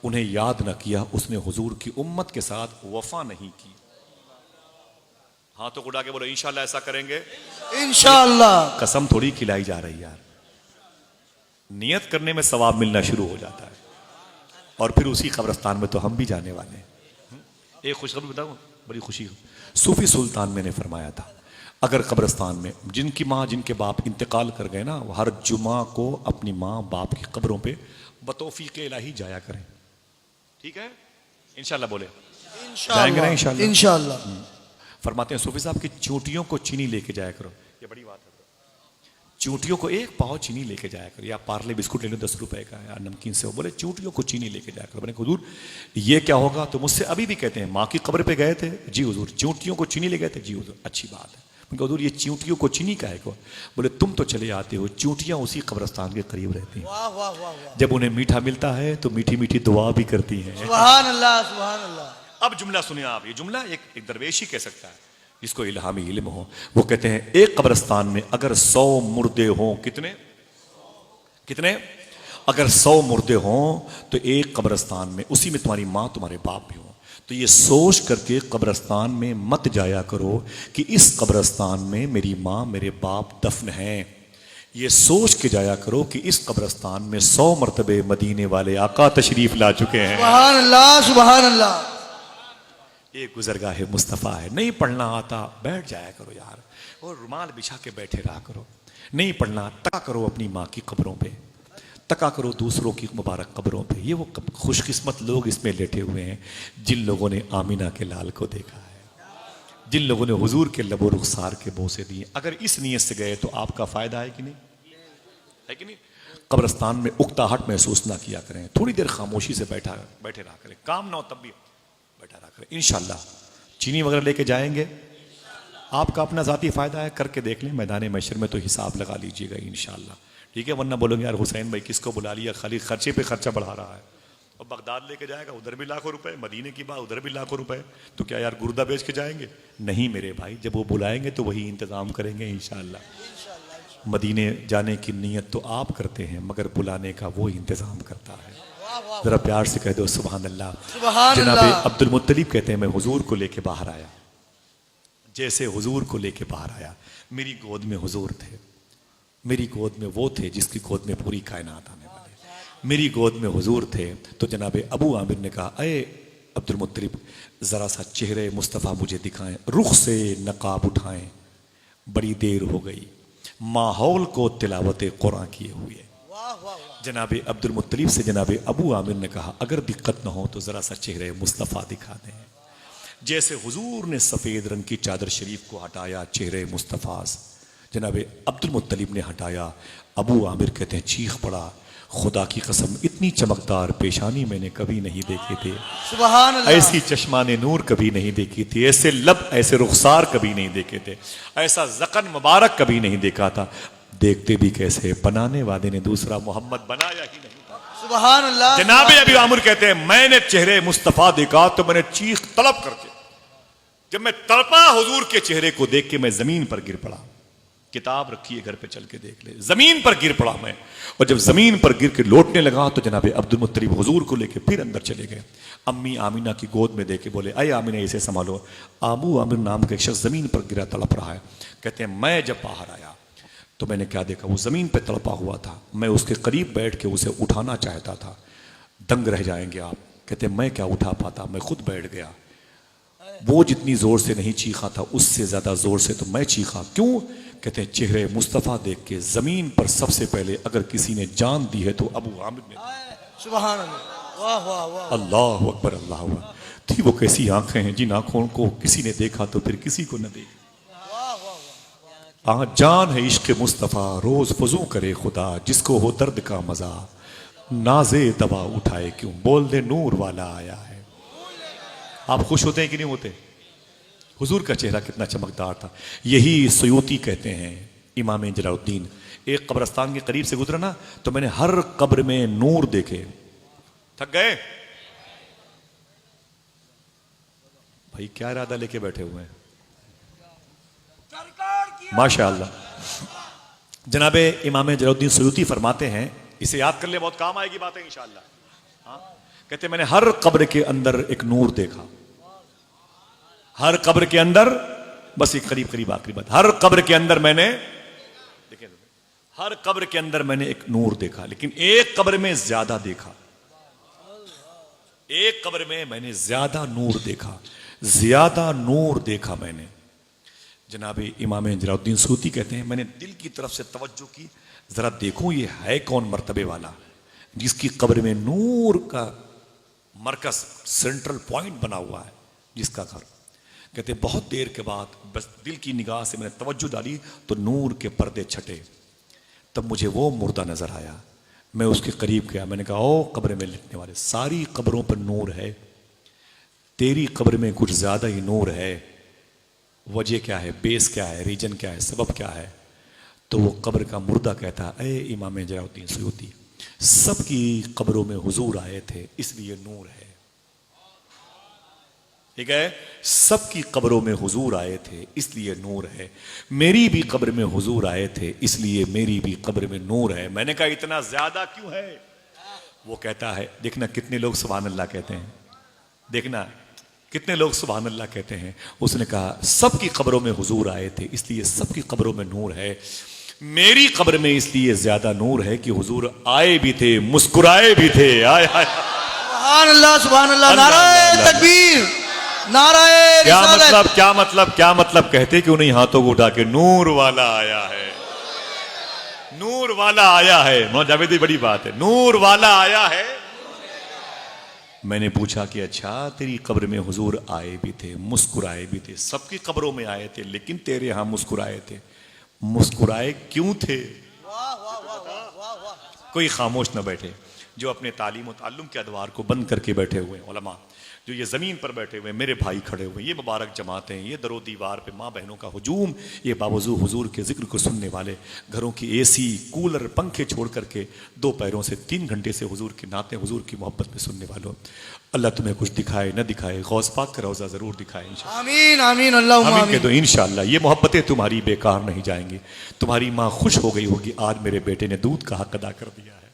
उन्हें याद न किया उसने हुजूर की उम्मत के साथ वफा नहीं की। हाथों को उठा के बोलो इंशाल्लाह ऐसा करेंगे, इंशाल्लाह। कसम थोड़ी खिलाई जा रही यार, नियत करने में सवाब मिलना शुरू हो जाता है और फिर उसी कब्रस्तान में तो हम भी जाने वाले हैं। एक खुशखबरी बताऊं, बड़ी खुशी। सूफी सुल्तान मैंने फरमाया था अगर कब्रस्तान में जिनकी माँ जिनके बाप इंतकाल कर गए ना, हर जुमा को अपनी माँ बाप की कब्रों पे बतौफीक इलाही जाया करें। ठीक है? इंशाल्लाह बोले जाएंगे ना इंशाल्लाह। इंशाल्लाह। फरमाते हैं सूफी साहब की चूंटियों को चीनी लेके जाया करो, ये बड़ी बात है। चूंटियों को एक पाव चीनी लेके जाया करो, या पार्ले बिस्कुट ले लो 10 रुपए का या नमकीन से। वो बोले चूंटियों को चीनी लेके जाया करो। मैंने कहा हुजूर ये क्या होगा? तो मुझसे अभी भी कहते हैं माँ की कब्र पे गए थे, जी हुजूर। चूंटियों को चीनी ले गए थे, जी हुजूर। अच्छी बात है। मैंने कहा हुजूर ये चूंटियों को चीनी काहे को? बोले तुम तो चले आते हो, चूंटियां उसी कब्रस्तान के करीब रहती हैं, वाह वाह वाह वाह। जब उन्हें मीठा मिलता है तो मीठी मीठी दुआ भी करती हैं। सुभान अल्लाह, सुभान अल्लाह। अब जुमला सुनिए आप, ये जुमला एक दरवेश ही कह सकता है जिसको इल्हामी इल्म हो। वो कहते हैं एक कब्रस्तान में अगर 100 मुर्दे हों, कितने कितने? अगर 100 मुर्दे हों तो एक कब्रस्तान में उसी में तुम्हारी माँ तुम्हारे बाप भी हो, तो ये सोच करके कब्रस्तान में मत जाया करो कि इस कब्रस्तान में मेरी माँ मेरे बाप दफन हैं। ये सोच के जाया करो कि इस कब्रस्तान में 100 मरतबे मदीने वाले आका तशरीफ ला चुके हैं। सुभान अल्लाह, सुभान अल्लाह। ये गुजरगाह मुस्तफ़ा है। नहीं पढ़ना आता बैठ जाया करो यार, और रुमाल बिछा के बैठे रहा करो। नहीं पढ़ना तका करो अपनी माँ की कब्रों पे, तका करो दूसरों की मुबारक कब्रों पे। ये वो खुशकिस्मत लोग इसमें लेटे हुए हैं जिन लोगों ने आमीना के लाल को देखा है, जिन लोगों ने हुजूर के लबो रुखसार के बोसे दिए। अगर इस नीयत से गए तो आपका फायदा है कि नहीं? है कि नहीं? कब्रस्तान में उकताहट महसूस ना किया करें, थोड़ी देर खामोशी से बैठे रहा करें, काम ना हो तब भी बैठा रहा करें। इंशाल्लाह चीनी वगैरह लेके जाएंगे, आपका अपना ज़ाती फ़ायदा है, करके देख लें। मैदान महशर में तो हिसाब लगा लीजिएगा इंशाल्लाह, ठीक है? वरना बोलोगे यार हुसैन भाई किसको बुला लिया, खाली खर्चे पे खर्चा बढ़ा रहा है। और बगदाद लेके जाएगा, उधर भी लाखों रुपए, मदीने की बात उधर भी लाखों रुपए, तो क्या यार गुर्दा बेच के जाएंगे? नहीं मेरे भाई, जब वो बुलाएंगे तो वही इंतज़ाम करेंगे इंशाल्लाह। मदीने जाने की नीयत तो आप करते हैं मगर बुलाने का वो इंतज़ाम करता है। जरा प्यार से कह दो सुभान अल्लाह। जनाबे अब्दुल मुत्तलिब कहते हैं मैं हुजूर को लेके बाहर आया, जैसे हुजूर को लेके बाहर आया मेरी गोद में हुजूर थे, मेरी गोद में वो थे जिसकी गोद में पूरी कायनात आने वाले, मेरी गोद में हुजूर थे। तो जनाबे अबू आमिर ने कहा अये अब्दुल मुत्तलिब जरा सा चेहरे मुस्तफ़ा मुझे दिखाएं, रुख से नकाब उठाएं, बड़ी देर हो गई माहौल को तिलावत कुरान किए हुए। जनाबे अब्दुल मुत्तलिब से जनाबे अबू आमिर ने कहा अगर दिक्कत ना हो तो जरा सा चेहरे मुस्तफ़ा दिखा दें। जैसे हुजूर ने सफ़ेद रंग की चादर शरीफ को हटाया चेहरे मुस्तफ़ा जनाब अब्दुल मुत्तलिब ने हटाया। अबू आमिर कहते हैं चीख पड़ा, खुदा की कसम इतनी चमकदार पेशानी मैंने कभी नहीं देखी थी, सुभान अल्लाह। ऐसी चश्माने नूर कभी नहीं देखी थी, ऐसे लब ऐसे रुखसार कभी नहीं देखे थे, ऐसा जकन मुबारक कभी नहीं देखा था। देखते भी कैसे, बनाने वाले ने दूसरा मोहम्मद बनाया ही नहीं था। सुभान अल्लाह। जनाब अबी आमिर कहते हैं मैंने चेहरे मुस्तफा देखा तो मैंने चीख तलब करके, जब मैं तड़पा हुजूर के चेहरे को देख के मैं जमीन पर गिर पड़ा। किताब रखी है घर पे, चल के देख ले, जमीन पर गिर पड़ा मैं। और जब जमीन पर गिर के लौटने लगा तो जनाब अब्दुल मुत्तलिब हुजूर को लेके फिर अंदर चले गए। अम्मी आमीना की गोद में देके बोले अय आमीना इसे संभालो। अबू आमिर नाम का एक शख्स जमीन पर गिरा तड़प रहा है। कहते हैं मैं जब बाहर आया तो मैंने क्या देखा, वो जमीन पर तड़पा हुआ था। मैं उसके करीब बैठ के उसे उठाना चाहता था। दंग रह जाएंगे आप। कहते मैं क्या उठा पाता, मैं खुद बैठ गया। वो जितनी जोर से नहीं चीखा था उससे ज्यादा जोर से तो मैं चीखा। क्यों? कहते हैं चेहरे मुस्तफा देख के जमीन पर सबसे पहले अगर किसी ने जान दी है तो अबू आमिर ने। सुभान अल्लाह। वाह वाह वाह। अल्लाह अकबर अल्लाह अकबर। थी वो कैसी आंखें हैं जिन आंखों को किसी ने देखा तो फिर किसी को न देखा। जान है इश्क मुस्तफा रोज फजू करे खुदा, जिसको हो दर्द का मजा नाजे दवा उठाए क्यों, बोल दे नूर वाला आया है। आप खुश होते हैं कि नहीं होते? हुजूर का चेहरा कितना चमकदार था। यही सुयूती कहते हैं इमाम जलालुद्दीन, एक कब्रिस्तान के करीब से गुजरा ना तो मैंने हर कब्र में नूर देखे। थक गए भाई, क्या इरादा लेके बैठे हुए हैं? माशाअल्लाह। जनाबे इमाम जलालुद्दीन सुयूती फरमाते हैं, इसे याद कर ले, बहुत काम आएगी बातें इंशाअल्लाह। हाँ? कहते मैंने हर कब्र के अंदर एक नूर देखा। हर कब्र के अंदर, बस एक करीब करीब आखिरी बात, हर कब्र के अंदर मैंने देखिए, हर कब्र के अंदर मैंने एक नूर देखा, लेकिन एक कब्र में ज्यादा देखा। एक कब्र में मैंने ज्यादा नूर देखा, ज्यादा नूर देखा मैंने। जनाब इमाम जलालुद्दीन सूती कहते हैं मैंने दिल की तरफ से तवज्जो की, जरा देखूं ये है कौन मर्तबे वाला जिसकी कब्र में नूर का मरकज सेंट्रल पॉइंट बना हुआ है, जिसका घर। कहते बहुत देर के बाद बस दिल की निगाह से मैंने तवज्जो डाली तो नूर के पर्दे छटे। तब मुझे वो मुर्दा नजर आया। मैं उसके करीब गया, मैंने कहा ओ कब्र में लिखने वाले, सारी कब्रों पर नूर है, तेरी कब्र में कुछ ज्यादा ही नूर है। वजह क्या है, बेस क्या है, रीजन क्या है, सबब क्या है? तो वो कब्र का मुर्दा कहता है इमाम जलालुद्दीन सुयूती, सबकी कब्रों में हुजूर आए थे इसलिए नूर है। ठीक है, सबकी कब्रों में हुजूर आए थे इसलिए नूर है। मेरी भी कब्र में हुजूर आए थे इसलिए मेरी भी कब्र में नूर है। मैंने कहा इतना ज्यादा क्यों है? वो कहता है देखना कितने लोग सुभान अल्लाह कहते हैं, देखना कितने लोग सुभान अल्लाह कहते हैं। उसने कहा सबकी कब्रों में हुजूर आए थे इसलिए सबकी कब्रों में नूर है, मेरी कब्र में इसलिए ज्यादा नूर है कि हुजूर आए भी थे, मुस्कुराए भी थे। आए आए सुभान अल्लाह सुभान अल्लाह। नाराए तकबीर, नाराए क्या रिसालत। मतलब, क्या मतलब, क्या मतलब? कहते क्यों नहीं हाथों को उठा के नूर वाला आया है, नूर वाला आया है। मौलाना जावेदी बड़ी बात है, नूर वाला आया है। मैंने पूछा कि अच्छा तेरी कब्र में हुजूर आए भी थे, मुस्कुराए भी थे, सबकी कब्रों में आए थे लेकिन तेरे यहां मुस्कुराए थे, मुस्कुराए क्यों थे? कोई खामोश न बैठे, जो अपने तालीम और ताल्लुम के अदवार को बंद करके बैठे हुए हैं उलमा, जो ये ज़मीन पर बैठे हुए मेरे भाई खड़े हुए, ये मुबारक जमातें, ये दरो दीवार पे माँ बहनों का हुजूम, ये बावजू हुजूर के जिक्र को सुनने वाले, घरों की एसी कूलर पंखे छोड़ करके 2 पैरों से 3 घंटे से हुजूर की नातें, हुजूर की मोहब्बत में सुनने वालों, अल्लाह तुम्हें कुछ दिखाए न दिखाए, गौस पाक का रौज़ा ज़रूर दिखाए इंशाअल्लाह। आमीन आमीन अल्लाहुम्मा आमीन कह दो आमीन। इंशाअल्लाह। ये मोहब्बतें तुम्हारी बेकार नहीं जाएंगी। तुम्हारी माँ खुश हो गई होगी आज मेरे बेटे ने दूध का हक अदा कर दिया है।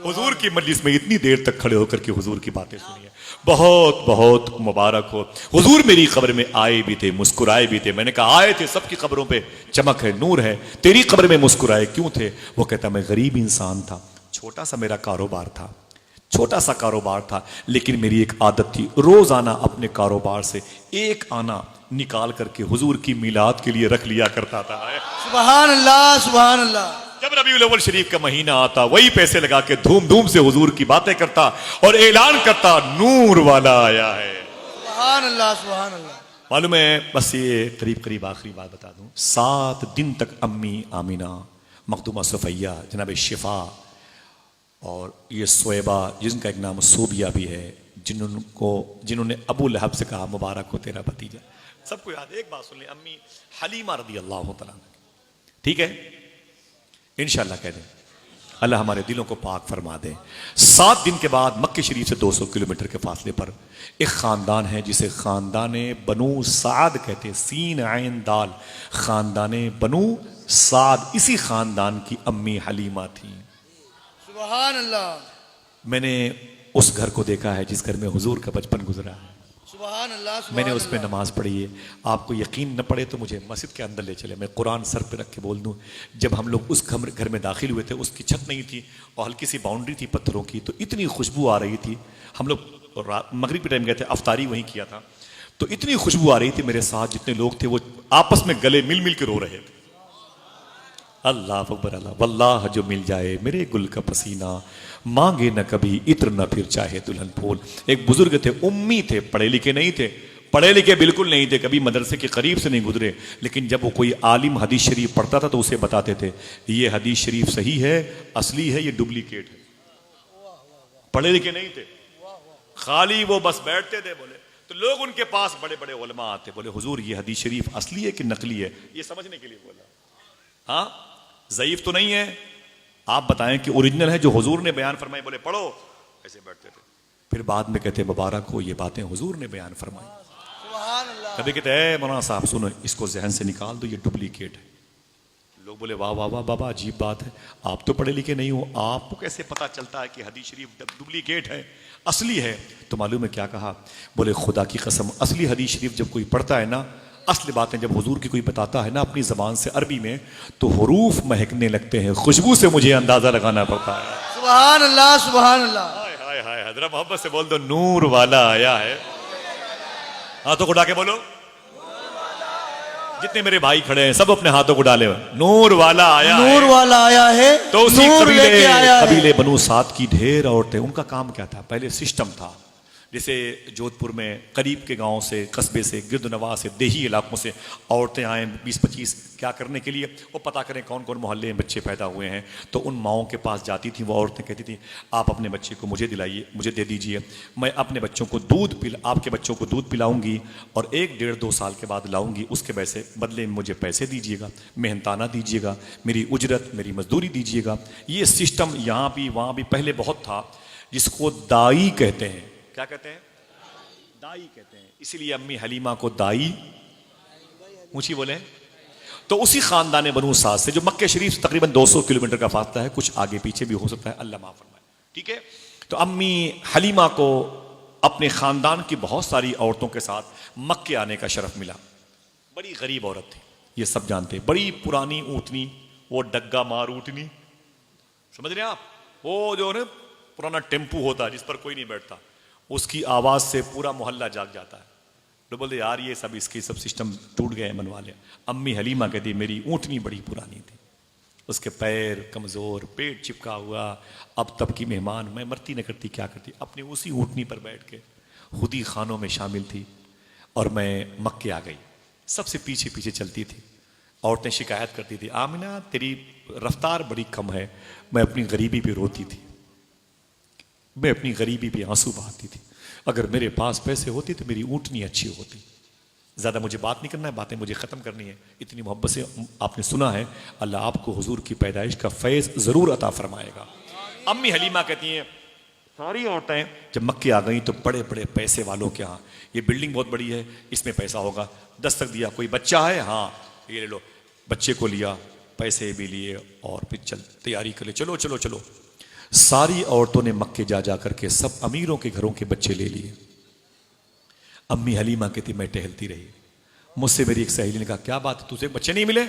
हुजूर की मजलिस में इतनी देर तक खड़े होकर के हुजूर की बातें सुनिए, बहुत बहुत मुबारक हो। हुजूर मेरी कब्र में आए भी थे, मुस्कुराए भी थे। मैंने कहा आए थे, सबकी कब्रों पे चमक है, नूर है, तेरी कब्र में मुस्कुराए क्यों थे? वो कहता मैं गरीब इंसान था, छोटा सा मेरा कारोबार था, छोटा सा कारोबार था, लेकिन मेरी एक आदत थी, रोजाना अपने कारोबार से एक आना निकाल करके हुजूर की मिलाद के लिए रख लिया करता था। सुभान अल्लाह सुभान अल्लाह। जब रबीउल अव्वल शरीफ का महीना आता वही पैसे लगा के धूम धूम से हुजूर की बातें करता और ऐलान करता नूर वाला आया है। सुभान अल्लाह सुभान अल्लाह। मालूम है, बस ये करीब करीब आखिरी बात बता दूं, 7 दिन तक अम्मी आमिना, मखदूमा सफ़ैया, जनाब शिफा और ये सोएबा जिनका एक नाम सोबिया भी है, जिन्होंने अबू लहब से कहा मुबारक हो तेरा भतीजा, सबको याद है। एक बात सुन ले, अम्मी हलीमा रदी अल्लाह तआला, ठीक है, इंशाअल्लाह कह दें, अल्लाह हमारे दिलों को पाक फरमा दे। 7 दिन के बाद मक्के शरीफ से 200 किलोमीटर के फासले पर एक खानदान है जिसे खानदान बनु साद कहते हैं, सीन आइन दाल, खानदान बनु साद। इसी खानदान की अम्मी हलीमा थी। सुभान अल्लाह। मैंने उस घर को देखा है जिस घर में हुजूर का बचपन गुजरा है। सुभान अल्लाह। मैंने उस पर नमाज पढ़ी है। आपको यकीन न पड़े तो मुझे मस्जिद के अंदर ले चले, मैं कुरान सर पे रख के बोल दूं, जब हम लोग उस घर में दाखिल हुए थे, उसकी छत नहीं थी और हल्की सी बाउंड्री थी पत्थरों की, तो इतनी खुशबू आ रही थी। हम लोग मगरिब के टाइम गए थे, अफ्तारी वहीं किया था, तो इतनी खुशबू आ रही थी, मेरे साथ जितने लोग थे वो आपस में गले मिल मिल के रो रहे थे। अल्लाह अकबर, अल्लाह वल्लाह जो मिल जाए मेरे गुल का पसीना, मांगे न कभी इत्र न फिर चाहे दुल्हन फूल। एक बुजुर्ग थे, उम्मी थे, पढ़े लिखे नहीं थे, पढ़े लिखे बिल्कुल नहीं थे, कभी मदरसे के करीब से नहीं गुजरे, लेकिन जब वो कोई आलिम हदीस शरीफ पढ़ता था तो उसे बताते थे ये हदीस शरीफ सही है, असली है, ये डुप्लीकेट है। पढ़े लिखे नहीं थे, खाली वो बस बैठते थे। बोले तो लोग उनके पास बड़े बड़े उलमा आते, बोले हुजूर ये हदीस शरीफ असली है कि नकली है, ये समझने के लिए बोला। हाँ, ज़ईफ तो नहीं है, आप बताएं कि ओरिजिनल है जो हुजूर ने बयान फरमाई। बोले पढ़ो, ऐसे बैठते थे। फिर बाद में कहते मुबारक हो ये बातें हुजूर ने बयान फरमाई। कभी कहते हैं मौलाना साहब सुनो, इसको जहन से निकाल दो, ये डुप्लीकेट है। लोग बोले वाह वाह वाह बाबा, अजीब बात है, आप तो पढ़े लिखे नहीं हो, आपको कैसे पता चलता है कि हदीस शरीफ डुप्लीकेट है, असली है? तो मालूम है क्या कहा? बोले खुदा की कसम, असली हदीस शरीफ जब कोई पढ़ता है ना, असली बातें जब हुजूर की कोई बताता है ना अपनी जबान से अरबी में, तो हरूफ महकने लगते हैं, खुशबू से मुझे अंदाजा लगाना पड़ता है। सुभान अल्लाह, सुभान अल्लाह। हाय हाय हाय, हजरत मोहब्बत से बोल दो नूर वाला आया है। हाथों को उठा के बोलो, जितने मेरे भाई खड़े हैं सब अपने हाथों को डाले, नूर वाला आया है, नूर वाला आया है। तो उसी नूर लेके आया है। कबीले बनु साद की ढेर औरतें, उनका काम क्या था? पहले सिस्टम था, जैसे जोधपुर में करीब के गांव से, कस्बे से, गिरदनवाह से, देही इलाकों से औरतें आए 20-25 क्या करने के लिए, वो पता करें कौन कौन मोहल्ले में बच्चे पैदा हुए हैं। तो उन माओं के पास जाती थी वो औरतें, कहती थी आप अपने बच्चे को मुझे दिलाइए, मुझे दे दीजिए, मैं अपने बच्चों को आपके बच्चों को दूध पिलाऊंगी और 1-1.5-2 साल के बाद लाऊंगी, उसके बदले में मुझे पैसे दीजिएगा, मेहनताना दीजिएगा, मेरी उजरत, मेरी मजदूरी दीजिएगा। ये सिस्टम यहाँ भी वहाँ भी पहले बहुत था, जिसको दाई कहते हैं। क्या कहते हैं? दाई कहते हैं। इसीलिए अम्मी हलीमा को दाई ऊंची बोले। तो उसी खानदान बनु साद से, जो मक्के शरीफ से तकरीबन 200 किलोमीटर का फासला है, कुछ आगे पीछे भी हो सकता है, अल्लाह माफ फरमाए, ठीक है। तो अम्मी हलीमा को अपने खानदान की बहुत सारी औरतों के साथ मक्के आने का शरफ मिला। बड़ी गरीब औरत थी, ये सब जानते, बड़ी पुरानी ऊँटनी, वो डग्गा मार ऊँटनी, समझ रहे हैं आप, वो जो है पुराना टेम्पू होता है जिस पर कोई नहीं बैठता, उसकी आवाज से पूरा मोहल्ला जाग जाता है। लोग बोलते यार ये सब इसके सब सिस्टम टूट गए मनवा ले। अम्मी हलीमा कहती मेरी ऊँटनी बड़ी पुरानी थी, उसके पैर कमजोर, पेट चिपका हुआ, अब तब की मेहमान, मैं मरती न करती क्या करती, अपनी उसी ऊँटनी पर बैठ के खुद ही खानों में शामिल थी और मैं मक्के आ गई। सबसे पीछे पीछे चलती थी। औरतें शिकायत करती थी आमिना तेरी रफ्तार बड़ी कम है। मैं अपनी गरीबी पे रोती थी, मैं अपनी गरीबी पे आंसू बहाती थी। अगर मेरे पास पैसे होते तो मेरी ऊँटनी अच्छी होती। ज़्यादा मुझे बात नहीं करना है, बातें मुझे ख़त्म करनी है। इतनी मोहब्बत से आपने सुना है, अल्लाह आपको हुजूर की पैदाइश का फैज़ ज़रूर अता फरमाएगा। अम्मी हलीमा कहती हैं सारी औरतें जब मक्के आ गई तो बड़े बड़े पैसे वालों के यहाँ, ये बिल्डिंग बहुत बड़ी है, इसमें पैसा होगा, दस्तक दिया, कोई बच्चा है, हाँ ये ले लो, बच्चे को लिया, पैसे भी लिए और फिर चल तैयारी कर ले, चलो चलो चलो। सारी औरतों ने मक्के जा जा करके सब अमीरों के घरों के बच्चे ले लिए। अम्मी हलीमा कहती मैं टहलती रही। मुझसे मेरी एक सहेली ने कहा क्या बात है, तुझे बच्चे नहीं मिले?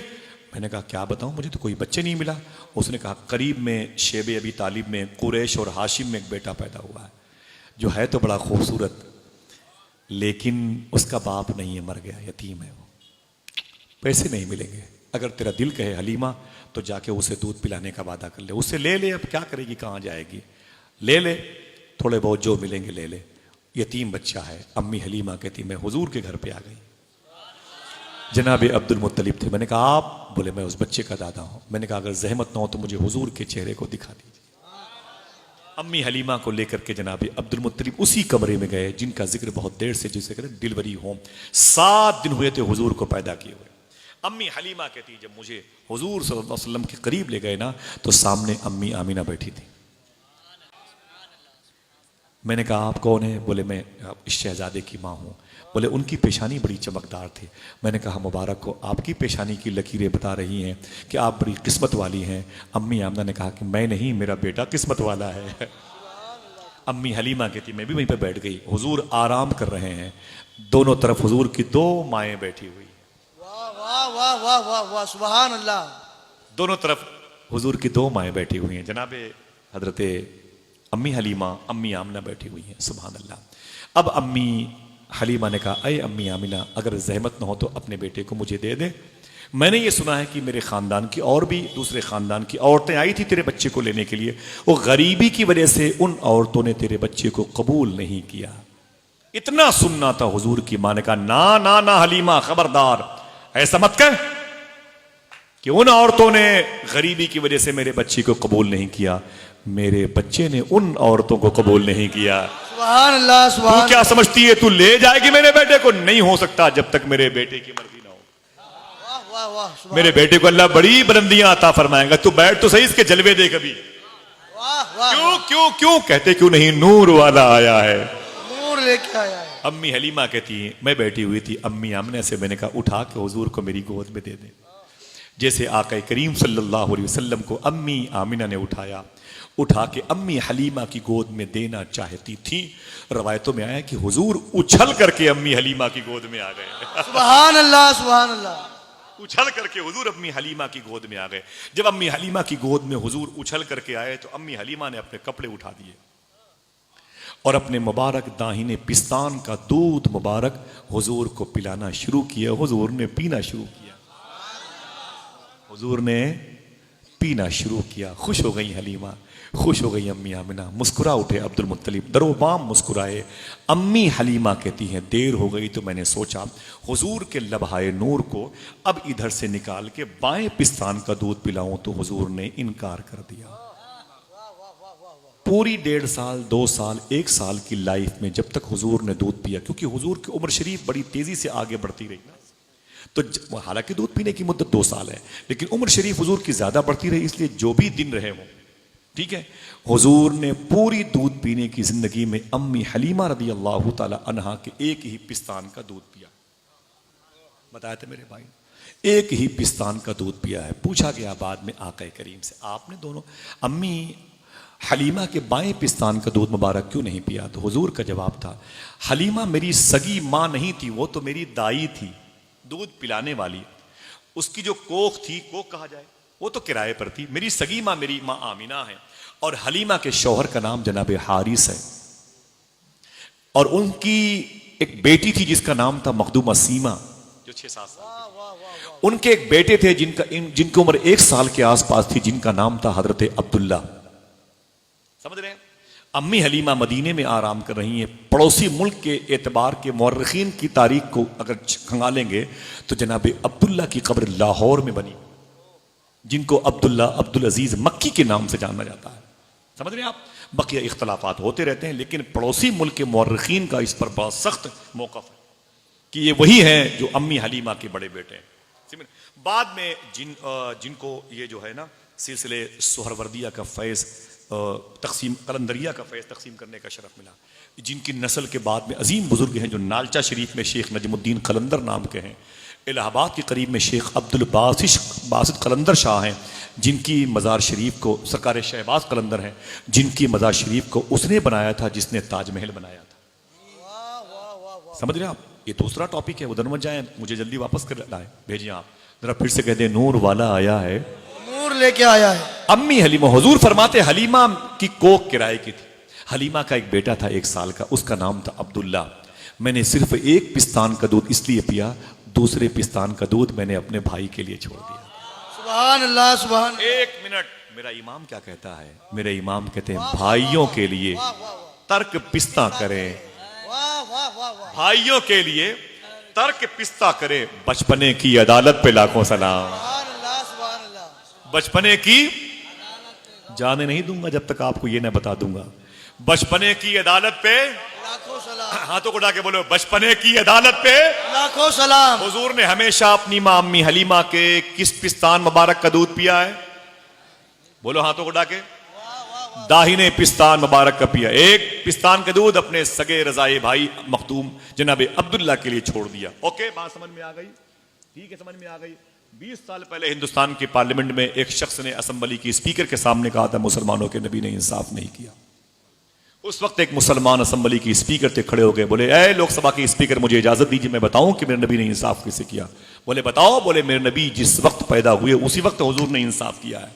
मैंने कहा क्या बताऊं, मुझे तो कोई बच्चे नहीं मिला। उसने कहा करीब में शेब अबी तालिब में कुरैश और हाशिम में एक बेटा पैदा हुआ है, जो है तो बड़ा खूबसूरत, लेकिन उसका बाप नहीं है, मर गया, यतीम है वो, पैसे नहीं मिलेंगे। अगर तेरा दिल कहे हलीमा तो जाके उसे दूध पिलाने का वादा कर ले, उससे ले ले, अब क्या करेगी, कहाँ जाएगी, ले ले, थोड़े बहुत जो मिलेंगे ले ले, यतीम बच्चा है। अम्मी हलीमा कहती मैं हुजूर के घर पे आ गई। जनाब अब्दुल मुत्तलिब थे। मैंने कहा आप? बोले मैं उस बच्चे का दादा हूं। मैंने कहा अगर जहमत ना हो तो मुझे हुजूर के चेहरे को दिखा दीजिए। अम्मी हलीमा को लेकर के जनाब अब्दुल मुत्तलिब उसी कमरे में गए जिनका जिक्र बहुत देर से, जिसे कहते हैं डिलीवरी होम। 7 दिन हुए थे हुजूर को पैदा किए हुए। अम्मी हलीमा कहती जब मुझे हुजूर सल्लल्लाहु अलैहि वसल्लम के करीब ले गए ना, तो सामने अम्मी आमिना बैठी थी। मैंने कहा आप कौन है? बोले मैं इस शहजादे की माँ हूँ। बोले उनकी पेशानी बड़ी चमकदार थी। मैंने कहा मुबारक हो, आपकी पेशानी की लकीरें बता रही हैं कि आप बड़ी किस्मत वाली हैं। अम्मी आमना ने कहा कि मैं नहीं, मेरा बेटा किस्मत वाला है। अम्मी हलीमा कहती मैं भी वहीं पर बैठ गई। हुजूर आराम कर रहे हैं, दोनों तरफ हुजूर की 2 माएँ बैठी हुई। वाह वाह वाह वाह वाह वाह, सुभान अल्लाह। दोनों तरफ हुजूर की 2 माएँ बैठी हुई हैं। जनाबे हजरत अम्मी हलीमा, अम्मी आमना बैठी हुई हैं। सुभान अल्लाह। अब अम्मी हलीमा ने कहा अय अम्मी आमिना, अगर जहमत न हो तो अपने बेटे को मुझे दे दे। मैंने ये सुना है कि मेरे खानदान की और भी दूसरे खानदान की औरतें आई थी तेरे बच्चे को लेने के लिए, वो गरीबी की वजह से उन औरतों ने तेरे बच्चे को कबूल नहीं किया। इतना सुनना था हुजूर की माँ ने कहा ना ना ना हलीमा, खबरदार, ऐसा मत कह कि उन औरतों ने गरीबी की वजह से मेरे बच्चे को कबूल नहीं किया। मेरे बच्चे ने उन औरतों को कबूल नहीं किया। सुभान अल्लाह, सुभान। तू क्या समझती है तू ले जाएगी मेरे बेटे को? नहीं हो सकता जब तक मेरे बेटे की मर्जी ना हो। वाह वाह वाह, सुभान। मेरे बेटे को अल्लाह बड़ी बुलंदियां अता फरमाएगा। तू बैठ तो सही, इसके जलवे देख अभी। वाह वाह, क्यों क्यों क्यों कहते क्यों नहीं? नूर वाला आया है, नूर लेके आया है। अम्मी हलीमा कहती है मैं बैठी हुई थी अम्मी आमने से, मैंने कहा उठा के हुजूर को मेरी गोद में दे दे। जैसे आका करीम सल्लल्लाहु अलैहि वसल्लम को अम्मी आमिना ने उठाया, उठा के अम्मी हलीमा की गोद में देना चाहती थी। रवायतों में आया कि हुजूर उछल करके अम्मी हलीमा की गोद में आ गए। सुभान अल्लाह, सुभान अल्लाह। उछल करके हुजूर अम्मी हलीमा की गोद में आ गए। जब अम्मी हलीमा की गोद में हुजूर उछल करके आए तो अम्मी हलीमा ने अपने कपड़े उठा दिए और अपने मुबारक दाहिने पिस्तान का दूध मुबारक हुजूर को पिलाना शुरू किया। हुजूर ने पीना शुरू किया, हुजूर ने पीना शुरू किया। खुश हो गई हलीमा, खुश हो गई अम्मी आमिना, मुस्कुरा उठे अब्दुल मुत्तलिब, दरोबाम मुस्कुराए। अम्मी हलीमा कहती हैं देर हो गई तो मैंने सोचा हुजूर के लबहाए नूर को अब इधर से निकाल के बाएं पिस्तान का दूध पिलाऊं, तो हुजूर ने इनकार कर दिया। पूरी 1.5 साल 2 साल 1 साल की लाइफ में जब तक हुजूर ने दूध पिया, क्योंकि हुजूर की उम्र शरीफ बड़ी तेजी से आगे बढ़ती रही ना, तो हालांकि दूध पीने की मुद्दत 2 साल है, लेकिन उम्र शरीफ हुजूर की ज्यादा बढ़ती रही, इसलिए जो भी दिन रहे वो ठीक है। हुजूर ने पूरी दूध पीने की जिंदगी में अम्मी हलीमा रदी अल्लाह ताला अन्हा के एक ही पिस्तान का दूध पिया। बताया था मेरे भाई, एक ही पिस्तान का दूध पिया है। पूछा गया बाद में आका करीम से, आपने दोनों अम्मी हलीमा के बाएं पिस्तान का दूध मुबारक क्यों नहीं पिया? तो हुजूर का जवाब था हलीमा मेरी सगी माँ नहीं थी, वो तो मेरी दाई थी, दूध पिलाने वाली। उसकी जो कोख थी, कोख कहा जाए, वो तो किराए पर थी। मेरी सगी माँ मेरी माँ आमिना है, और हलीमा के शौहर का नाम जनाब हारिस है, और उनकी एक बेटी थी जिसका नाम था मखदूमा सीमा, जो 6-7 साल। उनके एक बेटे थे जिनकी उम्र 1 साल के आसपास थी, जिनका नाम था हजरत अब्दुल्ला। समझ रहे हैं? अम्मी हलीमा मदीने में आराम कर रही हैं। पड़ोसी मुल्क के एतबार के मौर्रिखीन की तारीख को अगर खंगालेंगे तो जनाब अब्दुल्ला की कब्र लाहौर में बनी, जिनको अब्दुल्ला अब्दुल अजीज मक्की के नाम से जाना जाता है। समझ रहे हैं आप? बकिया इख्तलाफात होते रहते हैं, लेकिन पड़ोसी मुल्क के मौर्रिखीन का इस पर बहुत सख्त मौक़िफ़ है कि ये वही हैं जो अम्मी हलीमा के बड़े बेटे हैं। बाद में जिनको ये जो है ना सिलसिले सुहरवर्दिया का फैज़ तकसीम, कलंदरिया का फैज़ तकसीम करने का शरफ मिला, जिनकी नस्ल के बाद में अजीम बुजुर्ग हैं जो नालचा शरीफ में शेख नजमुद्दीन कलंदर नाम के हैं, इलाहाबाद के करीब में शेख अब्दुल बासित कलंदर शाह हैं, जिनकी मज़ार शरीफ को सरकार शहबाज कलंदर हैं, जिनकी मज़ार शरीफ को उसने बनाया था जिसने ताजमहल बनाया था। समझ रहे हैं आप? ये दूसरा टॉपिक है, उधर मत जाए, मुझे जल्दी वापस कर लाए, भेजिए आप जरा फिर से कह दें नूर वाला आया है, नूर लेके आया है। अम्मी हलीमा, हुजूर फरमाते हलीमा की कोख किराए की थी। हलीमा का एक बेटा था 1 साल का, उसका नाम था अब्दुल्ला। मैंने सिर्फ एक पिस्तान का दूध इसलिए पिया, दूसरे पिस्तान का दूध मैंने अपने भाई के लिए छोड़ दिया। सुभान अल्लाह, सुभान। 1 मिनट, मेरा इमाम क्या कहता है? मेरे इमाम कहते हैं भाइयों के लिए तर्क पिस्ता करें, भाइयों के लिए तर्क पिस्ता करे, बचपने की अदालत पे लाखों सलाम। सुभान अल्लाह, सुभान अल्लाह। बचपने की जाने नहीं दूंगा जब तक आपको ये ना बता दूंगा। बचपने की अदालत पे लाखों सलाम, हाथों को उठा के बोलो, बचपने की अदालत पे लाखों सलाम। हुजूर ने हमेशा अपनी मां अम्मी हलीमा के किस पिस्तान मुबारक का दूध पिया है? बोलो हाथों को उठा के। दाहिने पिस्तान मुबारक का पिया। एक पिस्तान का दूध अपने सगे रजाए भाई मखदूम जनाब अब्दुल्ला के लिए छोड़ दिया। ओके, बात समझ में आ गई? ठीक है, समझ में आ गई। 20 साल पहले हिंदुस्तान के पार्लियामेंट में एक शख्स ने असेंबली की स्पीकर के सामने कहा था, मुसलमानों के नबी ने इंसाफ नहीं किया। उस वक्त एक मुसलमान असेंबली की स्पीकर थे, खड़े हो गए, बोले, ए लोकसभा के स्पीकर, मुझे इजाजत दीजिए, मैं बताऊं कि मेरे नबी ने इंसाफ कैसे किया। बोले बताओ। बोले मेरे नबी जिस वक्त पैदा हुए उसी वक्त हुजूर ने इंसाफ किया है।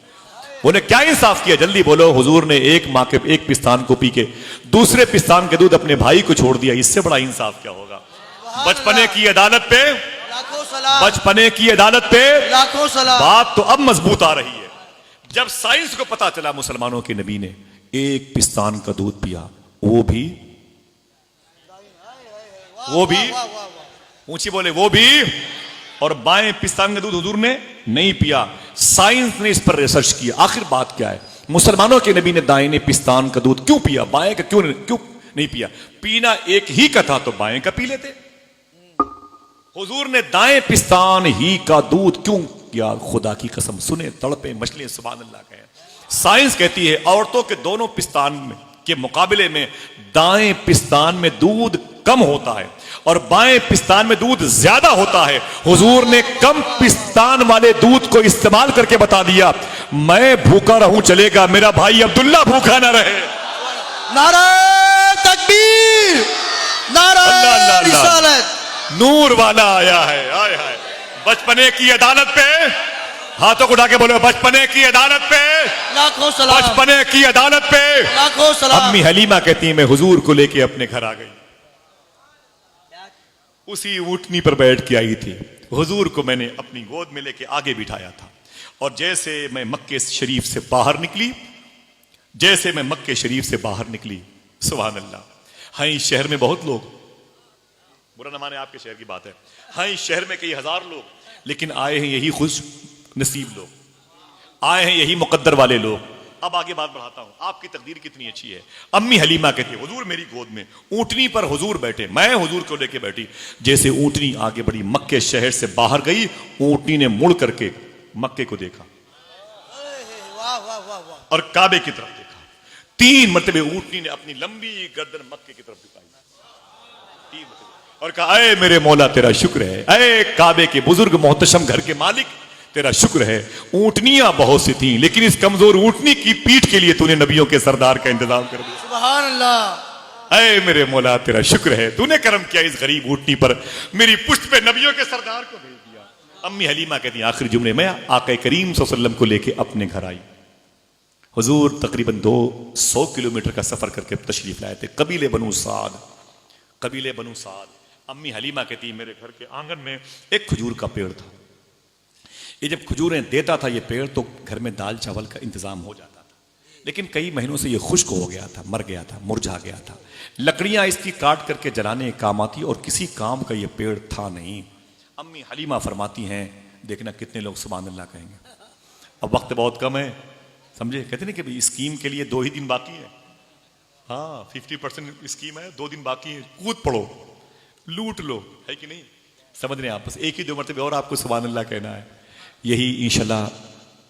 बोले क्या इंसाफ किया? जल्दी बोलो। हुजूर ने एक माँ के एक पिस्तान को पी के दूसरे पिस्तान के दूध अपने भाई को छोड़ दिया। इससे बड़ा इंसाफ क्या होगा? बचपने की अदालत पे लाखों सलाम, बचपने की अदालत पे लाखों सलाम। बात तो अब मजबूत आ रही है। जब साइंस को पता चला मुसलमानों के नबी ने एक पिस्तान का दूध पिया, वो भी वाह, वाह, वाह। ऊंची बोले, वो भी, और बाएं पिस्तान का दूध हुजूर ने नहीं पिया। साइंस ने इस पर रिसर्च किया, आखिर बात क्या है? मुसलमानों के नबी ने दाहिने पिस्तान का दूध क्यों पिया, बाएं का क्यों नहीं पिया? पीना एक ही का था तो बाएं का पी लेते। हुजूर ने दाएं पिस्तान ही का दूध क्यों किया? खुदा की कसम, सुने तड़पे मछली, सुभान अल्लाह कहें। साइंस कहती है औरतों के दोनों पिस्तान में के मुकाबले में दाएं पिस्तान में दूध कम होता है और बाएं पिस्तान में दूध ज्यादा होता है। हुजूर ने कम पिस्तान वाले दूध को इस्तेमाल करके बता दिया, मैं भूखा रहूं चलेगा, मेरा भाई अब्दुल्ला भूखा ना रहे। नारा तकबीर, नारा रिसालत। नूर वाला आया है, आय हाय। बचपने की अदालत पे हाथों को उठा के बोलो, बचपने की अदालत पे लाखों सलाम, बचपने की अदालत पे लाखों सलाम। अम्मी हलीमा कहती है, मैं हुजूर को लेके अपने घर आ गई। उसी ऊंटनी पर बैठ के आई थी। हुजूर को मैंने अपनी गोद में लेके आगे बिठाया था और जैसे मैं मक्के शरीफ से बाहर निकली, जैसे मैं मक्के शरीफ से बाहर निकली, सुभान अल्लाह, हाँ इस शहर में बहुत लोग, बुरा न माने आपके शहर की बात है, हाँ इस शहर में कई हजार लोग, लेकिन आए हैं यही खुश नसीब लोग, आए हैं यही मुकद्दर वाले लोग। अब आगे बात बढ़ाता हूं, आपकी तकदीर कितनी अच्छी है। अम्मी हलीमा कहती है, हुजूर मेरी गोद में, ऊंटनी पर हुजूर बैठे, मैं हुजूर को लेके बैठी। जैसे ऊंटनी आगे बढ़ी, मक्के शहर से बाहर गई, ऊंटनी ने मुड़ करके मक्के को देखा वाह वाह वाह वाह, और काबे की तरफ देखा। 3 मरतबे ऊंटनी ने अपनी लंबी गर्दन मक्के की तरफ झुकाई, 3 मरतबे, और कहा, अय मेरे मौला तेरा शुक्र है, अय काबे के बुजुर्ग मोहतशम घर के मालिक तेरा शुक्र है। ऊंटनियां बहुत सी थी लेकिन इस कमजोर ऊंटनी की पीठ के लिए तूने नबियों के सरदार का इंतजाम कर दिया। सुभान अल्लाह। अय मेरे मौला तेरा शुक्र है, तूने करम किया इस गरीब ऊंटनी पर, मेरी पुष्ट पे नबियों के सरदार को भेज दिया। अम्मी हलीमा कहती है, आखिरी जुमले में आका करीम सल्लल्लाहु अलैहि वसल्लम को लेके अपने घर आई। हुजूर तकरीबन 200 किलोमीटर का सफर करके तशरीफ लाए थे। कबीले बनु साद, कबीले बनु साद। अम्मी हलीमा कहती है, मेरे घर के आंगन में एक खजूर का पेड़ था। ये जब खजूरें देता था ये पेड़ तो घर में दाल चावल का इंतजाम हो जाता था, लेकिन कई महीनों से ये खुश्क हो गया था, मर गया था, मुरझा गया था। लकड़ियां इसकी काट करके जलाने काम आती और किसी काम का ये पेड़ था नहीं। अम्मी हलीमा फरमाती हैं, देखना कितने लोग सुभान अल्लाह कहेंगे। अब वक्त बहुत कम है, समझे, कहते ना कि भाई स्कीम के लिए 2 ही दिन बाकी है। हाँ 50% स्कीम है, 2 दिन बाकी है, कूद पड़ो, लूट लो, है कि नहीं? समझ रहे हैं आप? बस एक ही 2 मरतबे और आपको सुभान अल्लाह कहना है। यही इंशाल्लाह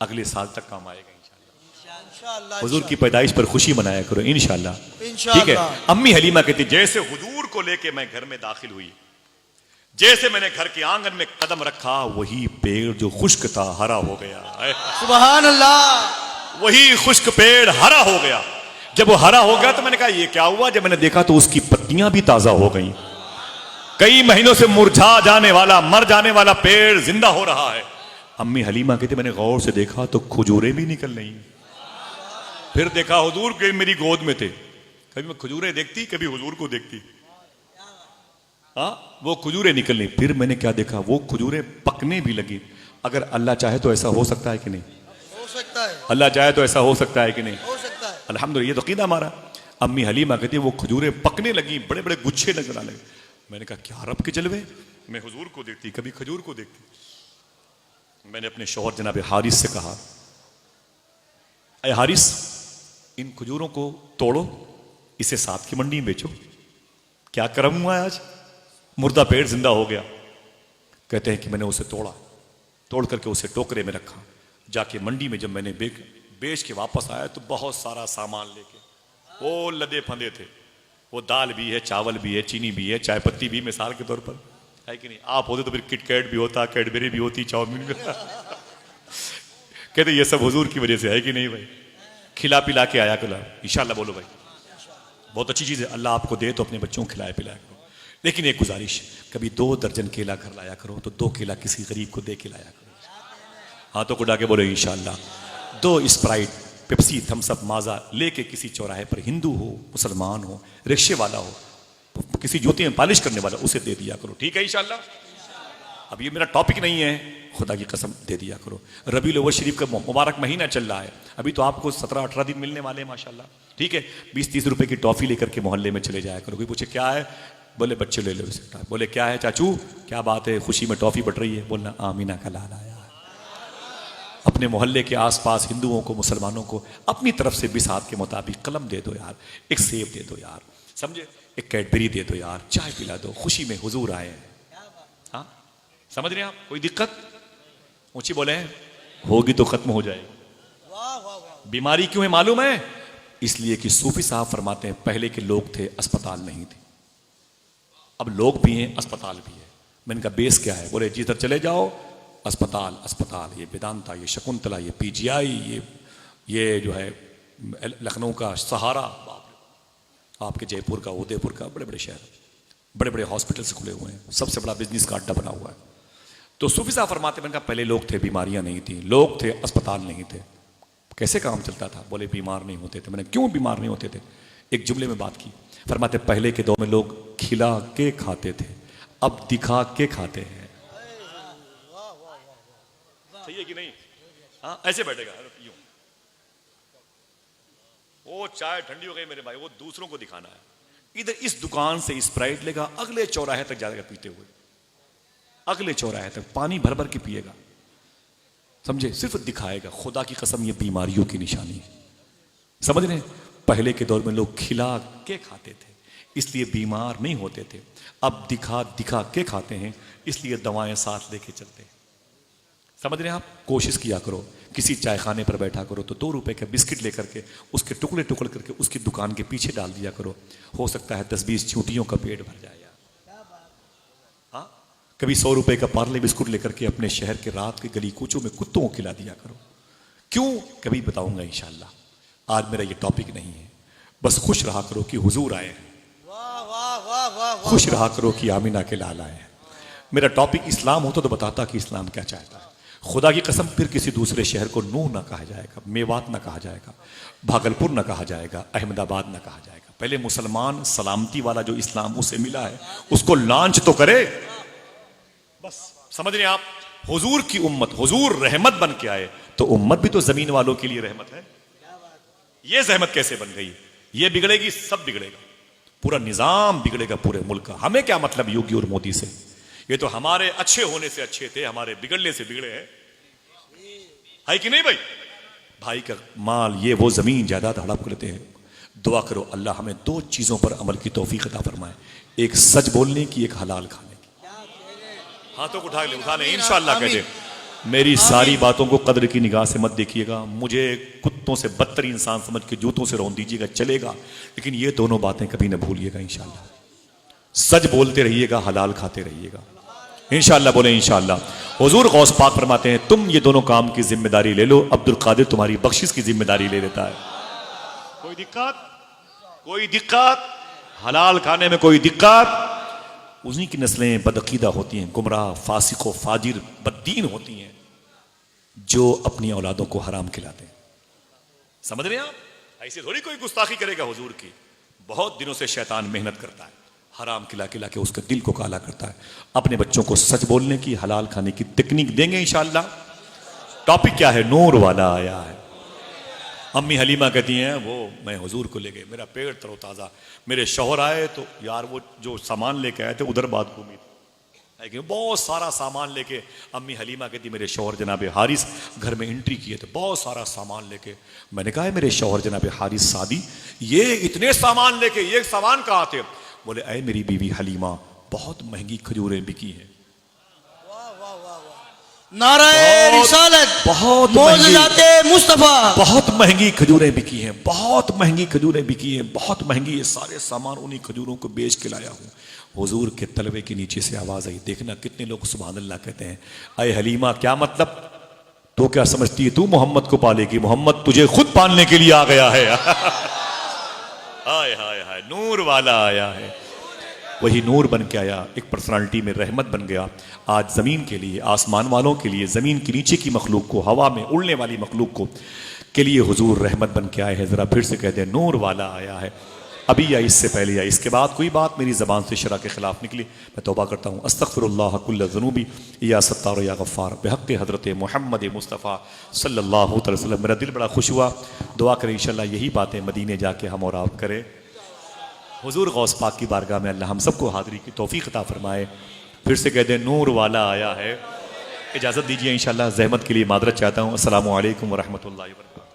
अगले साल तक काम आएगा इंशाल्लाह। हुजूर की पैदाइश पर खुशी मनाया करो इंशाल्लाह, ठीक है। अम्मी हलीमा कहती, जैसे हुजूर को लेके मैं घर में दाखिल हुई, जैसे मैंने घर के आंगन में कदम रखा, वही पेड़ जो खुश्क था हरा हो गया। सुभान अल्लाह। वही खुश्क पेड़ हरा हो गया। जब वो हरा हो गया तो मैंने कहा ये क्या हुआ? जब मैंने देखा तो उसकी पत्तियां भी ताजा हो गई। कई महीनों से मुरझा जाने वाला, मर जाने वाला पेड़ जिंदा हो रहा है। अम्मी हलीमा कहती, मैंने गौर से देखा तो खजूरें भी निकल रही। फिर देखा हुजूर के मेरी गोद में थे। कभी मैं खजूरें देखती, कभी हुजूर को देखती। हाँ वो खजूरें निकलनी। फिर मैंने क्या देखा, वो खजूरें पकने भी लगी। अगर अल्लाह चाहे तो ऐसा हो सकता है कि नहीं? हो सकता है। अल्लाह चाहे तो ऐसा हो सकता है कि नहीं? हो सकता है। अल्हम्दुलिल्लाह, ये तो कीदा हमारा। अम्मी हलीमा कहती है, वो खजूरें पकने लगी, बड़े बड़े गुच्छे नजर आने लगे। मैंने कहा क्या रब के जलवे, मैं हुजूर को देखती, कभी खजूर को देखती। मैंने अपने शौहर जनाब हारिस से कहा, अरे हारिस, इन खजूरों को तोड़ो, इसे साथ की मंडी में बेचो। क्या कर्म हुआ है आज, मुर्दा पेड़ जिंदा हो गया। कहते हैं कि मैंने उसे तोड़ करके उसे टोकरे में रखा। जाके मंडी में जब मैंने बेच के वापस आया तो बहुत सारा सामान लेके, वो लदे फंदे थे। वो दाल भी है, चावल भी है, चीनी भी है, चाय पत्ती भी, मिसाल के तौर पर, है कि नहीं। आप होते तो फिर किटकैट भी होता, कैडबेरी भी होती, चाउमीन भी कहते ये सब हुजूर की वजह से, है कि नहीं भाई। खिला पिला के आया कला, इंशाल्लाह बोलो भाई, बहुत अच्छी चीज़ है। अल्लाह आपको दे तो अपने बच्चों को खिलाया पिलाया करो। लेकिन एक गुजारिश, कभी 2 दर्जन केला घर लाया करो तो 2 केला किसी गरीब को दे के लाया करो। हाथों को डाके बोलो इंशाल्लाह। 2 स्प्राइट, पेप्सी, थम्सअप, माजा लेके किसी चौराहे पर हिंदू हो, मुसलमान हो, रिक्शे वाला हो, किसी जूते में पॉलिश करने वाला, उसे दे दिया करो। ठीक है इंशाल्लाह। अब ये मेरा टॉपिक नहीं है, खुदा की कसम दे दिया करो। रबीउल अव्वल शरीफ का मुबारक महीना चल रहा है, अभी तो आपको 17-18 दिन मिलने वाले हैं माशाल्लाह। ठीक है, 20-30 रुपए की टॉफी लेकर के मोहल्ले में चले जाया करो। कोई पूछे क्या है, बोले बच्चे ले लो इसे। बोले क्या है चाचू, क्या बात है, खुशी में टॉफी बट रही है, बोलना आमीना का लाल आया। अपने मोहल्ले के आसपास हिंदुओं को, मुसलमानों को अपनी तरफ से बिसात के मुताबिक कलम दे दो यार, एक सेब दे दो यार, समझे, एक कैडबरी दे दो यार, चाय पिला दो, खुशी में हुजूर आए हैं। हाँ, समझ रहे हैं आप। कोई दिक्कत, ऊंची बोले, होगी तो खत्म हो जाएगी। बीमारी क्यों है मालूम है, इसलिए कि सूफी साहब फरमाते हैं पहले के लोग थे, अस्पताल नहीं थे, अब लोग भी हैं, अस्पताल भी है। मैंने कहा बेस क्या है, बोले जिधर चले जाओ अस्पताल अस्पताल, ये वेदांता, ये शकुंतला, ये पीजीआई, ये जो है लखनऊ का सहारा, आपके जयपुर का, उदयपुर का, बड़े बड़े शहर, बड़े बड़े हॉस्पिटल्स खुले हुए हैं, सबसे बड़ा बिजनेस का अड्डा बना हुआ है। तो सूफी साहब फरमाते, मैंने कहा पहले लोग थे, बीमारियां नहीं थी, लोग थे, अस्पताल नहीं थे, कैसे काम चलता था, बोले बीमार नहीं होते थे। मैंने क्यों बीमार नहीं होते थे, एक जुमले में बात की। फरमाते पहले के दौर में लोग खिला के खाते थे, अब दिखा के खाते हैं। सही है कि नहीं। हाँ, ऐसे बैठेगा यूं, वो चाय ठंडी हो गई मेरे भाई, वो दूसरों को दिखाना है। इधर इस दुकान से स्प्राइट लेगा, अगले चौराहे तक जाएगा पीते हुए, अगले चौराहे तक पानी भर भर के पिएगा, समझे, सिर्फ दिखाएगा। खुदा की कसम ये बीमारियों की निशानी है, समझ रहे हैं। पहले के दौर में लोग खिला के खाते थे, इसलिए बीमार नहीं होते थे। अब दिखा दिखा के खाते हैं, इसलिए दवाएं साथ लेके चलते हैं। समझ रहे हैं आप। कोशिश किया करो, किसी चाय खाने पर बैठा करो तो 2 रुपए का बिस्किट लेकर के उसके टुकड़े टुकड़े करके उसकी दुकान के पीछे डाल दिया करो, हो सकता है 10-20 चूंटियों का पेट भर जाए। हाँ, कभी 100 रुपए का पार्ले बिस्कुट लेकर के अपने शहर के रात के गली कूचों में कुत्तों को खिला दिया करो। क्यों, कभी बताऊंगा इंशाल्लाह, आज मेरा ये टॉपिक नहीं है। बस खुश रहा करो कि हुजूर आए हैं, खुश रहा करो कि आमीना के लाल आए हैं। मेरा टॉपिक इस्लाम होता तो बताता कि इस्लाम क्या चाहता है। खुदा की कसम फिर किसी दूसरे शहर को नूह ना कहा जाएगा, मेवात ना कहा जाएगा, भागलपुर ना कहा जाएगा, अहमदाबाद ना कहा जाएगा। पहले मुसलमान सलामती वाला जो इस्लाम उसे मिला है उसको लॉन्च तो करे। बस समझ रहे हैं आप। हुजूर की उम्मत, हुजूर रहमत बन के आए तो उम्मत भी तो जमीन वालों के लिए रहमत है। ये जहमत कैसे बन गई, ये बिगड़ेगी, सब बिगड़ेगा, पूरा निजाम बिगड़ेगा पूरे मुल्क का। हमें क्या मतलब योगी और मोदी से, ये तो हमारे अच्छे होने से अच्छे थे, हमारे बिगड़ने से बिगड़े हैं, है कि नहीं भाई। भाई का माल, ये वो जमीन जायदाद हड़प लेते हैं। दुआ करो अल्लाह हमें 2 चीजों पर अमल की तौफीक अता फरमाए, एक सच बोलने की, एक हलाल खाने की। हाथों को उठा ले इंशाअल्लाह कह दे। मेरी सारी बातों को कदर की निगाह से मत देखिएगा, मुझे कुत्तों से बदतर इंसान समझ के जूतों से रौंद दीजिएगा, चलेगा, लेकिन ये दोनों बातें कभी न भूलिएगा इंशाअल्लाह। सच बोलते रहिएगा, हलाल खाते रहिएगा इंशाअल्लाह। बोले इंशाअल्लाह। हुजूर गौस पाक फरमाते हैं तुम ये दोनों काम की जिम्मेदारी ले लो, अब्दुल कादिर तुम्हारी बख्शिश की जिम्मेदारी ले लेता है। कोई दिक्कत, कोई दिक्कत, हलाल खाने में कोई दिक्कत। उन्हीं की नस्लें बदअकीदा होती हैं, गुमराह, फासिक, फाजिर, बददीन होती हैं, जो अपनी औलादों को हराम खिलाते हैं। समझ रहे हैं आप। ऐसे थोड़ी कोई गुस्ताखी करेगा हुजूर की। बहुत दिनों से शैतान मेहनत करता है, हराम खिला खिला के उसके दिल को काला करता है। अपने बच्चों को सच बोलने की, हलाल खाने की तकनीक देंगे इंशाअल्लाह। टॉपिक क्या है, नूर वाला आया है। अम्मी हलीमा कहती हैं वो मैं हुजूर को ले गए, मेरा पेट तरोताज़ा, मेरे शौहर आए तो यार वो जो सामान लेके आए थे उधर बात घूमी, लेकिन बहुत सारा सामान लेके अम्मी हलीमा कहती मेरे शौहर जनाब हारिस घर में एंट्री किए थे, बहुत सारा सामान लेके। मैंने कहा मेरे शौहर जनाब हारिस सादी ये इतने सामान लेके, ये सामान कहाँ थे? बोले अय मेरी बीवी हलीमा बहुत महंगी खजूरें बिकी हैं। नाराए रिसालत, बहुत मौजज़ाते मुस्तफा, बहुत महंगी खजूरें बिकी हैं, बहुत महंगी खजूरें बिकी हैं, बहुत महंगी। ये सारे सामान उन्हीं खजूरों को बेच के लाया हूँ। हुजूर के तलवे के नीचे से आवाज आई, देखना कितने लोग सुभान अल्लाह कहते हैं। अय हलीमा क्या मतलब, तो क्या समझती है तू मोहम्मद को पालेगी? मोहम्मद तुझे खुद पालने के लिए आ गया है। हाय हाय हाय, नूर वाला आया है। वही नूर बन के आया, एक पर्सनालिटी में रहमत बन गया। आज जमीन के लिए, आसमान वालों के लिए, जमीन के नीचे की मखलूक को, हवा में उड़ने वाली मखलूक को के लिए हुजूर रहमत बन के आए हैं। जरा फिर से कहते हैं नूर वाला आया है। अभी या इससे पहले या इसके बाद कोई बात मेरी ज़बान से शरा के खिलाफ निकली, मैं तौबा करता हूँ। अस्तग़फिरुल्लाह कुल्ल ज़ुनूबी या सत्तार या गफ़्फ़ार बिहक़्क़ि हज़रत मोहम्मद मुस्तफ़ा सल्लल्लाहु अलैहि वसल्लम। मेरा दिल बड़ा खुश हुआ। दुआ करें इंशाअल्लाह यही बातें मदीने जाके हम और आप करें। हुजूर गौस पाक की बारगाह में अल्लाह हम सबको हाज़िरी की तौफ़ीक़ अता फ़रमाए। फिर से कहते हैं नूर वाला आया है। इजाज़त दीजिए, इंशाअल्लाह ज़हमत के लिए मादरत चाहता हूँ। अस्सलामु अलैकुम व रहमतुल्लाहि व बरकातहू।